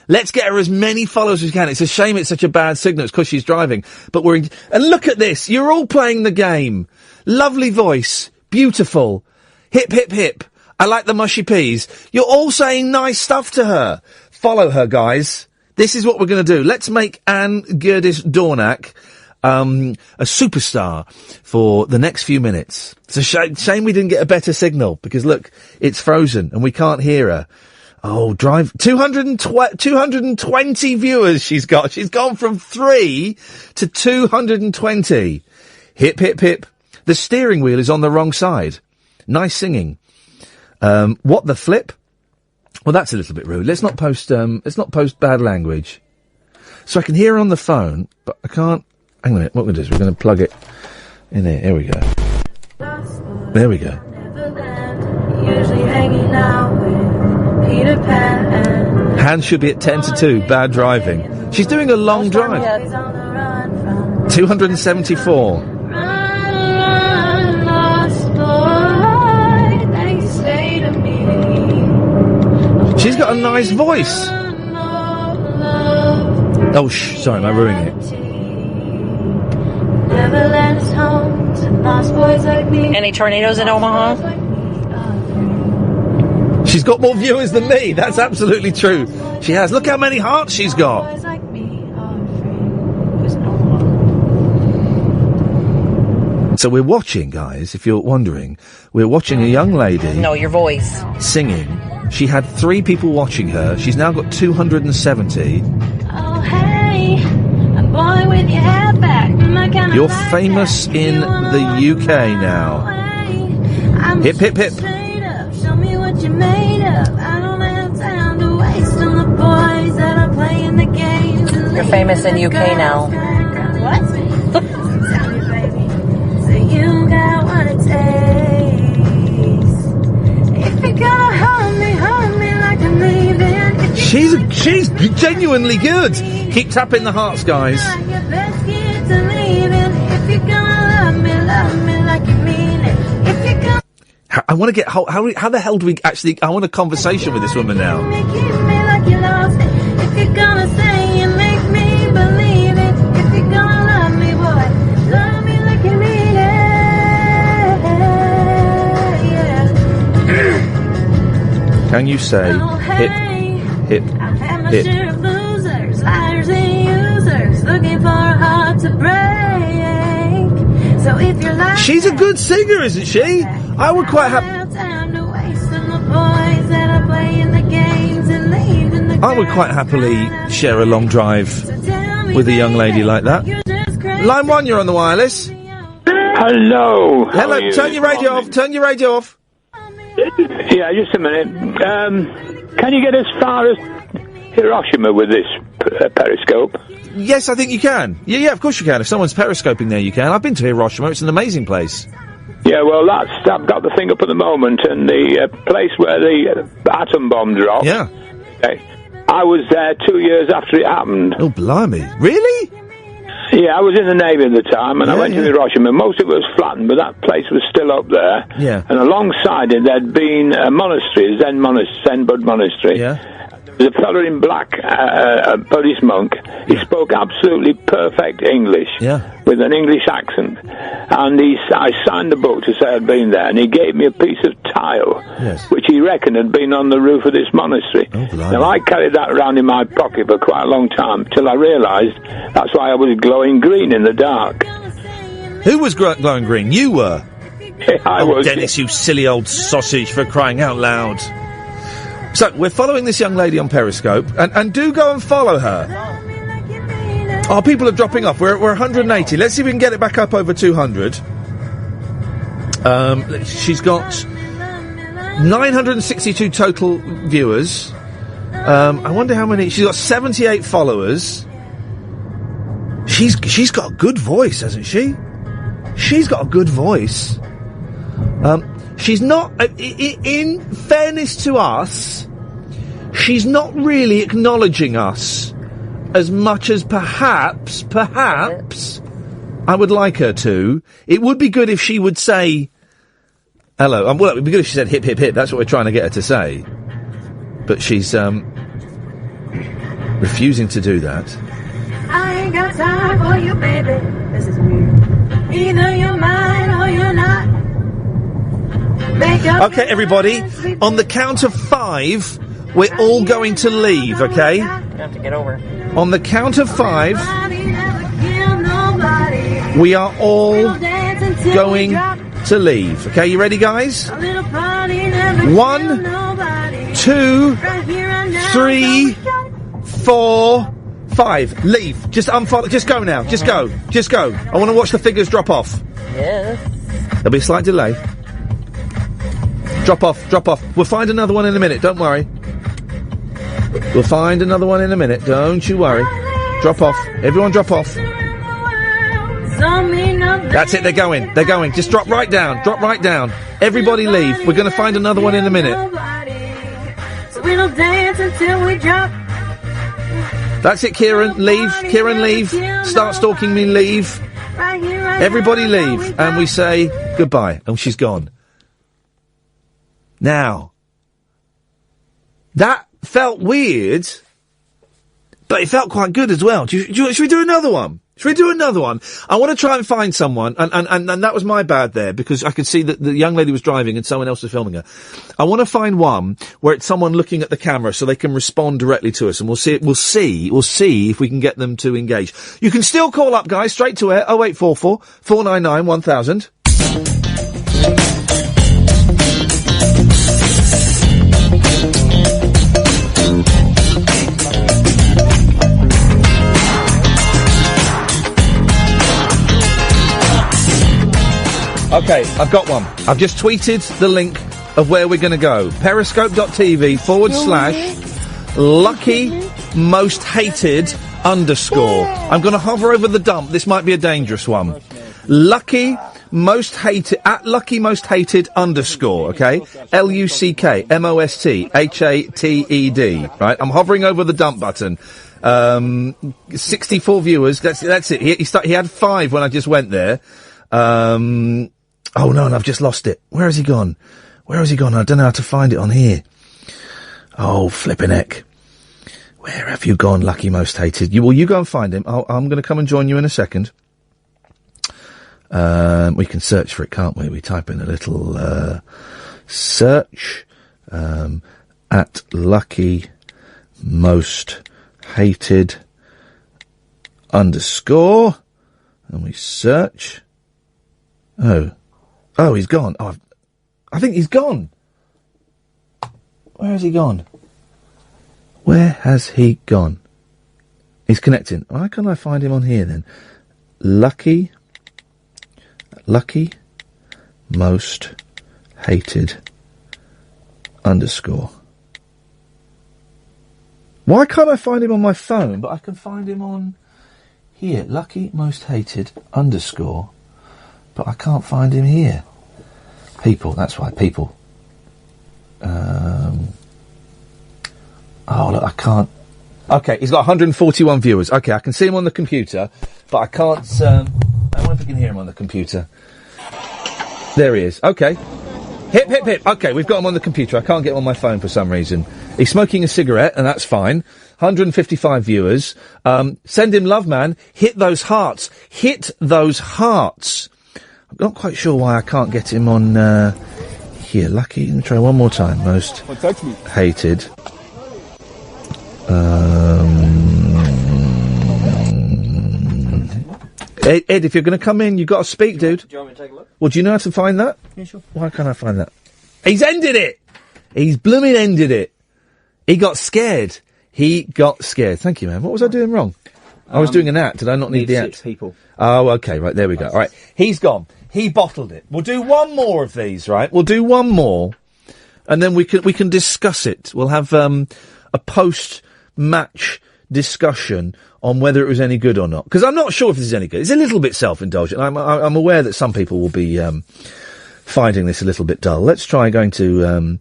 Let's get her as many followers as we can. It's a shame it's such a bad signal. It's because she's driving. But and look at this. You're all playing the game. Lovely voice. Beautiful. Hip, hip, hip. I like the mushy peas. You're all saying nice stuff to her. Follow her, guys. This is what we're going to do. Let's make Anne Girdis Dornack a superstar for the next few minutes. It's a shame we didn't get a better signal, because look, it's frozen and we can't hear her. Oh, 220 viewers she's got. She's gone from 3 to 220. Hip, hip, hip. The steering wheel is on the wrong side. Nice singing. What the flip? Well, that's a little bit rude. Let's not post bad language. So I can hear her on the phone, but I can't. Hang on a minute. What we're going to do is we're going to plug it in there. Here we go. There we go. Usually hanging out with Peter Pan. Hands should be at 10 to 2. Bad driving. She's doing a long drive. 274. She's got a nice voice. Oh, sorry, am I ruining it? Any tornadoes in Omaha? She's got more viewers than me. That's absolutely true. She has. Look how many hearts she's got. So we're watching, guys, if you're wondering, we're watching a young lady... No, your voice. ...singing. She had 3 people watching her. She's now got 270. Oh, hey, a boy with your hair back. You're famous in the UK now. Hip, hip, hip. Show me what you made of. I don't have time to waste on the boys that are playing the games. You're famous in UK now. What? Tell me, baby. So you got what it takes. If you're gonna hold me like I'm leaving. She's genuinely good. Keep tapping the hearts, guys. If you're gonna love me like you mean it. If you're gonna I want to get... How the hell do we actually... I want a conversation with this woman now. keep me like you lost it. If you're gonna say and make me believe it. If you're gonna love me, boy, love me like you mean it. Yeah. Can you say hip, hip, I've had my hip? share of losers, liars and users, looking for a heart to break. So if you're like She's a good singer, isn't she? I would quite I would quite happily share a long drive with a young lady like that. Line 1, you're on the wireless. Hello. Hello. Turn your radio off. Turn your radio off. Yeah, just a minute. Can you get as far as Hiroshima with this Periscope? Yes, I think you can. Yeah, of course you can. If someone's periscoping there, you can. I've been to Hiroshima. It's an amazing place. Yeah, well, I've got the thing up at the moment, and the place where the atom bomb dropped. Yeah. Okay, I was there 2 years after it happened. Oh, blimey. Really? Yeah, I was in the Navy at the time, and I went to Hiroshima. Most of it was flattened, but that place was still up there. Yeah. And alongside it, there'd been a monastery, Zen Bud Monastery. Yeah. The fellow in black, a Buddhist monk, he spoke absolutely perfect English, with an English accent. And I signed the book to say I'd been there, and he gave me a piece of tile, which he reckoned had been on the roof of this monastery. Now, I carried that around in my pocket for quite a long time, till I realised that's why I was glowing green in the dark. Who was glowing green? You were? I was. Dennis, you silly old sausage, for crying out loud. So, we're following this young lady on Periscope, and do go and follow her. Oh, people are dropping off. We're 180. Let's see if we can get it back up over 200. She's got 962 total viewers. I wonder how many. She's got 78 followers. She's got a good voice, hasn't she? She's got a good voice. She's not. In fairness to us, she's not really acknowledging us as much as perhaps I would like her to. It would be good if she would say hello. Well, it would be good if she said hip, hip, hip. That's what we're trying to get her to say. But she's refusing to do that. I ain't got time for you, baby. This is weird. Either you're mine or you're not. Okay, everybody. On the count of 5, we're all going to leave, okay? You have to get over. On the count of 5, we are all going to leave. Okay, you ready, guys? 1, 2, 3, 4, 5. Leave. Just unfollow. Just go now. Just go. Just go. I want to watch the figures drop off. Yes. There'll be a slight delay. Drop off. Drop off. We'll find another one in a minute. Don't worry. We'll find another one in a minute. Don't you worry. Drop off. Everyone drop off. That's it. They're going. They're going. Just drop right down. Drop right down. Everybody leave. We're going to find another one in a minute. So we don't dance until we drop. That's it, Kieran. Leave. Kieran, leave. Start stalking me. Leave. Everybody leave. And we say goodbye. And she's gone. Now, that felt weird, but it felt quite good as well. Should we do another one? Should we do another one? I want to try and find someone, and that was my bad there, because I could see that the young lady was driving and someone else was filming her. I want to find one where it's someone looking at the camera so they can respond directly to us, and we'll see if we can get them to engage. You can still call up, guys, straight to air, 0844 499 1000. Okay, I've got one. I've just tweeted the link of where we're going to go. Periscope.tv/lucky-most-hated_. I'm going to hover over the dump. This might be a dangerous one. Lucky-most-hated, at lucky-most-hated_, okay? LUCKMOSTHATED, right? I'm hovering over the dump button. 64 viewers. That's it. He had 5 when I just went there. Oh no, and I've just lost it. Where has he gone? Where has he gone? I don't know how to find it on here. Oh, flippin' heck. Where have you gone, Lucky Most Hated? You go and find him. I'm going to come and join you in a second. We can search for it, can't we? We type in a little, search, at Lucky Most Hated _ and we search. Oh, he's gone. Oh, I think he's gone. Where has he gone? Where has he gone? He's connecting. Why can't I find him on here then? Lucky Most Hated _ Why can't I find him on my phone, but I can find him on here? Lucky Most Hated _ but I can't find him here. People, that's right, people. Oh, look, I can't. Okay, he's got 141 viewers. Okay, I can see him on the computer, but I can't. I wonder if we can hear him on the computer. There he is. Okay. Hip, hip, hip. Okay, we've got him on the computer. I can't get him on my phone for some reason. He's smoking a cigarette, and that's fine. 155 viewers. Send him love, man. Hit those hearts. Hit those hearts. I'm not quite sure why I can't get him on here. Lucky. Let me try one more time. Most hated. Ed, if you're going to come in, you've got to speak, dude. Do you want me to take a look? Well, do you know how to find that? Yeah, sure. Why can't I find that? He's ended it! He's blooming ended it. He got scared. He got scared. Thank you, man. What was I doing wrong? I was doing an at. Did I not need the at? 6 people. Oh, okay. Right, there we go. All right. He's gone. He bottled it. We'll do one more of these, right? We'll do one more, and then we can discuss it. We'll have a post-match discussion on whether it was any good or not. Because I'm not sure if this is any good. It's a little bit self-indulgent. I'm aware that some people will be finding this a little bit dull. Let's try going to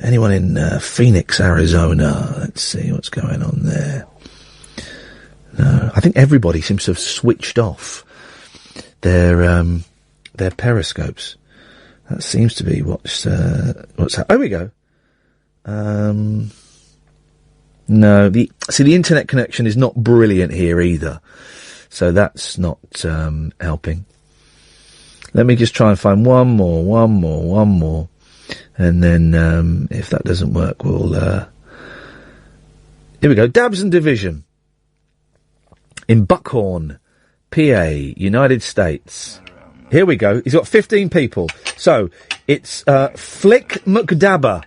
anyone in Phoenix, Arizona. Let's see what's going on there. No, I think everybody seems to have switched off their periscopes. That seems to be what's oh, we go. No, the internet connection is not brilliant here either, so that's not helping. Let me just try and find one more, and then if that doesn't work, we'll. Here we go. Dabs and Division in Buckhorn, PA, United States. Here we go. He's got 15 people. So, it's Flick McDabber.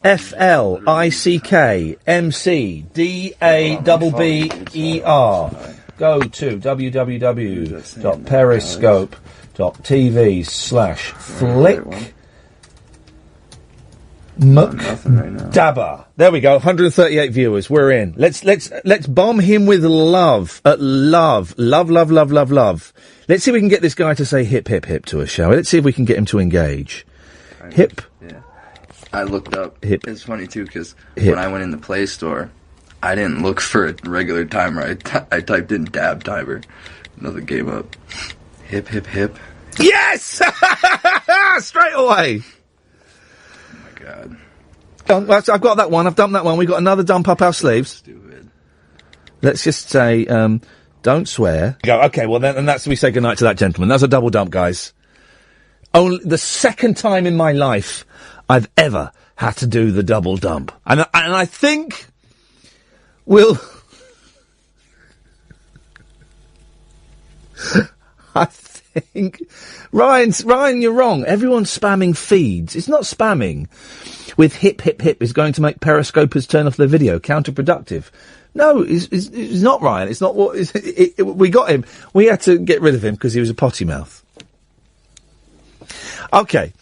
FLICKMCDABBER. Go to www.periscope.tv/Flick McDabber. There we go. 138 viewers. We're in. Let's bomb him with love. Love. Let's see if we can get this guy to say hip, hip, hip to us, shall we? Let's see if we can get him to engage. Hip. Yeah. I looked up. Hip. It's funny, too, because when I went in the Play Store, I didn't look for a regular timer. I typed in dab timer. Nothing came up. Hip, hip, hip. Yes! Straight away. Oh, my God. I've got that one. I've dumped that one. We've got another dump up our sleeves. Stupid. Let's just say, don't swear. Go. Okay, well, then, and that's we say goodnight to that gentleman. That's a double dump, guys. Only the second time in my life I've ever had to do the double dump. And I think we'll... I think... Ryan, you're wrong. Everyone's spamming feeds. It's not spamming. With hip, hip, hip is going to make Periscopers turn off their video. Counterproductive. No, it's not Ryan. It's not what... we got him. We had to get rid of him because he was a potty mouth. Okay.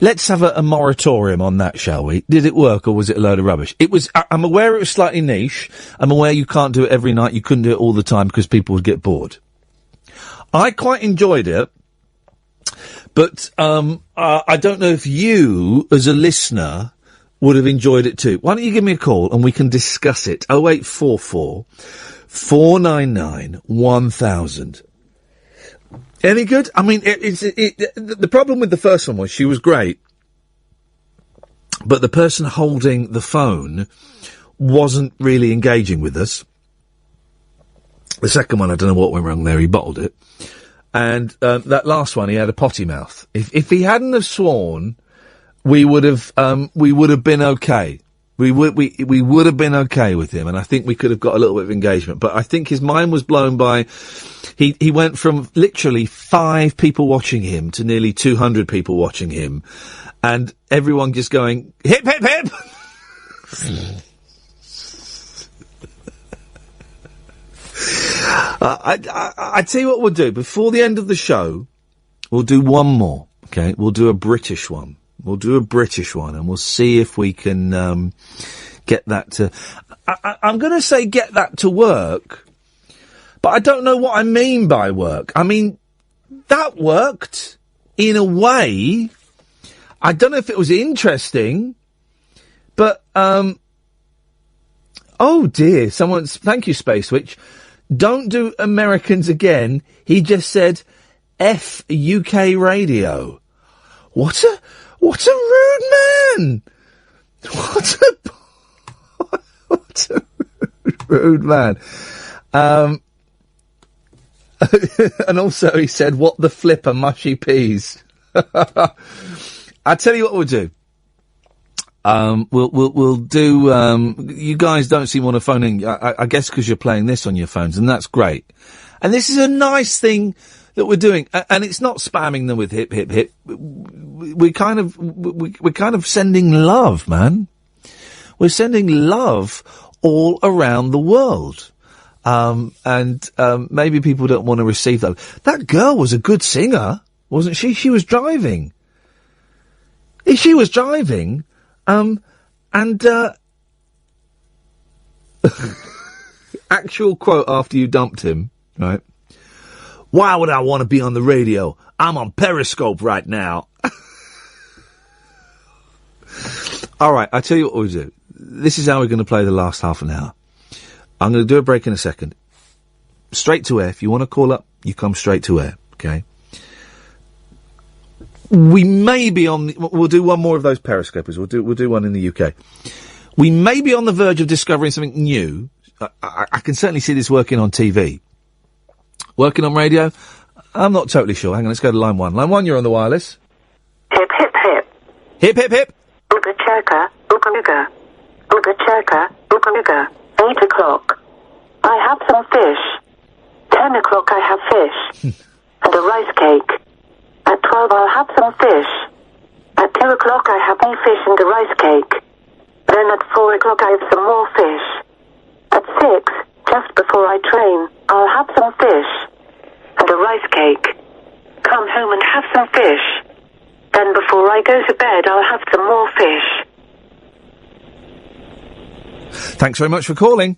Let's have a moratorium on that, shall we? Did it work, or was it a load of rubbish? It was. I'm aware it was slightly niche. I'm aware you can't do it every night. You couldn't do it all the time because people would get bored. I quite enjoyed it, but I don't know if you, as a listener, would have enjoyed it too. Why don't you give me a call and we can discuss it? 0844 499 1000. Any good? I mean, the problem with the first one was she was great, but the person holding the phone wasn't really engaging with us. The second one, I don't know what went wrong there. He bottled it. And that last one, he had a potty mouth. If he hadn't have sworn, we would have been okay. We would have been okay with him, and I think we could have got a little bit of engagement. But I think his mind was blown by... He went from literally 5 people watching him to nearly 200 people watching him, and everyone just going, hip, hip, hip! I tell you what we'll do. Before the end of the show, we'll do one more, okay? We'll do a British one. And we'll see if we can get that to... I'm going to say get that to work, but I don't know what I mean by work. I mean, that worked in a way. I don't know if it was interesting, but... oh dear, thank you, Space Witch. Don't do Americans again. He just said F UK radio. What a rude man! What a rude man. And also he said, what the flipper, mushy peas. I tell you what we'll do. We'll do, you guys don't seem to want to phone in, I guess because you're playing this on your phones, and that's great. And this is a nice thing that we're doing, and it's not spamming them with hip, hip, hip. We're kind of sending love, man. We're sending love all around the world. And maybe people don't want to receive that. That girl was a good singer. wasn't she? She was driving. She was driving, and, actual quote after you dumped him, right? Why would I want to be on the radio? I'm on Periscope right now. All right, I tell you what we'll do. This is how we're going to play the last half an hour. I'm going to do a break in a second. Straight to air. If you want to call up, you come straight to air, okay? We may be on... We'll do one more of those Periscopers. We'll do one in the UK. We may be on the verge of discovering something new. I can certainly see this working on TV. Working on radio? I'm not totally sure. Hang on, let's go to line 1. Line 1, you're on the wireless. Hip, hip, hip. Hip, hip, hip. Ooga churka, ooga ooga. Ooga churka, ooga ooga. 8 o'clock. I have some fish. 10 o'clock I have fish. And a rice cake. At 12 I'll have some fish. At 2 o'clock I have more fish and a rice cake. Then at 4 o'clock I have some more fish. At 6, just before I train, I'll have some fish. And a rice cake. Come home and have some fish. Then before I go to bed, I'll have some more fish. Thanks very much for calling.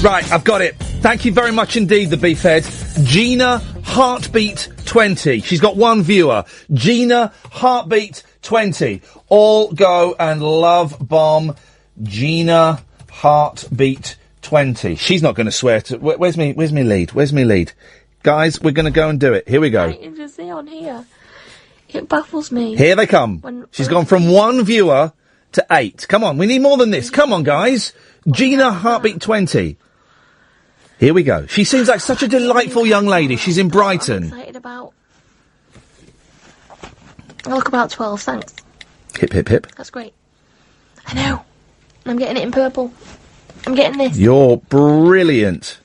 Right, I've got it. Thank you very much indeed, the Beefhead. Gina Heartbeat 20. She's got one viewer. Gina Heartbeat 20. All go and love bomb Gina Heartbeat 20. She's not going to swear to... Where's me lead? Where's me lead? Guys, we're going to go and do it. Here we go. You can see on here. It baffles me. Here they come. She's gone from one viewer to 8. Come on, we need more than this. Come on, guys. Gina Heartbeat 20. Here we go. She seems like such a delightful young lady. She's in Brighton. I'm excited about... I look about 12, thanks. Hip, hip, hip. That's great. I know. I'm getting it in purple. I'm getting this. You're brilliant.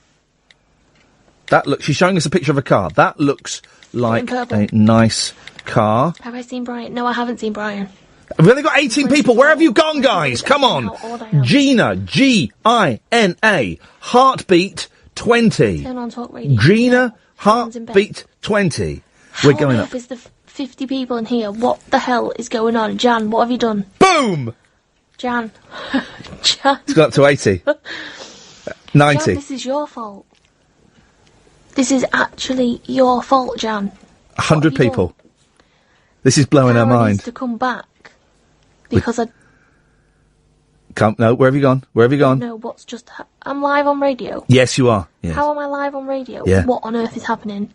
She's showing us a picture of a car. That looks like a nice car. Have I seen Brian? No, I haven't seen Brian. We've only got 18 people. Where have you gone, guys? Come on. Gina, Gina, Heartbeat 20. Turn on Talk Radio. Gina, Heartbeat 20. We're going up. How is the 50 people in here? What the hell is going on? Jan, what have you done? Boom! Jan. Jan. It's got up to 80. 90. Jan, this is your fault. This is actually your fault, Jan. 100 people. This is blowing our mind. Needs to come back. Because No, where have you gone? Where have you gone? No, what's just... I'm live on radio. Yes, you are. Yes. How am I live on radio? Yeah. What on earth is happening?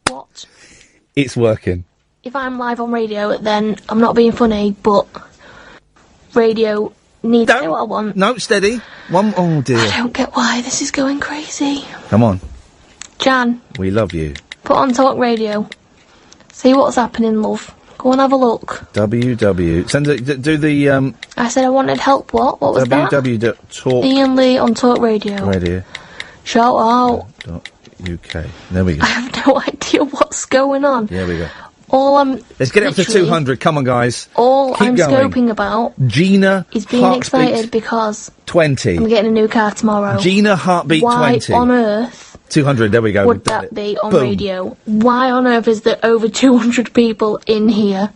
What? It's working. If I'm live on radio, then I'm not being funny, but radio needs to do what I want. No, steady. Oh, dear. I don't get why this is going crazy. Come on. Jan. We love you. Put on Talk Radio. See what's happening, love. Go and have a look. Do the, I said I wanted help, what? What was that? Talk... Iain Lee on Talk Radio. Shout out. .uk. There we go. I have no idea what's going on. There we go. Let's get it up to 200. Come on, guys. All I'm scoping about Gina is being excited because 20. I'm getting a new car tomorrow. Gina Heartbeat 20. Why on earth 200, there we go. would that be on radio? Why on earth is there over 200 people in here?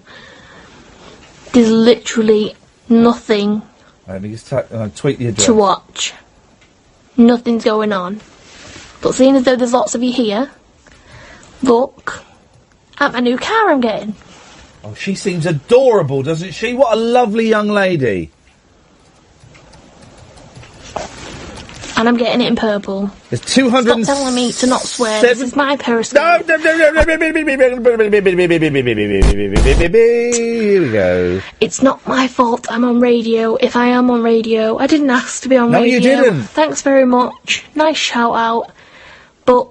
There's literally nothing Let me just tweet the address. to watch. Nothing's going on. But seeing as though there's lots of you here, look at my new car I'm getting. Oh, she seems adorable, doesn't she? What a lovely young lady. And I'm getting it in purple. There's 200. Stop telling me to not swear. This is my Periscope. Here we go. It's not my fault I'm on radio. If I am on radio, I didn't ask to be on radio. No, you didn't. Thanks very much. Nice shout out. But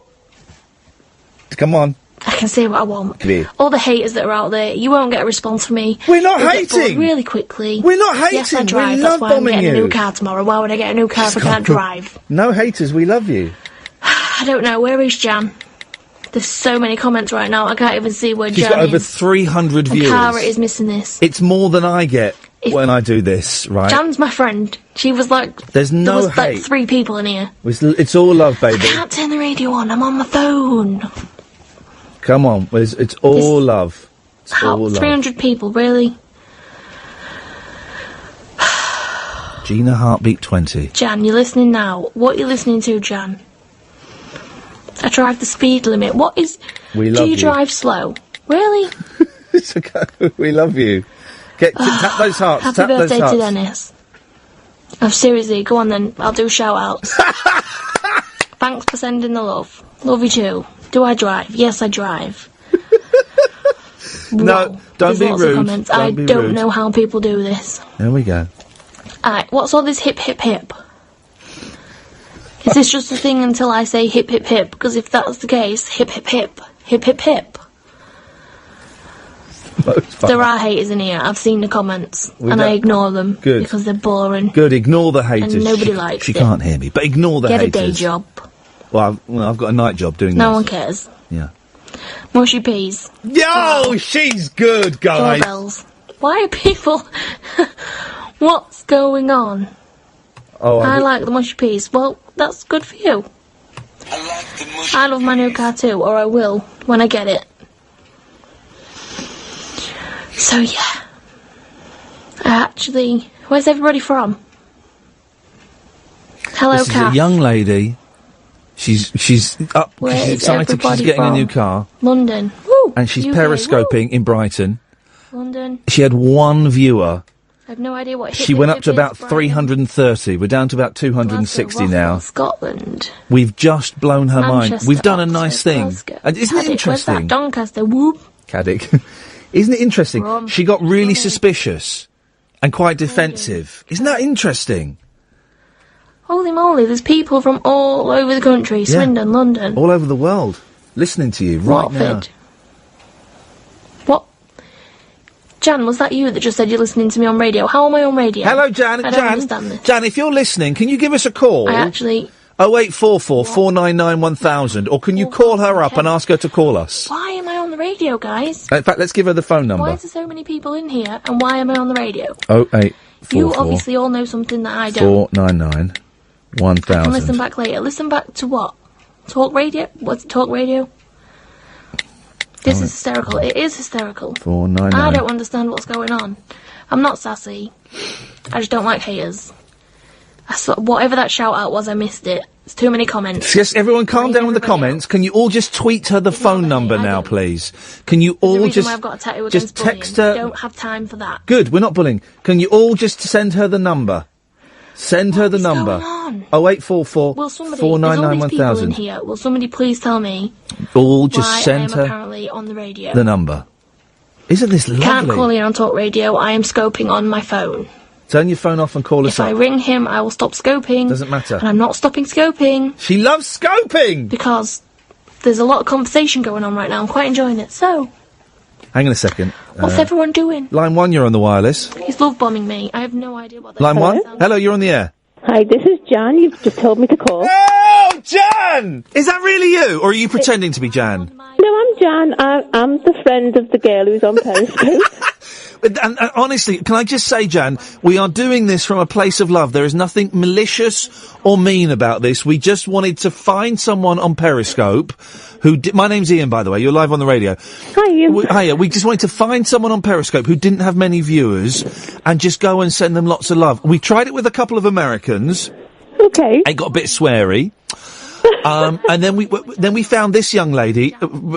come on. I can say what I want. Yeah. All the haters that are out there, you won't get a response from me. We're not You'll get bored hating. really quickly. We're not hating. Yes, I drive. We That's love why I'm bombing getting a you. new car tomorrow. Why would I get a new car if I can't drive? No haters. We love you. I don't know. Where is Jan? There's so many comments right now. I can't even see where She's Jan got over is. 300 And viewers. Cara is missing this. It's more than I get. when I do this, right? Jan's my friend. She was like... There's no there was like hate. 3 people in here. It's all love, baby. I can't turn the radio on. I'm on my phone. Come on. It's all love. It's all love. 300 people, really? Gina Heartbeat 20. Jan, you're listening now. What are you listening to, Jan? I drive the speed limit. What is... We love Do you you. drive slow? Really? It's okay. We love you. Tap those hearts. Happy Tap those birthday hearts. to Dennis. Oh, seriously, go on then. I'll do shout-outs. Thanks for sending the love. Love you too. Do I drive? Yes, I drive. No, don't There's be lots of rude. comments. Don't I be don't rude. know how people do this. There we go. Alright, what's all this hip hip hip? Is this just a thing until I say hip hip hip? Because if that's the case, hip hip hip. Hip hip hip. There are haters in here. I've seen the comments. And I ignore them. Good. Because they're boring. Good, ignore the haters. And nobody likes She it. can't hear me, but ignore the Get haters. a day job. Well, I've got a night job doing No this. one cares. Yeah. Mushy peas. Yo, she's good, guys. Doorbells. Why are people... What's going on? I like the mushy peas. Well, that's good for you. I love my new car too, or I will when I get it. So yeah. Where's everybody from? Hello, This is Kath. a young lady. She's up. Where She's is excited. She's everybody getting a from? new car. London. Woo! And she's UK. periscoping in Brighton. Woo! London. She had one viewer. I have no idea what hip She hip went up hip to is, about Brian. 330. We're down to about 260 Glasgow, now. Rotherham, Scotland. We've just blown her mind. Manchester, We've done a Oxford, nice thing. Glasgow. And isn't it Caddick, where's that? interesting? Doncaster. Whoop. Caddick. Isn't it interesting? Rom. She got really suspicious and quite defensive. Isn't that interesting? Holy moly, there's people from all over the country. Yeah. Swindon, London. All over the world. Listening to you right now. Watford. What? Jan, was that you that just said you're listening to me on radio? How am I on radio? Hello, Jan. I don't understand this. Jan, if you're listening, can you give us a call? I actually... 0844 499 1000, or can you call her up and ask her to call us? Why am I on the radio, guys? In fact, let's give her the phone Why number. is there so many people in here, and why am I on the radio? 0844 You obviously all know something that I don't. 499 I can listen 1000. back later. Listen back to what? Talk radio? What's talk radio? This is hysterical. It is hysterical. 499. I don't understand what's going on. I'm not sassy. I just don't like haters. Whatever that shout out was, I missed it. It's too many comments. Yes, everyone calm down with the comments. Can you all just tweet her the phone number now, please? Can you There's a all reason just... why I've got a tattoo just against bullying. text her... I don't have time for that. Good, we're not bullying. Can you all just send her the number? Send her the number. going on? 0844 Will somebody, there's all 499 these people in 1000. here, will somebody please tell me All just why I send am her apparently on the radio? the number. Isn't this lovely? Can't call in on talk radio, I am scoping on my phone. Turn your phone off and call us If I up. ring him, I will stop scoping. Doesn't matter. And I'm not stopping scoping. She loves scoping! Because there's a lot of conversation going on right now. I'm quite enjoying it. So, Hang on a second. what's everyone doing? Line 1, you're on the wireless. He's love bombing me. I have no idea what that Line 1? sounds Hello, you're on the air. Hi, this is Jan. You've just told me to call. Oh, Jan! Is that really you? Or are you pretending to be Jan? No, I'm Jan. I'm the friend of the girl who's on Periscope. And honestly, can I just say, Jan, we are doing this from a place of love. There is nothing malicious or mean about this. We just wanted to find someone on Periscope who my name's Iain, by the way. You're live on the radio. Hi, Iain. Hiya. We just wanted to find someone on Periscope who didn't have many viewers and just go and send them lots of love. We tried it with a couple of Americans. Okay. It got a bit sweary. And then we found this young lady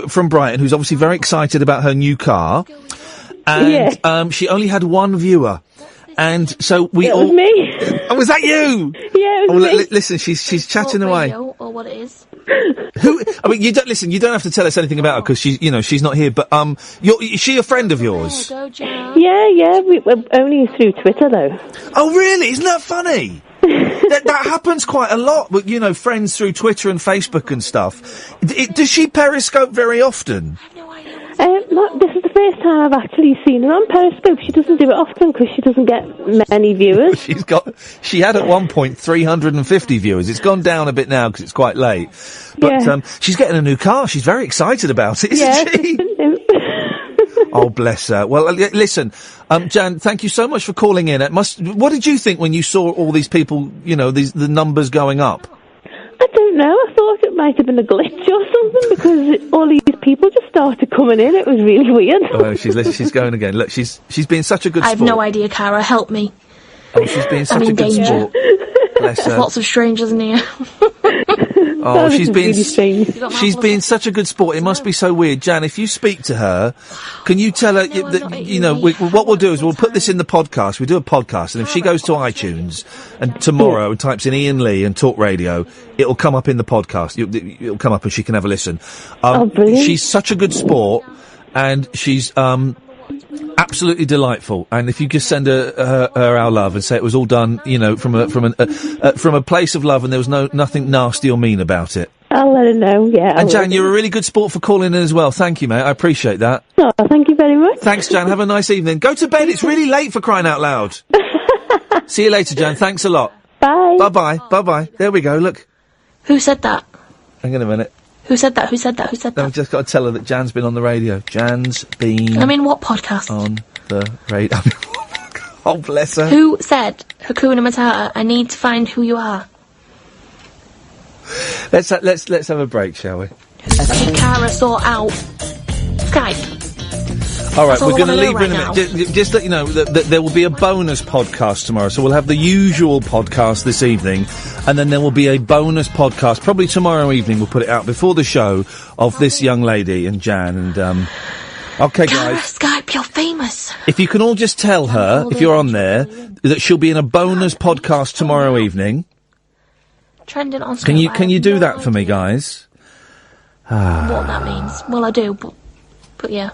from Brighton who's obviously very excited about her new car. And she only had one viewer. And so we it all... was me. Oh, was that you? Yeah, it was me. Listen, she's chatting away. Radio, or what it is. Who? I mean, you don't listen. You don't have to tell us anything about her because she's not here. But is she a friend of yours? Yeah. We're only through Twitter though. Oh, really? Isn't that funny? that happens quite a lot. But friends through Twitter and Facebook and stuff. Does she Periscope very often? This is the first time I've actually seen her on Periscope. She doesn't do it often because she doesn't get many viewers. She had at one point 350 viewers. It's gone down a bit now because it's quite late. But she's getting a new car. She's very excited about it, isn't she? Oh, bless her. Well, listen, Jan, thank you so much for calling in. What did you think when you saw all these people, the numbers going up? I don't know. I thought it might have been a glitch or something because all these people just started coming in. It was really weird. Oh, she's going again. Look, she's been such a good sport. I have no idea, Cara. Help me. Oh, she's been such a good sport. Bless her. There's lots of strangers in here. Oh, she's been such a good sport. It must be so weird. Jan, if you speak to her, can you tell her what we'll do is we'll put this in the podcast. We do a podcast, and if she goes to iTunes and tomorrow and types in Iain Lee and Talk Radio, it'll come up in the podcast. It'll come up and she can have a listen. She's such a good sport, and she's absolutely delightful. And if you just send her our love and say it was all done, from a place of love, and there was nothing nasty or mean about it. I'll let her know. Yeah. And Jan, you're a really good sport for calling in as well. Thank you, mate. I appreciate that. Oh, thank you very much. Thanks, Jan. Have a nice evening. Go to bed. It's really late for crying out loud. See you later, Jan. Thanks a lot. Bye. Bye-bye. Bye-bye. There we go. Look. Who said that? Hang on a minute. Who said that? Who said that? Who said that? I've just got to tell her that Jan's been on the radio. Jan's been... I mean, what podcast? On the radio. Oh, bless her. Who said, Hakuna Matata, I need to find who you are? Let's have a break, shall we? Cara sort out Skype. All right, we're going to leave her in a minute. Just let you know that there will be a bonus podcast tomorrow. So we'll have the usual podcast this evening, and then there will be a bonus podcast probably tomorrow evening. We'll put it out before the show of this young lady and Jan. And okay, Cara, guys, Skype, you're famous. if you can all just tell her, if you're on there, that she'll be in a bonus podcast tomorrow evening. Trending on Skype. Can you do that for me, guys? What that means? Well, I do, but yeah.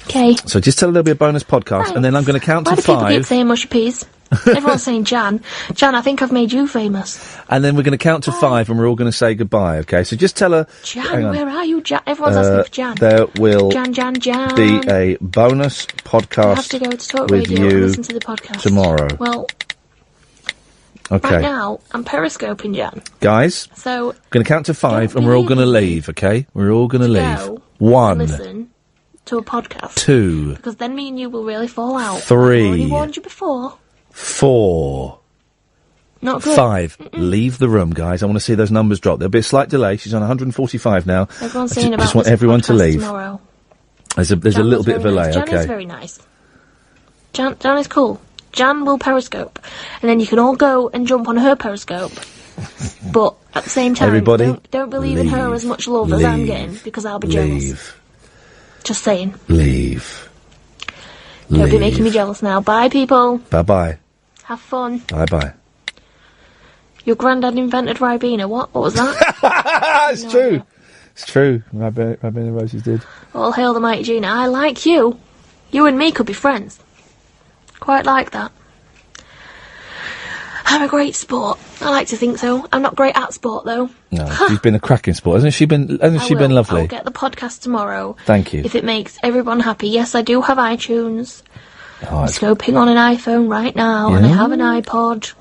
Okay. So just tell her there'll be a bonus podcast, and then I'm going to count to 5. Why do people keep saying mushy peas? Everyone's saying Jan. Jan, I think I've made you famous. And then we're going to count to 5, and we're all going to say goodbye, okay? So just tell her... Jan, where are you, Jan? Everyone's asking for Jan. There will Jan. be a bonus podcast I have to go to Talk with Radio you and listen to the podcast. tomorrow. Well, okay. Right now, I'm periscoping Jan. Guys, so going to count to 5, and we're all going to leave, okay? We're all going to leave. 1. Listen to a podcast. 2. Because then me and you will really fall out. 3. I've already warned you before. 4. Not good. 5. Leave the room, guys. I want to see those numbers drop. There'll be a slight delay. She's on 145 now. Everyone's saying about just want this everyone to podcast leave. Tomorrow. There's a little bit of a delay, Jan okay? is very nice. Jan is cool. Jan will periscope, and then you can all go and jump on her periscope. But at the same time, everybody, don't believe in her as much love as I'm getting, because I'll be jealous. Just saying. Leave. Don't be making me jealous now. Bye, people. Bye-bye. Have fun. Bye-bye. Your granddad invented Ribena. What was that? It's true. It's true. Ribena Roses did. All hail the mighty Gina. I like you. You and me could be friends. Quite like that. I'm a great sport. I like to think so. I'm not great at sport, though. No, she's been a cracking sport. Hasn't she been lovely? I'll get the podcast tomorrow. Thank you. If it makes everyone happy. Yes, I do have iTunes. I'm scoping on an iPhone right now, and I have an iPod.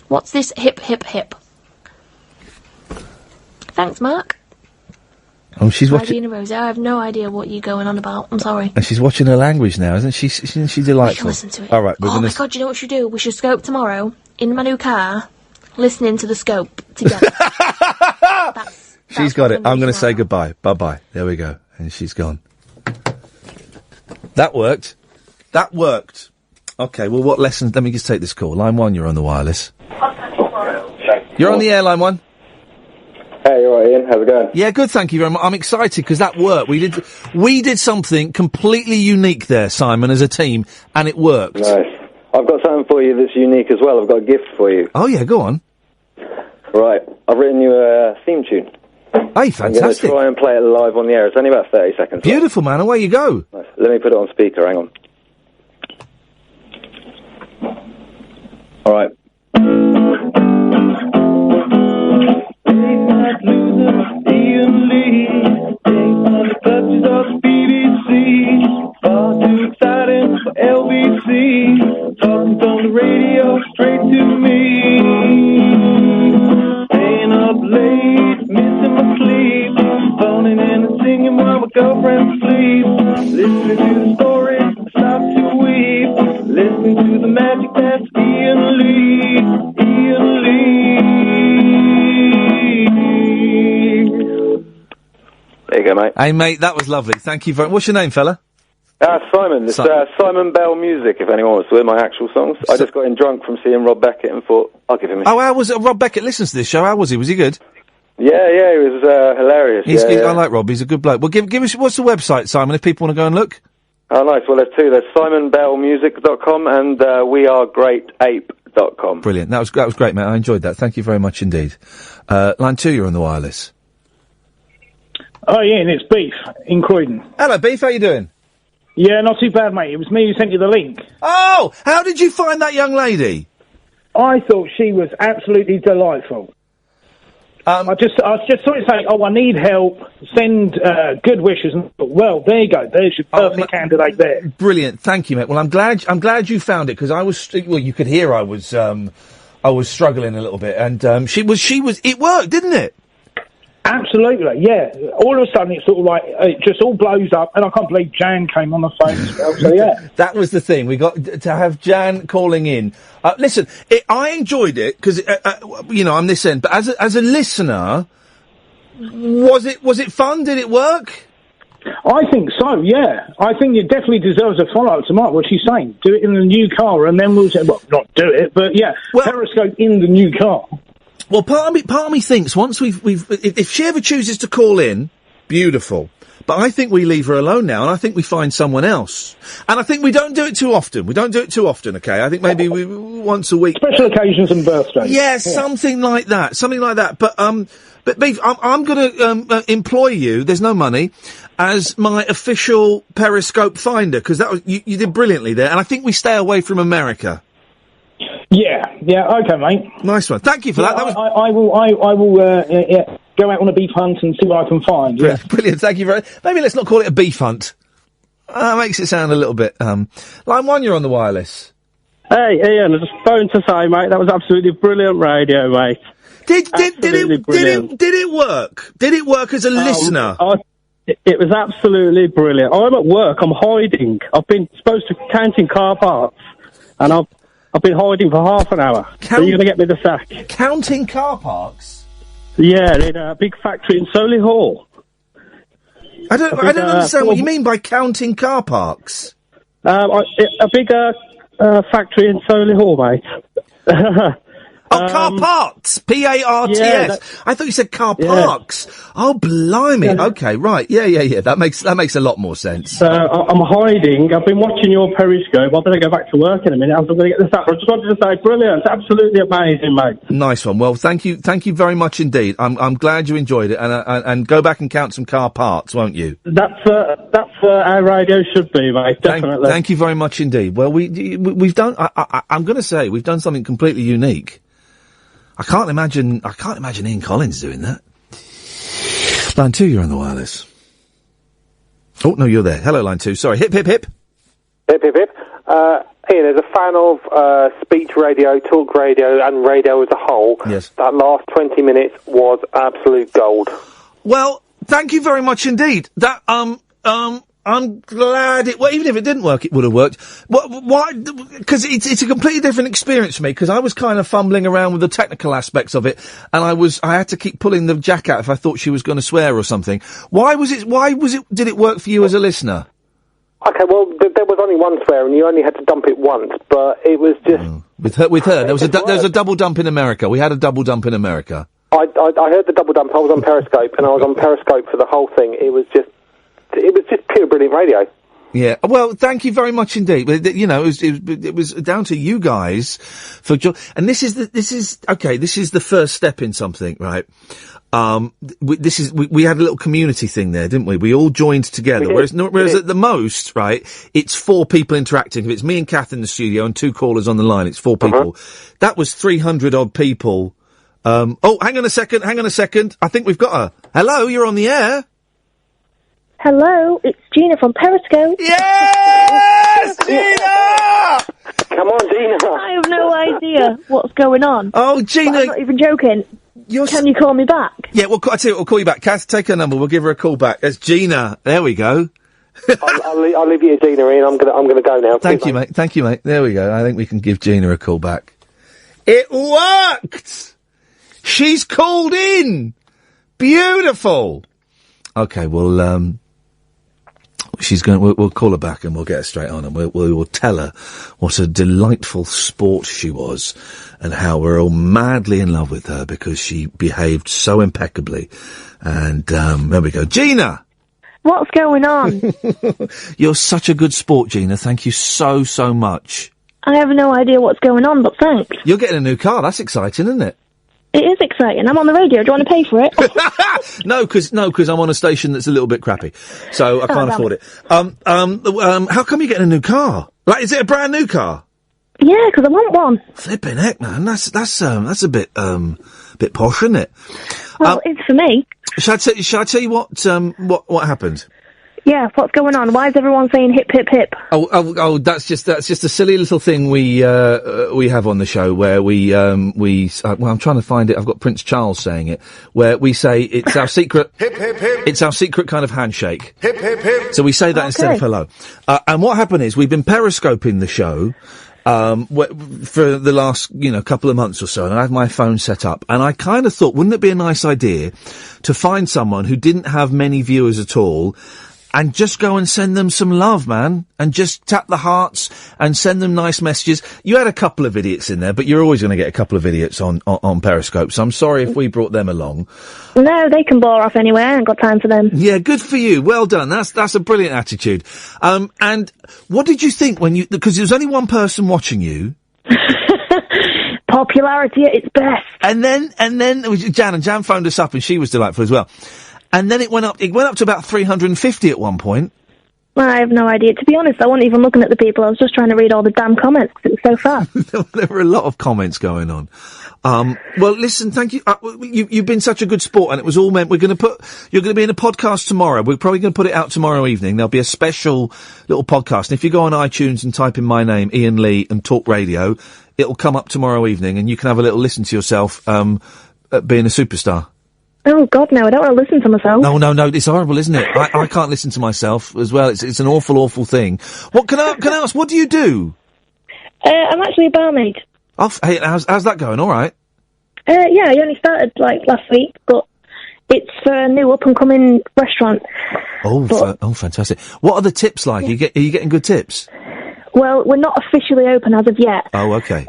What's this hip? Thanks, Mark. Oh, she's watching. Rosie, I have no idea what you're going on about. I'm sorry. And she's watching her language now, isn't she? Isn't she delightful? We should listen to it. All right, my God, you know what we should do? We should scope tomorrow in my new car, listening to the scope together. She's got it. I'm going to say goodbye. Bye-bye. There we go. And she's gone. That worked. Okay, well, what lessons... Let me just take this call. Line 1, you're on the wireless. You're on the air, line 1. Hey, you alright, Ian? How's it going? Yeah, good, thank you very much. I'm excited because that worked. We did something completely unique there, Simon, as a team, and it worked. Nice. I've got something for you that's unique as well. I've got a gift for you. Oh, yeah, go on. Right, I've written you a theme tune. Hey, fantastic. I'm going to try and play it live on the air. It's only about 30 seconds. Beautiful, man. Away you go. Nice. Let me put it on speaker. Hang on. All right. Iain Lee, takes on the touches of the BBC. Far too exciting for LBC. Talking from the radio straight to me. Staying up late, missing my sleep. Phoning in and singing while my girlfriend sleeps. magic, that's Iain Lee. Iain Lee. There you go, mate. Hey, mate, that was lovely. Thank you very much. What's your name, fella? Simon. It's Simon Bell Music, if anyone wants to hear my actual songs. I just got in drunk from seeing Rob Beckett and thought, I'll give him a Oh, how was it? Rob Beckett listens to this show. How was he? Was he good? Yeah, he was hilarious. I like Rob. He's a good bloke. Well, give us, what's the website, Simon, if people want to go and look? Oh, nice. Well, there's two. There's simonbellmusic.com and wearegreatape.com. Brilliant. That was great, mate. I enjoyed that. Thank you very much indeed. Line 2, you're on the wireless. Oh, Ian, it's Beef in Croydon. Hello, Beef. How you doing? Yeah, not too bad, mate. It was me who sent you the link. Oh, how did you find that young lady? I thought she was absolutely delightful. I was just sort of saying, I need help, send good wishes, and well, there you go, there's your perfect candidate there. Brilliant, thank you, mate. Well, I'm glad you found it, because you could hear I was struggling a little bit, and it worked, didn't it? Absolutely, yeah. All of a sudden, it's sort of like, it just all blows up, and I can't believe Jan came on the phone as well, so yeah. That was the thing, we got to have Jan calling in. Listen, I enjoyed it, because, I'm this end, but as a listener, was it fun? Did it work? I think so, yeah. I think it definitely deserves a follow-up tonight, what she's saying. Do it in the new car, and then we'll say, well, not do it, but yeah, Periscope in the new car. Well, part of me thinks once if she ever chooses to call in, beautiful. But I think we leave her alone now, and I think we find someone else. And I think we don't do it too often. Okay? I think maybe once a week. Special occasions and birthdays. Yeah, something like that. But Beef, I'm going to employ you. There's no money as my official Periscope finder, because that was you did brilliantly there. And I think we stay away from America. Yeah, okay, mate. Nice one. Thank you for that. I will go out on a beef hunt and see what I can find. Yeah. Brilliant. Thank you very much. Maybe let's not call it a beef hunt. Makes it sound a little bit. Line 1, you're on the wireless. Hey, Ian, I just phoned to say, mate, that was absolutely brilliant radio, mate. Did it work? Did it work as a listener? It was absolutely brilliant. I'm at work. I'm hiding. I've been supposed to counting car parts, and I've been hiding for half an hour. So you're going to get me the sack. Counting car parks? Yeah, in a big factory in Solly Hall. I don't understand what you mean by counting car parks. A big factory in Solly Hall, mate. Car parts! P-A-R-T-S. Yeah, I thought you said car parks. Oh, blimey. Yeah. Okay, right. Yeah. That makes a lot more sense. I'm hiding. I've been watching your Periscope. I'm going to go back to work in a minute. I'm going to get this up. I just wanted to say, brilliant. It's absolutely amazing, mate. Nice one. Well, thank you very much indeed. I'm glad you enjoyed it, and go back and count some car parts, won't you? That's how radio should be, mate. Definitely. Thank you very much indeed. Well, we've done. I'm going to say we've done something completely unique. I can't imagine Ian Collins doing that. Line 2, you're on the wireless. Oh, no, you're there. Hello, Line 2. Sorry. Hip, hip, hip. Hip, hip, hip. Ian, as a fan of speech radio, talk radio, and radio as a whole, yes, that last 20 minutes was absolute gold. Well, thank you very much indeed. That, I'm glad even if it didn't work, it would have worked. Why? Because it's a completely different experience for me, because I was kind of fumbling around with the technical aspects of it, and I had to keep pulling the jack out if I thought she was going to swear or something. Did it work for you as a listener? Okay, well, there was only one swear, and you only had to dump it once, but it was just... With her, there was a double dump in America. We had a double dump in America. I heard the double dump. I was on Periscope, and I was on Periscope for the whole thing. It was just pure brilliant radio. Yeah, well, thank you very much indeed. But it was down to you guys for and this is the first step in something, right? We had a little community thing there, didn't we? We all joined together. Whereas at the most, right, it's 4 people interacting. If it's me and Kath in the studio and 2 callers on the line, it's 4 people. That was 300 odd people. Hang on a second. I think we've got her. Hello, you're on the air. Hello, it's Gina from Periscope. Yes, Gina! Come on, Gina. I have no idea what's going on. Oh, Gina. But I'm not even joking. Can you call me back? Yeah, I tell you what, we'll call you back. Kath, take her number. We'll give her a call back. It's Gina. There we go. I'll leave you to Gina, Ian. I'm gonna go now. Thank you, mate. Thank you, mate. There we go. I think we can give Gina a call back. It worked! She's called in! Beautiful! Okay, well, we'll call her back and we'll get her straight on and we'll tell her what a delightful sport she was and how we're all madly in love with her because she behaved so impeccably. And, there we go. Gina! What's going on? You're such a good sport, Gina. Thank you so, so much. I have no idea what's going on, but thanks. You're getting a new car. That's exciting, isn't it? It is exciting. I'm on the radio. Do you want to pay for it? No, because I'm on a station that's a little bit crappy, so I can't afford it. How come you're getting a new car? Like, is it a brand new car? Yeah, because I want one. Flipping heck, man. That's a bit posh, isn't it? Well, it's for me. Shall I tell you what happened? Yeah, what's going on? Why is everyone saying hip, hip, hip? Oh, that's just a silly little thing we have on the show where I'm trying to find it. I've got Prince Charles saying it, where we say it's our secret. Hip, hip, hip. It's our secret kind of handshake. Hip, hip, hip. So we say that instead of hello. And what happened is we've been periscoping the show, for the last, couple of months or so, and I had my phone set up, and I kind of thought, wouldn't it be a nice idea to find someone who didn't have many viewers at all, and just go and send them some love, man, and just tap the hearts and send them nice messages. You had a couple of idiots in there, but you're always going to get a couple of idiots on Periscope, so I'm sorry if we brought them along. No, they can bore off anyway. I ain't got time for them. Yeah, good for you. Well done. That's a brilliant attitude. And what did you think because there was only one person watching you? Popularity at its best. And then it was Jan, and Jan phoned us up, and she was delightful as well. And then it went up to about 350 at one point. Well, I have no idea. To be honest, I wasn't even looking at the people. I was just trying to read all the damn comments because it was so fast. There were a lot of comments going on. Well, listen, thank you. You've been such a good sport, and it was all meant. You're going to be in a podcast tomorrow. We're probably going to put it out tomorrow evening. There'll be a special little podcast. And if you go on iTunes and type in my name, Iain Lee, and Talk Radio, it'll come up tomorrow evening, and you can have a little listen to yourself, at being a superstar. Oh, God, no, I don't want to listen to myself. No, it's horrible, isn't it? I can't listen to myself as well. It's an awful, awful thing. What can I ask, what do you do? I'm actually a barmaid. Oh, hey, how's that going? All right. Yeah, I only started, last week, but it's for a new up-and-coming restaurant. Oh, fantastic. What are the tips like? Are you getting good tips? Well, we're not officially open as of yet. Oh, okay.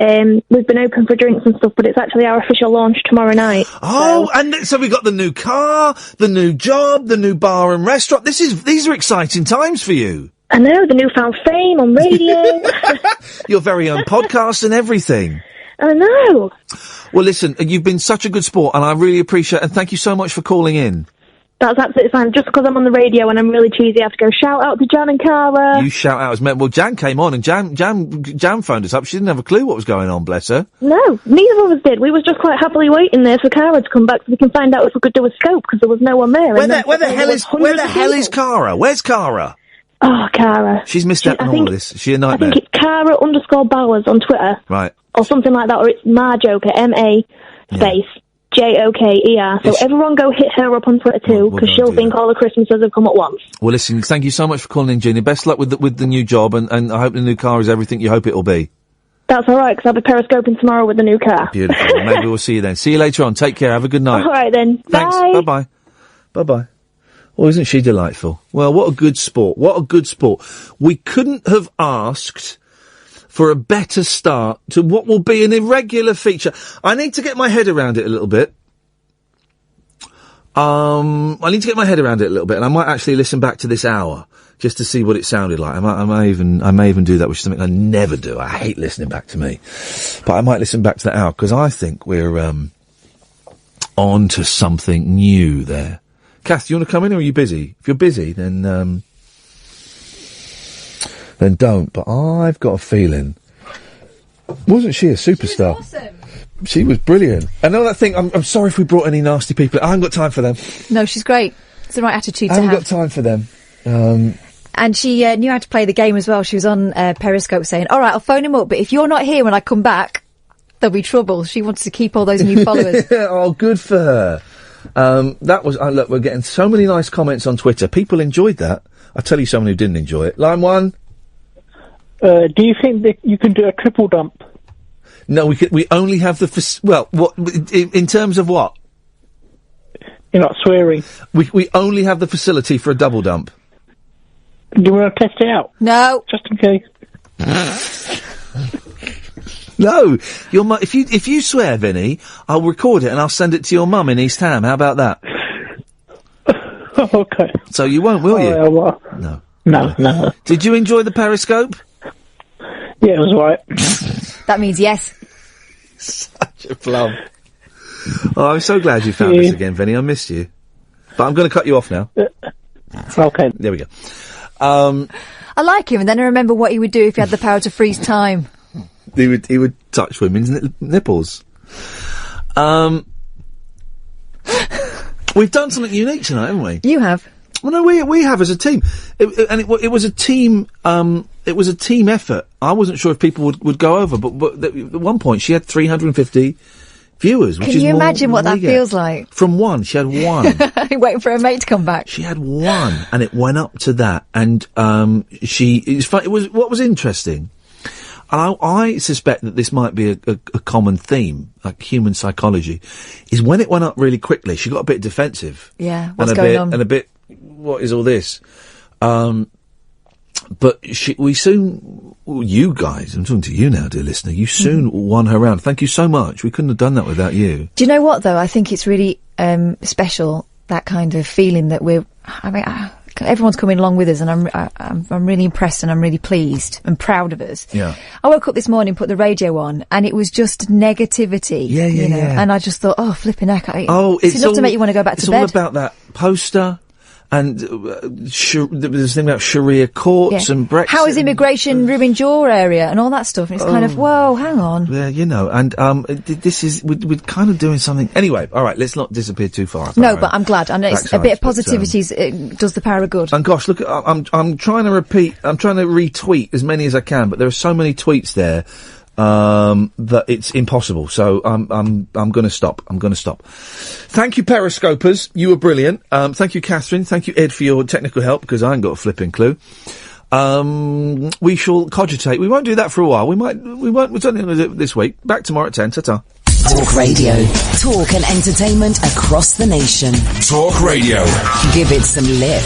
We've been open for drinks and stuff, but it's actually our official launch tomorrow night. Oh, and so we got the new car, the new job, the new bar and restaurant. These are exciting times for you. I know, the newfound fame on radio. Your very own podcast and everything. I know. Well, listen, you've been such a good sport, and I really appreciate it, and thank you so much for calling in. That's absolutely fine. Just because I'm on the radio and I'm really cheesy, I have to go shout out to Jan and Cara. You shout out as well. Jan came on and Jan phoned us up. She didn't have a clue what was going on, bless her. No, neither of us did. We was just quite happily waiting there for Cara to come back so we can find out if we could do a scope because there was no one there. Where the hell is Cara? Where's Cara? Oh, Cara. She's missed out on all of this. Is she a nightmare? I think it's Cara_Bowers on Twitter. Right. Or something like that, or it's Marjoker, M-A space. Joker. So everyone go hit her up on Twitter too, because she'll think all the Christmases have come at once. Well, listen, thank you so much for calling in, Gina. Best luck with the new job, and I hope the new car is everything you hope it'll be. That's all right, because I'll be periscoping tomorrow with the new car. Beautiful. Maybe we'll see you then. See you later on. Take care. Have a good night. All right then. Thanks. Bye. Bye-bye. Bye-bye. Well, isn't she delightful? Well, what a good sport. What a good sport. We couldn't have asked for a better start to what will be an irregular feature. I need to get my head around it a little bit. And I might actually listen back to this hour just to see what it sounded like. I may even do that, which is something I never do. I hate listening back to me, but I might listen back to that hour because I think we're on to something new there. Kath, you want to come in, or are you busy? If you're busy, then don't. But I've got a feeling, wasn't she a superstar? She was awesome. She was brilliant. And all that thing, I'm sorry if we brought any nasty people. I haven't got time for them. No, she's great. It's the right attitude to have. I have. haven't got time for them. And she knew how to play the game as well. She was on Periscope saying, all right, I'll phone him up, but if you're not here when I come back, there'll be trouble. She wanted to keep all those new followers. Oh, good for her. That was, look, we're getting so many nice comments on Twitter. People enjoyed that. I'll tell you someone who didn't enjoy it. Line 1. Do you think that you can do a triple dump? No, we only have the... well, what in terms of what? You're not swearing. We only have the facility for a double dump. Do you want to test it out? No. Just in case. No, your mum. If you swear, Vinny, I'll record it and I'll send it to your mum in East Ham. How about that? Okay. So you won't, will you? Well, no. Did you enjoy the Periscope? Yeah, it was all right. That means yes. Such a plum. Oh, I'm so glad you found us again, Vinny. I missed you. But I'm going to cut you off now. Okay. There we go. I like him, and then I remember what he would do if he had the power to freeze time. He would touch women's nipples. We've done something unique tonight, haven't we? You have. Well, no, we have as a team, it was a team. It was a team effort. I wasn't sure if people would go over, but at one point she had 350 viewers. Which Can is you more imagine what than that we get. feels like? From one, she had one. Waiting for her mate to come back. She had one, and it went up to that. And it was what was interesting. And I suspect that this might be a common theme, like human psychology, is when it went up really quickly, she got a bit defensive. Yeah, what's going on? And a bit, what is all this? But we soon, you guys, I'm talking to you now, dear listener, you soon won her round. Thank you so much. We couldn't have done that without you. Do you know what, though? I think it's really special, that kind of feeling that everyone's coming along with us, and I'm really impressed and I'm really pleased and proud of us. Yeah. I woke up this morning, put the radio on, and it was just negativity. Yeah. And I just thought, oh, flipping heck. It's enough to make you want to go back to bed. It's all about that poster. And there's a thing about Sharia courts and Brexit. How has immigration ruined your area and all that stuff? And it's kind of, whoa, hang on. Yeah, and this is, we're kind of doing something. Anyway, all right, let's not disappear too far. No, but I'm glad. I know it's a bit of positivity it does the power of good. And gosh, look, I'm trying to retweet as many as I can, but there are so many tweets there that it's impossible. So I'm going to stop. Thank you, Periscopers. You were brilliant. Thank you, Catherine. Thank you, Ed, for your technical help, because I ain't got a flipping clue. We shall cogitate. We won't do that for a while. We're certainly going to do it this week. Back tomorrow at 10. Ta-ta. Talk Radio. Talk and entertainment across the nation. Talk Radio. Give it some lip.